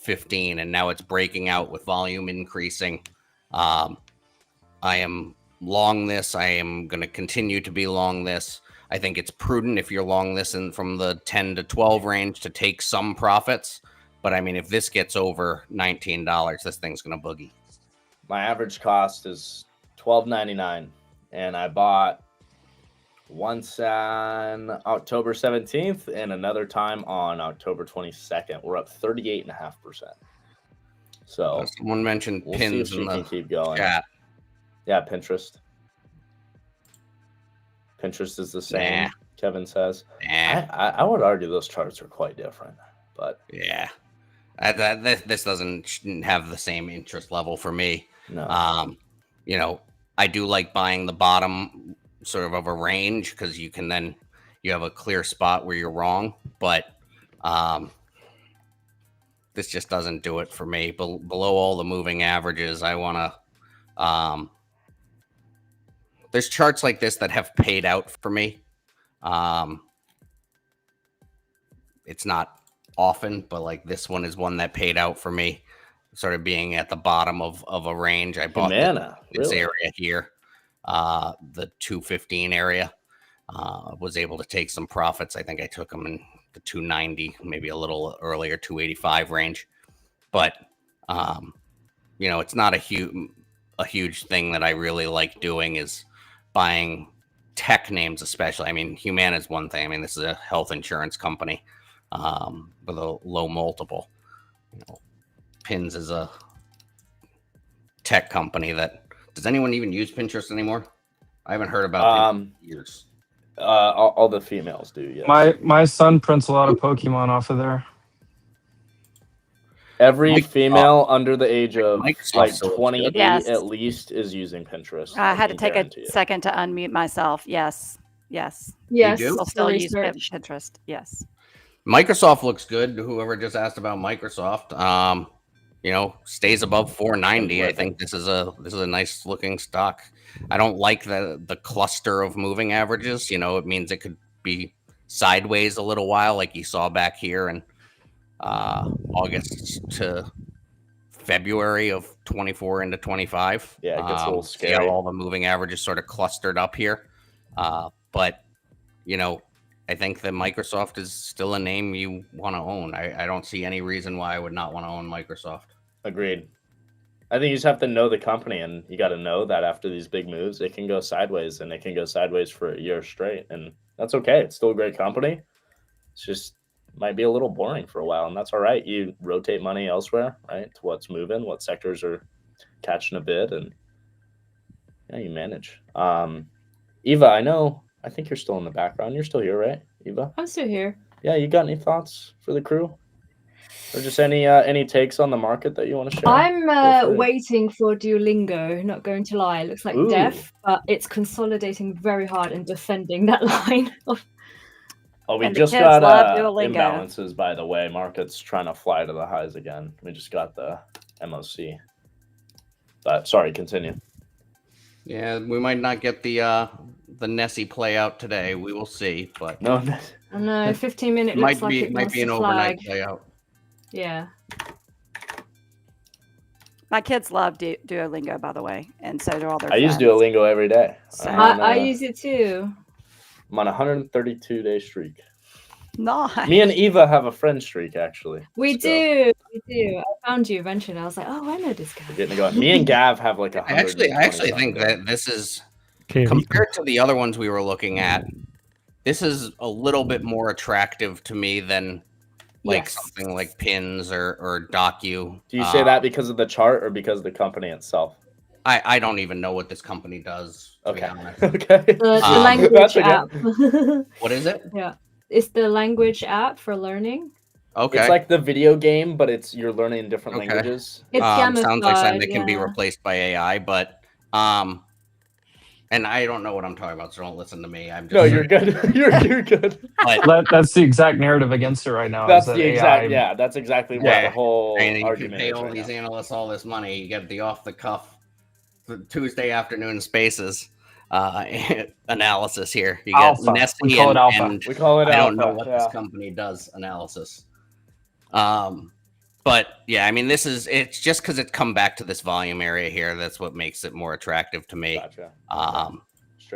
15, and now it's breaking out with volume increasing. I am long this. I am going to continue to be long this. I think it's prudent if you're long this and from the 10 to 12 range to take some profits. But I mean, if this gets over $19, this thing's going to boogie. My average cost is $12.99, and I bought once on October 17th and another time on October 22nd. We're up 38.5%. So someone mentioned we'll see if pins she in the can keep going. chat. Yeah, Pinterest. Pinterest is the same. Nah. Kevin says. Nah. I would argue those charts are quite different, but Yeah, this doesn't have the same interest level for me. no. You know, I do like buying the bottom sort of a range because you can then you have a clear spot where you're wrong, but this just doesn't do it for me. Below all the moving averages, I want to. There's charts like this that have paid out for me. It's not often, but like this one is one that paid out for me, sort of being at the bottom of a range. I bought this really? area here, the 215 area. Was able to take some profits. I think I took them in the 290, maybe a little earlier, 285 range. But you know, it's not a huge thing that I really like doing is buying tech names, especially. I mean, Humana is one thing. I mean, this is a health insurance company with a low multiple. You know, Pins is a tech company that does anyone even use Pinterest anymore? I haven't heard about Pinterest in years. All the females do. Yes. My son prints a lot of Pokemon off of there. Every female under the age of Microsoft like still looks 28 good. Yes. at least is using Pinterest. I had to can take a guarantee it. second to unmute myself. Yes. Yes. Yes, do? I'll still the use research. Pinterest. Yes. Microsoft looks good. Whoever just asked about Microsoft, you know, stays above 490. I think this is a nice looking stock. I don't like the cluster of moving averages. You know, it means it could be sideways a little while, like you saw back here in August to February of 24 into 25. Yeah, it gets a little See how scary. all the moving averages sort of clustered up here. But you know, I think that Microsoft is still a name you want to own. I don't see any reason why I would not want to own Microsoft. Agreed. I think you just have to know the company, and you got to know that after these big moves, it can go sideways, and it can go sideways for a year straight, and that's okay. It's still a great company. It's just might be a little boring for a while, and that's all right. You rotate money elsewhere, right? To what's moving, what sectors are catching a bid, and yeah, you manage. Eva, I think you're still in the background. You're still here, right, Eva? I'm still here. Yeah, you got any thoughts for the crew? Or just any takes on the market that you want to share? I'm waiting for Duolingo, not going to lie. It looks like Ooh. death, but it's consolidating very hard and defending that line. Oh, we And the just kids got love Duolingo. imbalances, by the way. Market's trying to fly to the highs again. We just got the MOC. But sorry, continue. Yeah, we might not get the Nessie play out today. We will see, but No, I know, 15 minutes it looks might like be it might wants be an to overnight flag. play out. Yeah. My kids love Duolingo, by the way, and so do all their I use friends. Duolingo every day. So- I use it too. I'm on a 132-day streak. Nice. Me and Eva have a friend streak, actually. We Let's go. do. We do. I found you eventually. I was like, oh, I know this guy. We're getting it going. Me and Gav have like a I actually think that this is Okay, compared to the other ones we were looking at. This is a little bit more attractive to me than like Yes. something like Pins or Docu. Do you say that because of the chart or because of the company itself? I don't even know what this company does. To be Okay. honest. Okay. The Um, language that's okay. app. What is it? Yeah. It's the language app for learning. Okay. It's like the video game, but you're learning different Okay. languages. It's Sounds like something gamified, that can be yeah. replaced by AI, but and I don't know what I'm talking about, so don't listen to me. I'm just No, you're good. You're good. But That's the exact narrative against it right now. That's is that the exact. AI Yeah, that's exactly what Yeah. the whole and you argument pay is all right these now. analysts all this money, you get the off the cuff Tuesday afternoon spaces analysis here. You get Alpha. Nessie We call it alpha. and We call it I don't know alpha, what yeah. this company does analysis. But yeah, I mean, it's just because it's come back to this volume area here. That's what makes it more attractive to me. Gotcha.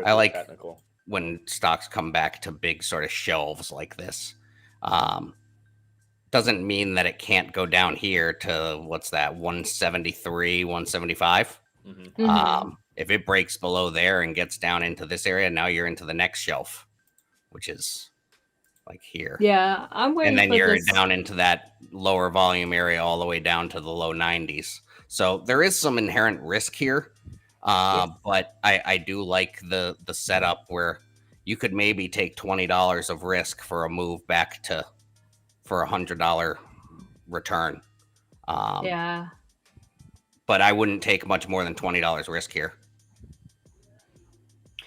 I like technical when stocks come back to big sort of shelves like this. Doesn't mean that it can't go down here to what's that, 173, 175. If it breaks below there and gets down into this area, now you're into the next shelf, which is like here. Yeah, I'm waiting. And then for you're this. down into that lower volume area all the way down to the low 90s. So there is some inherent risk here. But I do like the setup where you could maybe take $20 of risk for a move back to for $100 return. Yeah. But I wouldn't take much more than $20 risk here.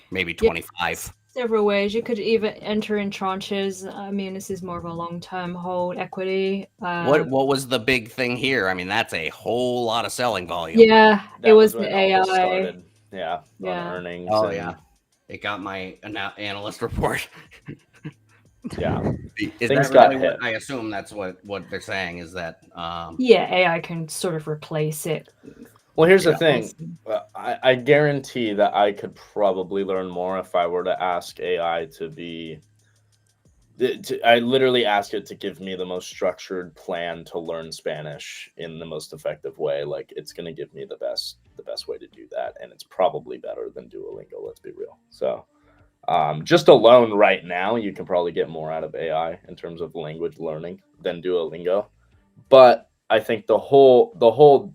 Maybe 25. Several ways. You could even enter in tranches. I mean, this is more of a long-term hold equity. What was the big thing here? I mean, that's a whole lot of selling volume. Yeah, That it was when the all this AI. started. Yeah, Yeah. on earnings. Oh and- yeah, it got my analyst report. Yeah, Is things that got really hit. what, I assume that's what they're saying is that. Yeah, AI can sort of replace it. Well, here's the Yeah. thing. I guarantee that I could probably learn more if I were to ask AI to be. I literally ask it to give me the most structured plan to learn Spanish in the most effective way. Like, it's going to give me the best way to do that, and it's probably better than Duolingo. Let's be real. So, just alone right now, you can probably get more out of AI in terms of language learning than Duolingo. But I think the whole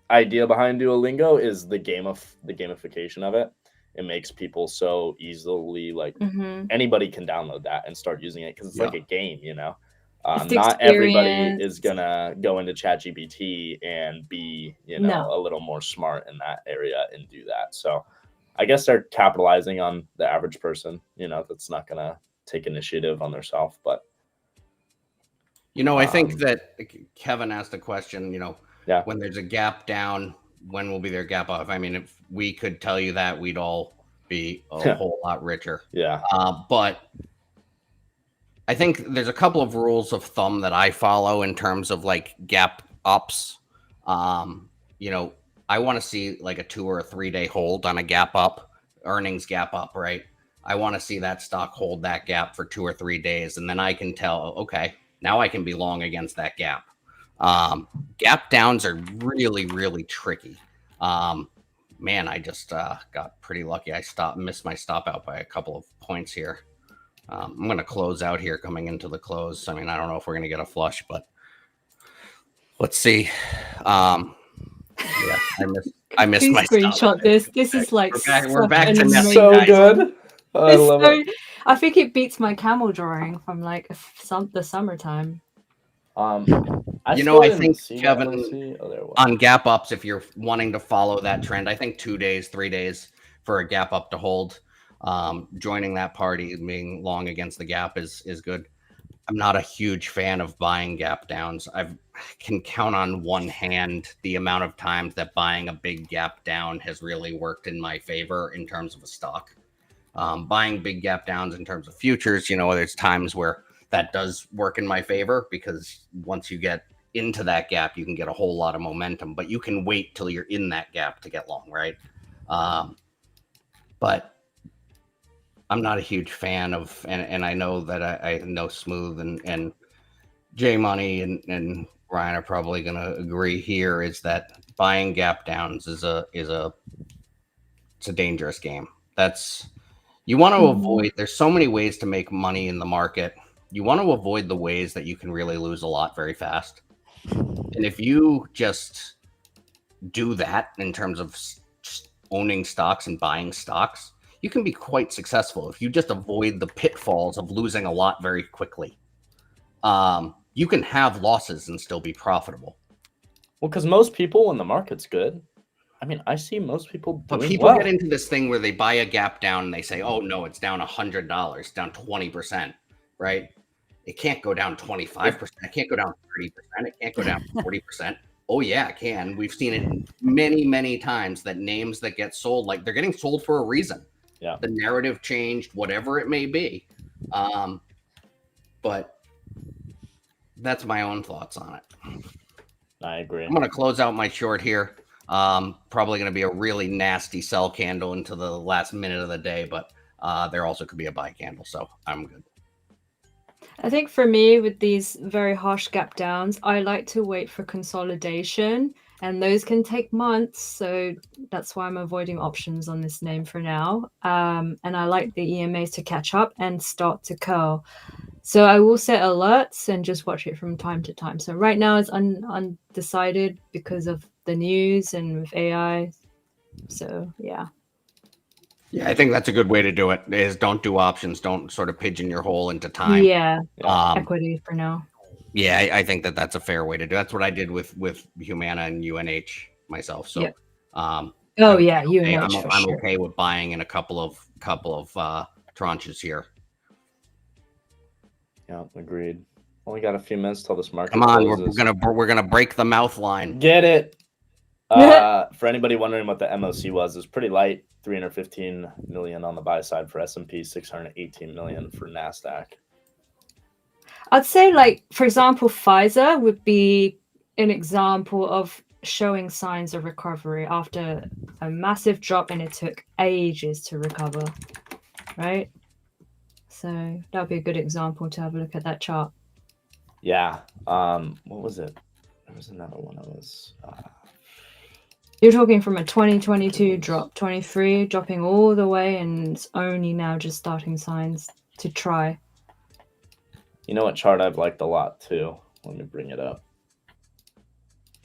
idea behind Duolingo is the gamification of it. It makes people so easily like anybody can download that and start using it because it's like a game, you know. It's Not everybody experience. is gonna go into ChatGPT and be, you know, a little more smart in that area and do that. So I guess they're capitalizing on the average person, you know, that's not gonna take initiative on themselves. But You know, I think that Kevin asked a question, you know, yeah, when there's a gap down, when will be their gap up? I mean, if we could tell you that, we'd all be a whole lot richer. Yeah. But I think there's a couple of rules of thumb that I follow in terms of like gap ups. You know, I want to see like a 2 or a 3 day hold on a gap up, earnings gap up, right? I want to see that stock hold that gap for 2 or 3 days. And then I can tell, okay, now I can be long against that gap. Gap downs are really, really tricky. Man, I just got pretty lucky. I missed my stop out by a couple of points here. I'm going to close out here coming into the close. I mean, I don't know if we're going to get a flush, but let's see. Yeah, I missed my screenshot stop. this. This is like we're back to net. So good. I love it. I think it beats my camel drawing from like the summertime. I think Kevin on gap ups, if you're wanting to follow that trend, I think 2 days, 3 days for a gap up to hold. Joining that party, being long against the gap is good. I'm not a huge fan of buying gap downs. I can count on one hand the amount of times that buying a big gap down has really worked in my favor in terms of a stock. Buying big gap downs in terms of futures, you know, there's times where that does work in my favor because once you get into that gap, you can get a whole lot of momentum, but you can wait till you're in that gap to get long, right? But I'm not a huge fan of, and I know that I know Smooth and J Money and Ryan are probably going to agree here is that buying gap downs is a dangerous game. You want to avoid. There's so many ways to make money in the market. You want to avoid the ways that you can really lose a lot very fast. And if you just do that in terms of owning stocks and buying stocks, you can be quite successful if you just avoid the pitfalls of losing a lot very quickly. You can have losses and still be profitable. Well, because most people, when the market's good, I mean, I see most people doing But people well. get into this thing where they buy a gap down and they say, oh, no, it's down $100, down 20%, right? It can't go down 25%. It can't go down 30%. It can't go down 40%. Oh, yeah, it can. We've seen it many, many times that names that get sold, like they're getting sold for a reason. Yeah. The narrative changed, whatever it may be. But that's my own thoughts on it. I agree. I'm going to close out my short here. Probably going to be a really nasty sell candle into the last minute of the day, but there also could be a buy candle, so I'm good. I think for me, with these very harsh gap downs, I like to wait for consolidation, and those can take months. So that's why I'm avoiding options on this name for now. And I like the EMAs to catch up and start to curl. So I will set alerts and just watch it from time to time. So right now it's undecided because of the news and with AI. So yeah. Yeah, I think that's a good way to do it. Is don't do options. Don't sort of pigeon your hole into time. Yeah. Equity for now. Yeah, I think that's a fair way to do. That's what I did with Humana and UNH myself. So, Yep. Oh yeah, UNH for I'm sure. okay with buying in a couple of tranches here. Yeah, agreed. Only got a few minutes till this market Come on, closes. we're gonna break the mouth line. Get it. For anybody wondering what the MOC was, it's pretty light. 315 million on the buy side for S&P, 618 million for Nasdaq. I'd say, like, for example, Pfizer would be an example of showing signs of recovery after a massive drop, and it took ages to recover, right? So that would be a good example to have a look at that chart. Yeah. What was it? There was another one. It was. You're talking from a 2022 drop, 23 dropping all the way, and it's only now just starting signs to try. You know what chart I've liked a lot too? Let me bring it up.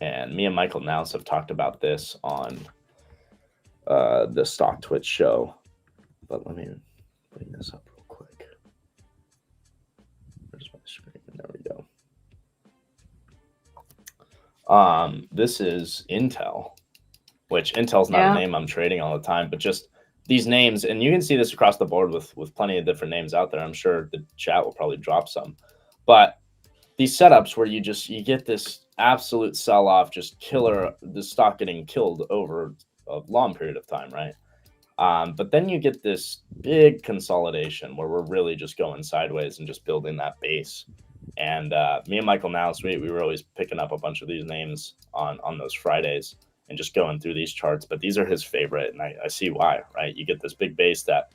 And me and Michael Nouse have talked about this on the Stock Twitch show. But let me bring this up real quick. Where's my screen? There we go. This is Intel, which Intel's not a name I'm trading all the time, but just these names, and you can see this across the board with plenty of different names out there. I'm sure the chat will probably drop some, but these setups where you get this absolute sell-off, just killer, the stock getting killed over a long period of time, right? But then you get this big consolidation where we're really just going sideways and just building that base. And me and Michael Nouse, we were always picking up a bunch of these names on those Fridays and just going through these charts. But these are his favorite, and I see why, right? You get this big base that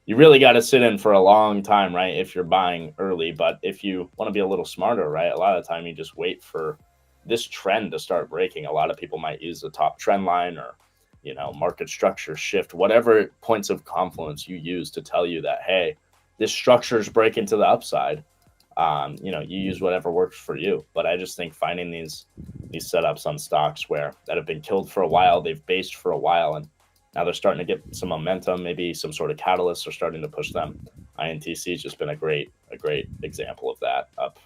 you really got to sit in for a long time, right? If you're buying early, but if you want to be a little smarter, right? A lot of the time you just wait for this trend to start breaking. A lot of people might use the top trend line or, you know, market structure shift, whatever points of confluence you use to tell you that, hey, this structure is breaking to the upside. You know, you use whatever works for you. But I just think finding these setups on stocks that have been killed for a while, they've based for a while, and now they're starting to get some momentum. Maybe some sort of catalysts are starting to push them. INTC has just been a great example of that. Up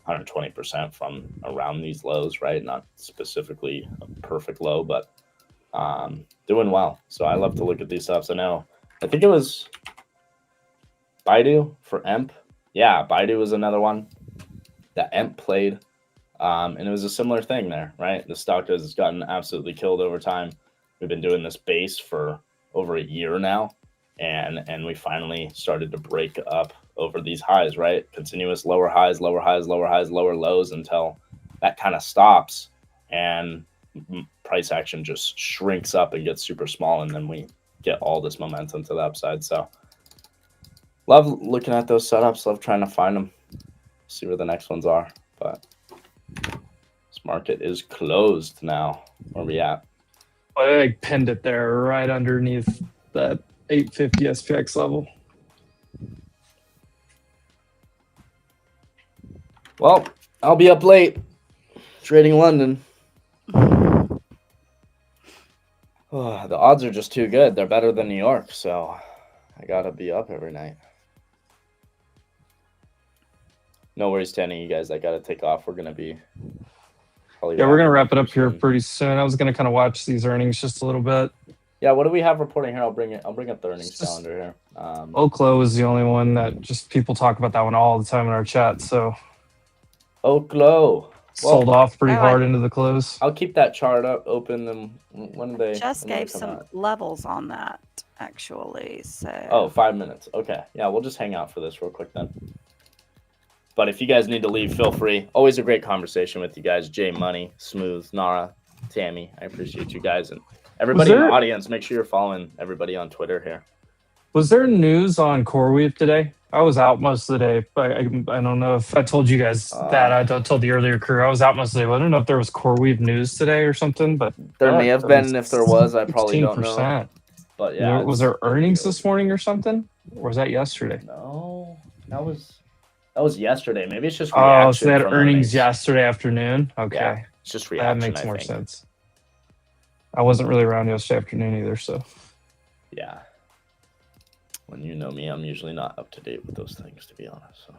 120% from around these lows, right? Not specifically a perfect low, but doing well. So I love to look at these setups. I think it was Baidu for EMP. Yeah, Baidu was another one that EMP played. And it was a similar thing there, right? The stock has gotten absolutely killed over time. We've been doing this base for over a year now, and we finally started to break up over these highs, right? Continuous lower highs, lower highs, lower highs, lower lows until that kind of stops, and price action just shrinks up and gets super small, and then we get all this momentum to the upside. So love looking at those setups, love trying to find them, see where the next ones are. But this market is closed now. Where are we at? I pinned it there right underneath that 850 SPX level. Well, I'll be up late trading London. Oh, the odds are just too good. They're better than New York, so I gotta be up every night. No worries to any of you guys. I gotta take off. We're gonna be probably. Yeah, we're gonna wrap it up here pretty soon. I was gonna kind of watch these earnings just a little bit. Yeah, what do we have reporting here? I'll bring up the earnings calendar here. Oklo is the only one that just people talk about that one all the time in our chat. So Oklo sold off pretty hard into the close. I'll keep that chart up open. And when they just gave some levels on that actually. So 5 minutes. Okay, yeah, we'll just hang out for this real quick then. But if you guys need to leave, feel free. Always a great conversation with you guys. Jay Money, Smooth, Nara, Tammy. I appreciate you guys. And everybody in the audience, make sure you're following everybody on Twitter here. Was there news on CoreWeave today? I was out most of the day, but I don't know if I told you guys that. I told the earlier crew I was out most of the day. I don't know if there was CoreWeave news today or something, but there may have been. If there was, I probably don't know. But yeah, was there earnings this morning or something? Or was that yesterday? No, that was yesterday. Maybe it's just reaction. Oh, so they had earnings yesterday afternoon. Okay, yeah, it's just reaction. That makes more sense. I wasn't really around yesterday afternoon either, so yeah. When you know me, I'm usually not up to date with those things, to be honest. So.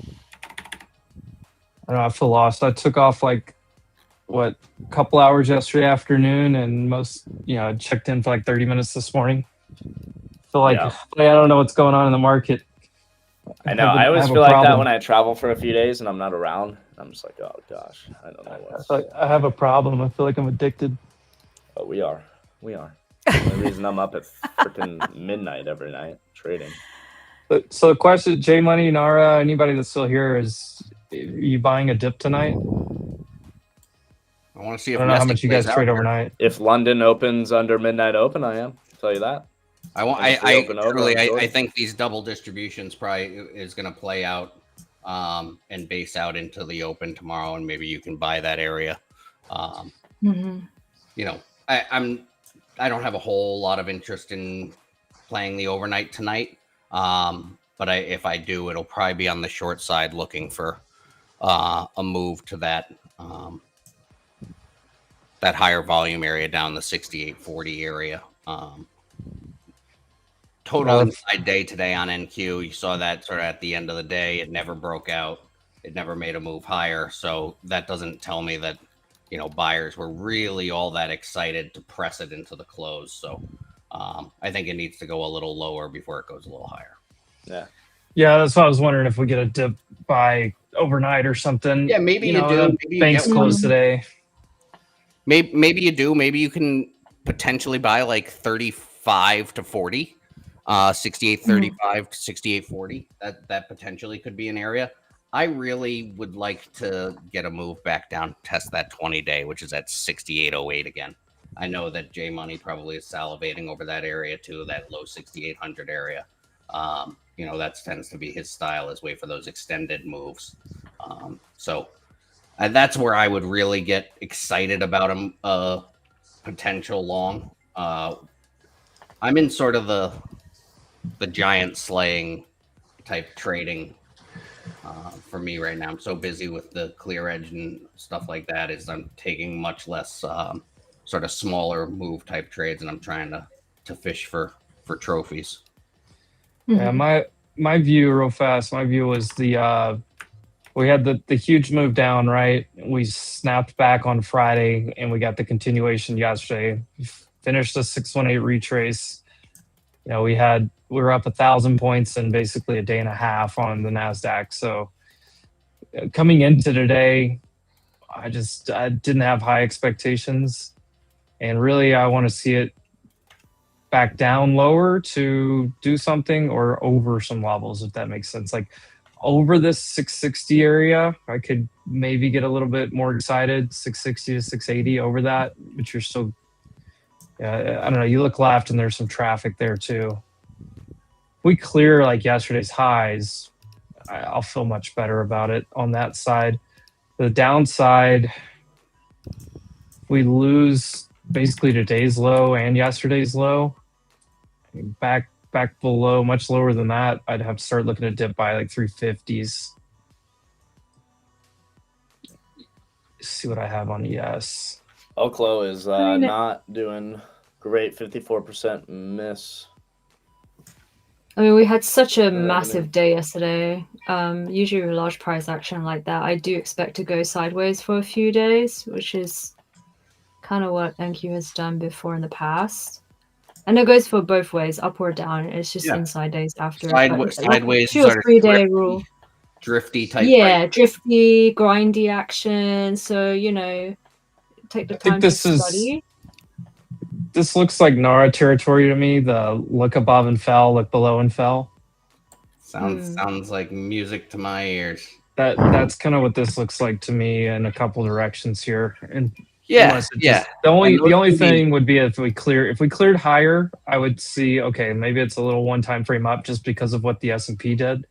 I don't know, I feel lost. I took off like a couple hours yesterday afternoon, and I checked in for like 30 minutes this morning. Feel like I don't know what's going on in the market. I know. I always feel like that when I travel for a few days and I'm not around. I'm just like, oh gosh, I don't know what. I have a problem. I feel like I'm addicted. But we are. The reason I'm up at freaking midnight every night trading. So the question, J Money, Nara, anybody that's still here, is are you buying a dip tonight? I want to see if I don't know how much you guys trade overnight. If London opens under midnight open, I am. I'll tell you that. I think these double distributions probably is going to play out and base out into the open tomorrow, and maybe you can buy that area. I don't have a whole lot of interest in playing the overnight tonight, but if I do, it'll probably be on the short side, looking for a move to that higher volume area down the 68.40 area. Total inside day today on NQ. You saw that sort of at the end of the day. It never broke out. It never made a move higher. So that doesn't tell me that, buyers were really all that excited to press it into the close. So I think it needs to go a little lower before it goes a little higher. Yeah. Yeah, that's what I was wondering, if we get a dip by overnight or something. Yeah, maybe you do. Maybe banks closed today. Maybe you do. Maybe you can potentially buy like 35 to 40. 68.35 to 68.40. That potentially could be an area. I really would like to get a move back down, test that 20-day, which is at 68.08 again. I know that J Money probably is salivating over that area too, that low 6,800 area. That tends to be his style, is wait for those extended moves. So that's where I would really get excited about a potential long. I'm in sort of the giant slaying type trading for me right now. I'm so busy with the clear edge and stuff like that, is I'm taking much less sort of smaller move type trades, and I'm trying to fish for trophies. Yeah, my view real fast. My view was we had the huge move down, right? We snapped back on Friday, and we got the continuation yesterday. Finished the 618 retrace. We were up 1,000 points in basically a day and a half on the NASDAQ. So coming into today, I didn't have high expectations. And really, I want to see it back down lower to do something, or over some levels, if that makes sense. Like over this 660 area, I could maybe get a little bit more excited, 660 to 680 over that, but you're still, I don't know, you look left and there's some traffic there too. We clear like yesterday's highs, I'll feel much better about it on that side. The downside, we lose basically today's low and yesterday's low. Back below, much lower than that, I'd have to start looking at dip by like 350s. See what I have on ES. Oklo is not doing great, 54% miss. I mean, we had such a massive day yesterday. Usually with large price action like that, I do expect to go sideways for a few days, which is kind of what NQ has done before in the past. And it goes for both ways, up or down. It's just inside days after. Sideways, 2 or 3 day rule. Drifty type. Yeah, drifty, grindy action. So, take the time to study. This looks like Nara territory to me. The look above and fell, look below and fell. Sounds like music to my ears. That's kind of what this looks like to me in a couple directions here. And Yeah, unless it yeah. just, the only And those thing would be if we cleared higher, I would see, okay, maybe it's a little one-time frame up just because of what the S&P did.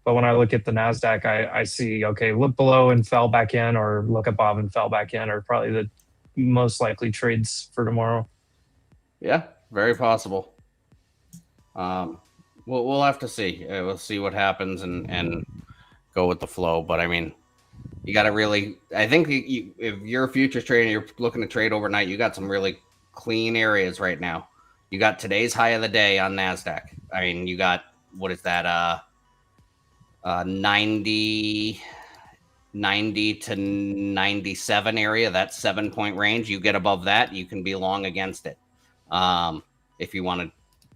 But when I look at the NASDAQ, I see, okay, look below and fell back in, or look above and fell back in, are probably the most likely trades for tomorrow. Yeah, very possible. We'll have to see. We'll see what happens and go with the flow. But I mean, you got to really. I think if you're a futures trader and you're looking to trade overnight, you got some really clean areas right now. You got today's high of the day on NASDAQ. I mean, you got, what is that? 90 to 97 area. That's 7-point range. You get above that, you can be long against it. If you want to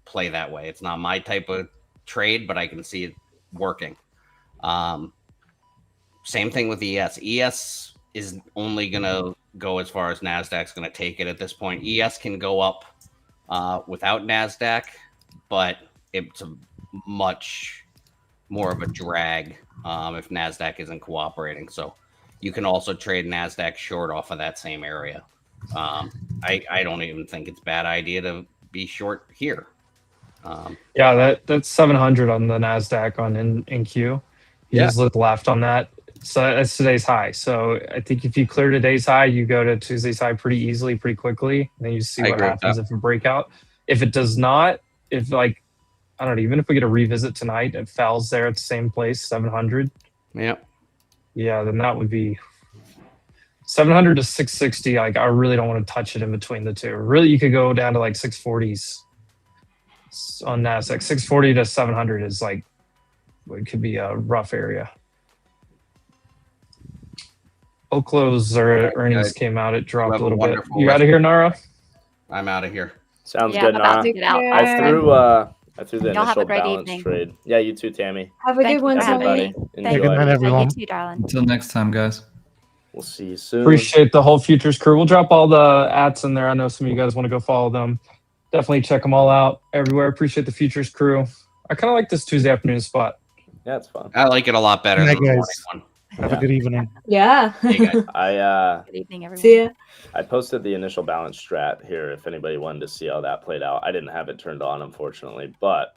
play that way. It's not my type of trade, but I can see it working. Same thing with ES. ES is only going to go as far as NASDAQ's going to take it at this point. ES can go up without NASDAQ, but it's a much more of a drag if NASDAQ isn't cooperating. So you can also trade NASDAQ short off of that same area. I don't even think it's a bad idea to be short here. Yeah, that's 700 on the NASDAQ on NQ. You just look left on that. So that's today's high. So I think if you clear today's high, you go to Tuesday's high pretty easily, pretty quickly. And then you see what happens if a breakout. If it does not, if like, I don't know, even if we get a revisit tonight, it falls there at the same place, 700. Yeah. Yeah, then that would be 700 to 660. Like, I really don't want to touch it in between the two. Really, you could go down to like 640s on NASDAQ. 640 to 700 is like, it could be a rough area. Oclo's earnings came out. It dropped a little bit. You out of here, Nara? I'm out of here. Sounds Yeah, good, I'm about Nara. to get out. I threw the Y'all have a initial great balance evening. trade. Yeah, you too, Tammy. Have a Thank good one, you for having Everybody. me. Enjoy. Good night, everyone. You too, darling. Until next time, guys. We'll see you soon. Appreciate the whole futures crew. We'll drop all the ads in there. I know some of you guys want to go follow them. Definitely check them all out everywhere. Appreciate the futures crew. I kind of like this Tuesday afternoon spot. Yeah, it's fun. I like it a lot better Good than night, the guys. morning one. Have a good evening. Yeah. Hey, guys. Good evening, everyone. See ya. I posted the initial balance strat here if anybody wanted to see how that played out. I didn't have it turned on, unfortunately, but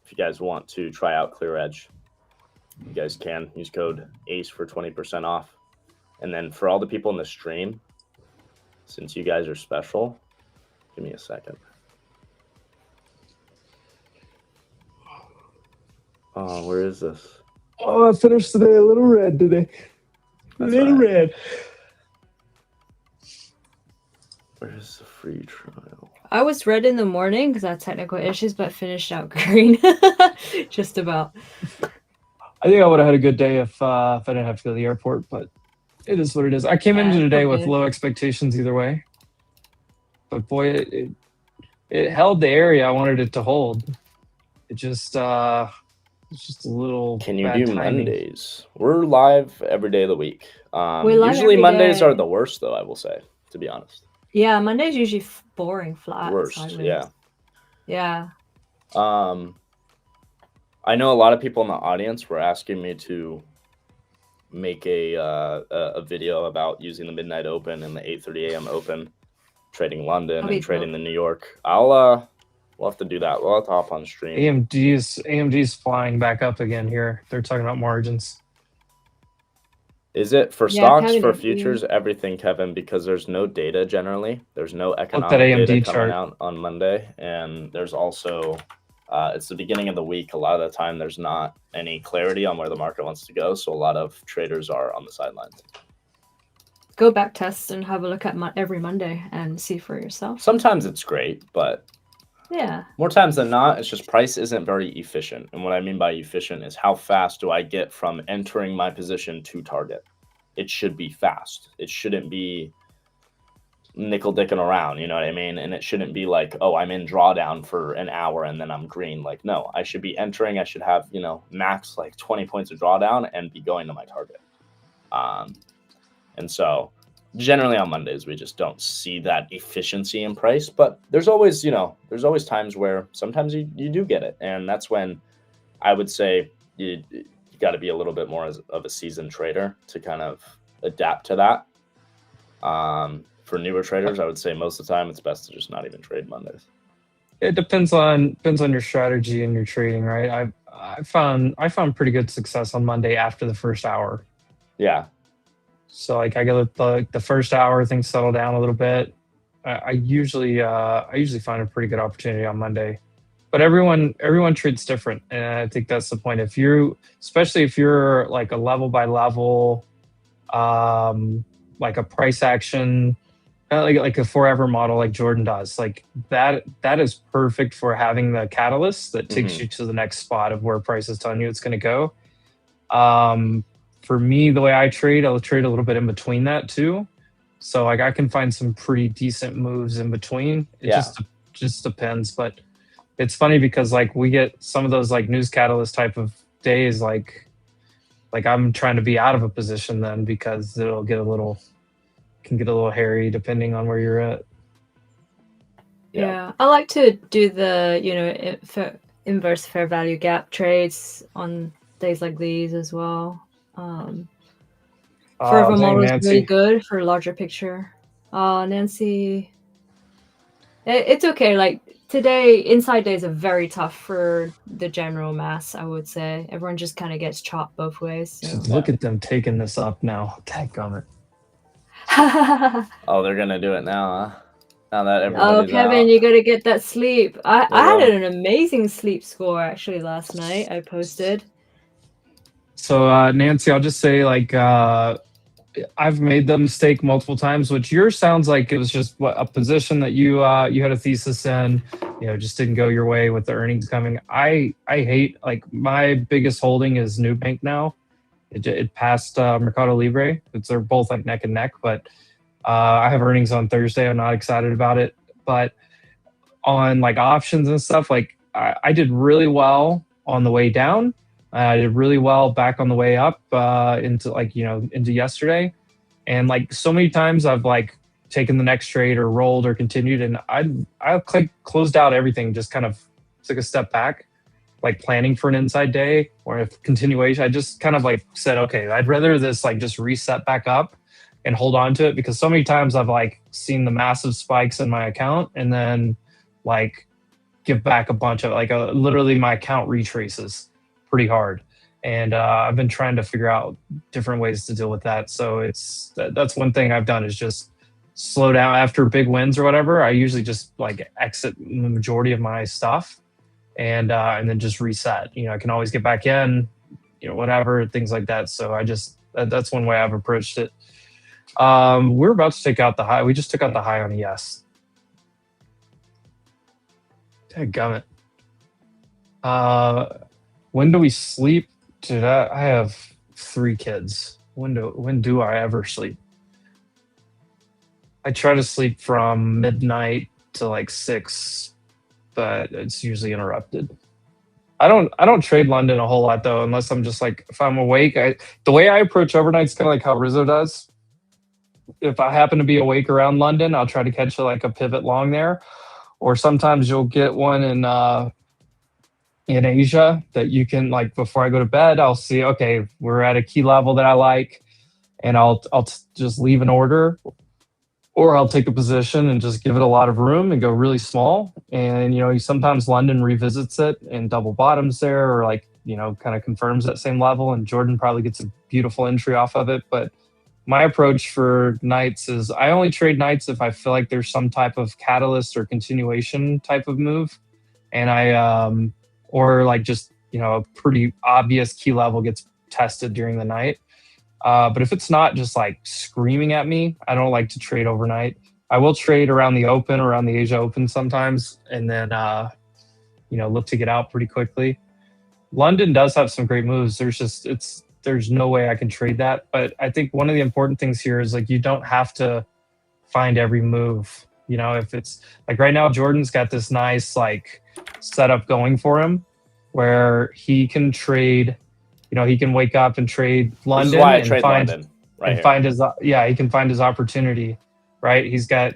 if you guys want to try out Clear Edge, you guys can use code ACE for 20% off. And then for all the people in the stream, since you guys are special, give me a second. Oh, where is this? Oh, I finished today a little red today. That's little right. red. Where's the free trial? I was red in the morning because I had technical issues, but finished out green. Just about. I think I would have had a good day if I didn't have to go to the airport, but it is what it is. I came into today with low expectations either way. But boy, it held the area I wanted it to hold. It just it's just a little. Can you bad do timing. Mondays? We're live every day of the week. We're live Usually every Mondays day. are the worst, though, I will say, to be honest. Yeah, Monday's usually boring, flat. Worst, sideways. yeah. Yeah. I know a lot of people in the audience were asking me to make a video about using the Midnight Open and the 8:30 a.m. Open, trading London and trading the New York. We'll have to do that. We'll have to hop on stream. AMD's flying back up again here. They're talking about margins. Is it for Yeah, stocks, Kevin, for if you- futures, everything, Kevin? Because there's no data generally. There's no economic AMD data chart. coming out on Monday, and there's also it's the beginning of the week. A lot of the time, there's not any clarity on where the market wants to go, so a lot of traders are on the sidelines. Go back test and have a look at every Monday and see for yourself. Sometimes it's great, but Yeah. more times than not, it's just price isn't very efficient. And what I mean by efficient is how fast do I get from entering my position to target? It should be fast. It shouldn't be nickel dicking around, you know what I mean? And it shouldn't be like, oh, I'm in drawdown for an hour and then I'm green. Like, no, I should be entering. I should have, max like 20 points of drawdown and be going to my target. And so generally on Mondays, we just don't see that efficiency in price, but there's always, there's always times where sometimes you do get it. And that's when I would say you got to be a little bit more of a seasoned trader to kind of adapt to that. For newer traders, I would say most of the time it's best to just not even trade Mondays. It depends on your strategy and your trading, right? I found pretty good success on Monday after the first hour. Yeah. So like I get the first hour, things settle down a little bit. I usually find a pretty good opportunity on Monday. But everyone treats different, and I think that's the point. Especially if you're like a level by level, like a price action, like a forever model like Jordan does, like that is perfect for having the catalyst that takes you to the next spot of where price is telling you it's going to go. For me, the way I trade, I'll trade a little bit in between that too. So like I can find some pretty decent moves in between. It just depends. But it's funny because like we get some of those like news catalyst type of days, like I'm trying to be out of a position then because can get a little hairy depending on where you're at. Yeah, I like to do the inverse fair value gap trades on days like these as well. Forever model is really good for larger picture. Nancy, it's okay. Like today, inside days are very tough for the general mass. I would say everyone just kind of gets chopped both ways. So. Look at them taking this up now. Dadgummit. Oh, they're gonna do it now, huh? Now that everybody's Kevin, out. you gotta get that sleep. I had an amazing sleep score actually last night. I posted. So Nancy, I'll just say like I've made the mistake multiple times, which yours sounds like it was just a position that you had a thesis in, just didn't go your way with the earnings coming. I hate, like, my biggest holding is Nubank now. It passed Mercado Libre. They're both like neck and neck, but I have earnings on Thursday. I'm not excited about it, but on like options and stuff, like I did really well on the way down. I did really well back on the way up into yesterday. And like so many times I've like taken the next trade or rolled or continued, and I closed out everything, just kind of took a step back, like planning for an inside day or a continuation. I just kind of like said, okay, I'd rather this like just reset back up and hold on to it, because so many times I've like seen the massive spikes in my account and then like give back a bunch of like literally my account retraces pretty hard. And I've been trying to figure out different ways to deal with that. So that's one thing I've done, is just slow down after big wins or whatever. I usually just like exit the majority of my stuff and then just reset. I can always get back in, whatever, things like that. So that's one way I've approached it. We're about to take out the high. We just took out the high on ES. Dadgummit. When do we sleep? Dude, I have 3 kids. When do I ever sleep? I try to sleep from midnight to like 6, but it's usually interrupted. I don't trade London a whole lot though, unless I'm just like, if I'm awake. The way I approach overnight is kind of like how Rizzo does. If I happen to be awake around London, I'll try to catch like a pivot long there, or sometimes you'll get one in Asia that you can, like, before I go to bed, I'll see, okay, we're at a key level that I like, and I'll just leave an order, or I'll take a position and just give it a lot of room and go really small. And sometimes London revisits it and double bottoms there, or like kind of confirms that same level, and Jordan probably gets a beautiful entry off of it. But my approach for nights is I only trade nights if I feel like there's some type of catalyst or continuation type of move, and or like just a pretty obvious key level gets tested during the night. But if it's not just like screaming at me, I don't like to trade overnight. I will trade around the open, around the Asia Open sometimes, and then look to get out pretty quickly. London does have some great moves. There's no way I can trade that. But I think one of the important things here is like you don't have to find every move. If it's like right now, Jordan's got this nice like setup going for him where he can trade, he can wake up and trade London. This is why I trade London, right? And find his he can find his opportunity, right? He's got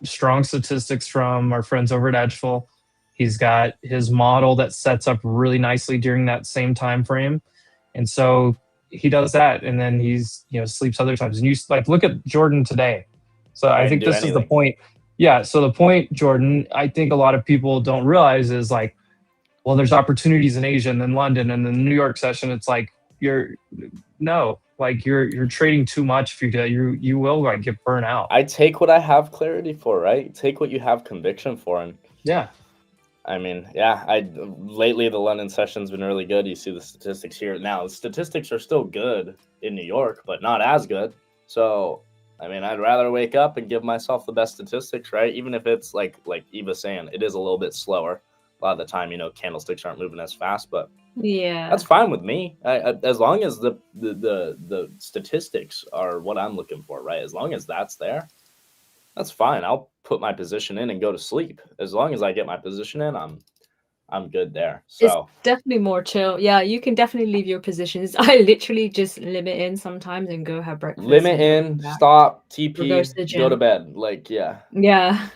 strong statistics from our friends over at Edgeful. He's got his model that sets up really nicely during that same time frame, and so he does that, and then he's sleeps other times. And you like look at Jordan today. So I think this is the point. Yeah. So the point, Jordan, I think a lot of people don't realize is like, well, there's opportunities in Asia and then London and then the New York session. It's like you're trading too much if you do. You will like get burnt out. I take what I have clarity for, right? Take what you have conviction for, and yeah. I mean, yeah. Lately the London session's been really good. You see the statistics here now. The statistics are still good in New York, but not as good. So, I mean, I'd rather wake up and give myself the best statistics, right? Even if it's like Eva's saying, it is a little bit slower. A lot of the time, candlesticks aren't moving as fast, but yeah, that's fine with me. As long as the statistics are what I'm looking for, right? As long as that's there, that's fine. I'll put my position in and go to sleep. As long as I get my position in, I'm good there. So it's definitely more chill. Yeah, you can definitely leave your positions. I literally just limit in sometimes and go have breakfast. Limit in, stop, TP, go to bed. Like, yeah. Yeah.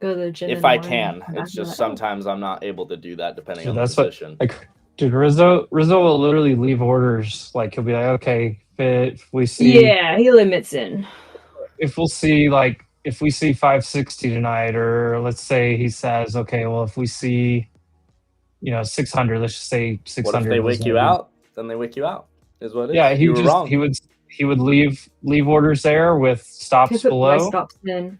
Go to the gym. If I can. It's just sometimes I'm not able to do that depending on the position. Dude, Rizzo will literally leave orders. Like he'll be like, okay, if we see. Yeah, he limits in. If we see 560 tonight, or let's say he says, okay, well, if we see, 600, let's just say 600. What if they wake you out? Then they wake you out. Is what it is. Yeah, wrong. he would leave orders there with stops below. Stops in.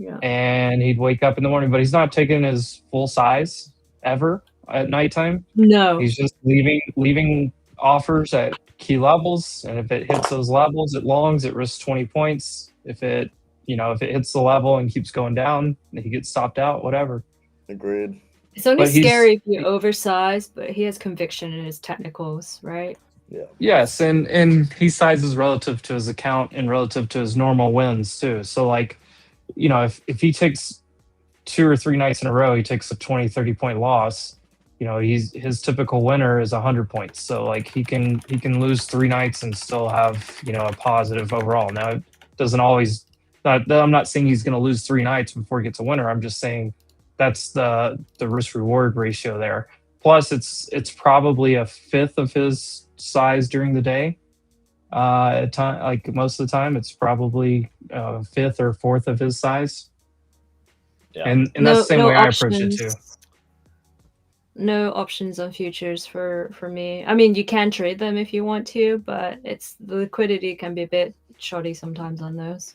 Yeah. And he'd wake up in the morning, but he's not taking his full size ever at nighttime. No. He's just leaving offers at key levels, and if it hits those levels at longs, it risks 20 points. If it hits the level and keeps going down, he gets stopped out, whatever. Agreed. It's only scary if you oversize, but he has conviction in his technicals, right? Yeah. Yes, and he sizes relative to his account and relative to his normal wins too. So like, if he takes 2 or 3 nights in a row, he takes a 20-30 point loss. His typical winner is 100 points. So like he can lose 3 nights and still have a positive overall. Now it doesn't always. I'm not saying he's going to lose 3 nights before he gets a winner. I'm just saying that's the risk reward ratio there. Plus it's probably a fifth of his size during the day. At time, like most of the time, it's probably a fifth or fourth of his size. Yeah. And that's the same way I approach it too. No options on futures for me. I mean, you can trade them if you want to, but the liquidity can be a bit shoddy sometimes on those.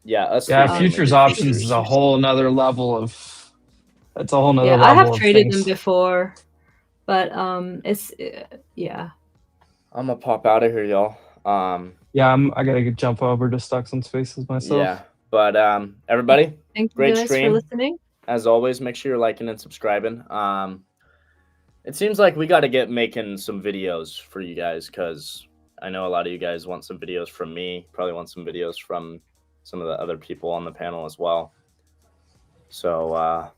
Yeah, futures options is a whole nother level of. That's a whole nother level. I have of traded things. them before, but it's yeah. I'm gonna pop out of here, y'all. I gotta jump over to Stocks on Spaces myself. Yeah, but everybody, thank you great guys stream. for listening. As always, make sure you're liking and subscribing. It seems like we got to get making some videos for you guys, because I know a lot of you guys want some videos from me. Probably want some videos from some of the other people on the panel as well. So I'm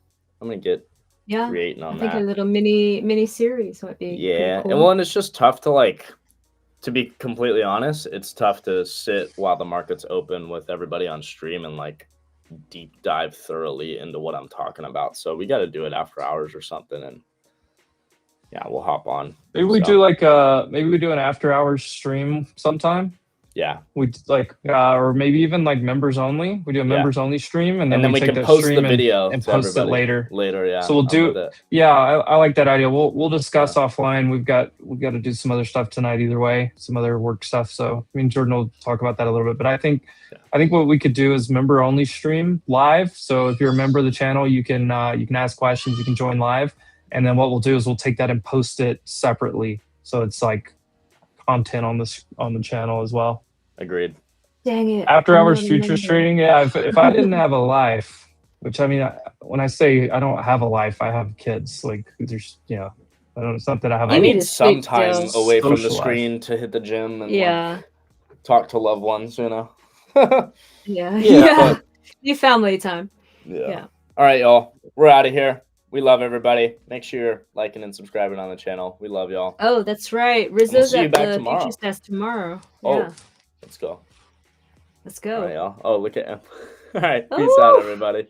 gonna get creating on that. I think a little mini series might be cool. And it's just tough to be completely honest, it's tough to sit while the market's open with everybody on stream and like deep dive thoroughly into what I'm talking about. So we got to do it after hours or something, and yeah, we'll hop on. Maybe we do an after hours stream sometime. Yeah. We or maybe even like members only. We do a members only stream, and then we take can that post stream the video and post it later. Yeah. So we'll do. Yeah, I like that idea. We'll discuss offline. We've got to do some other stuff tonight. Either way, some other work stuff. So me and Jordan will talk about that a little bit. But I think what we could do is member only stream live. So if you're a member of the channel, you can ask questions. You can join live, and then what we'll do is we'll take that and post it separately. So it's like content on the channel as well. Agreed. Dang it. After hours futures trading. Yeah. If I didn't have a life, which I mean, when I say I don't have a life, I have kids. Like there's, it's not that I have. I need some time away from the social screen life to hit the gym and Yeah. talk to loved ones, Yeah. New family time. Yeah. All right, y'all. We're out of here. We love everybody. Make sure you're liking and subscribing on the channel. We love y'all. Oh, that's right. Rizzo's see you at back the tomorrow. futures desk tomorrow. Oh, Yeah. let's go. Let's go. All right, y'all. Oh, look at him. All right. Peace out, everybody.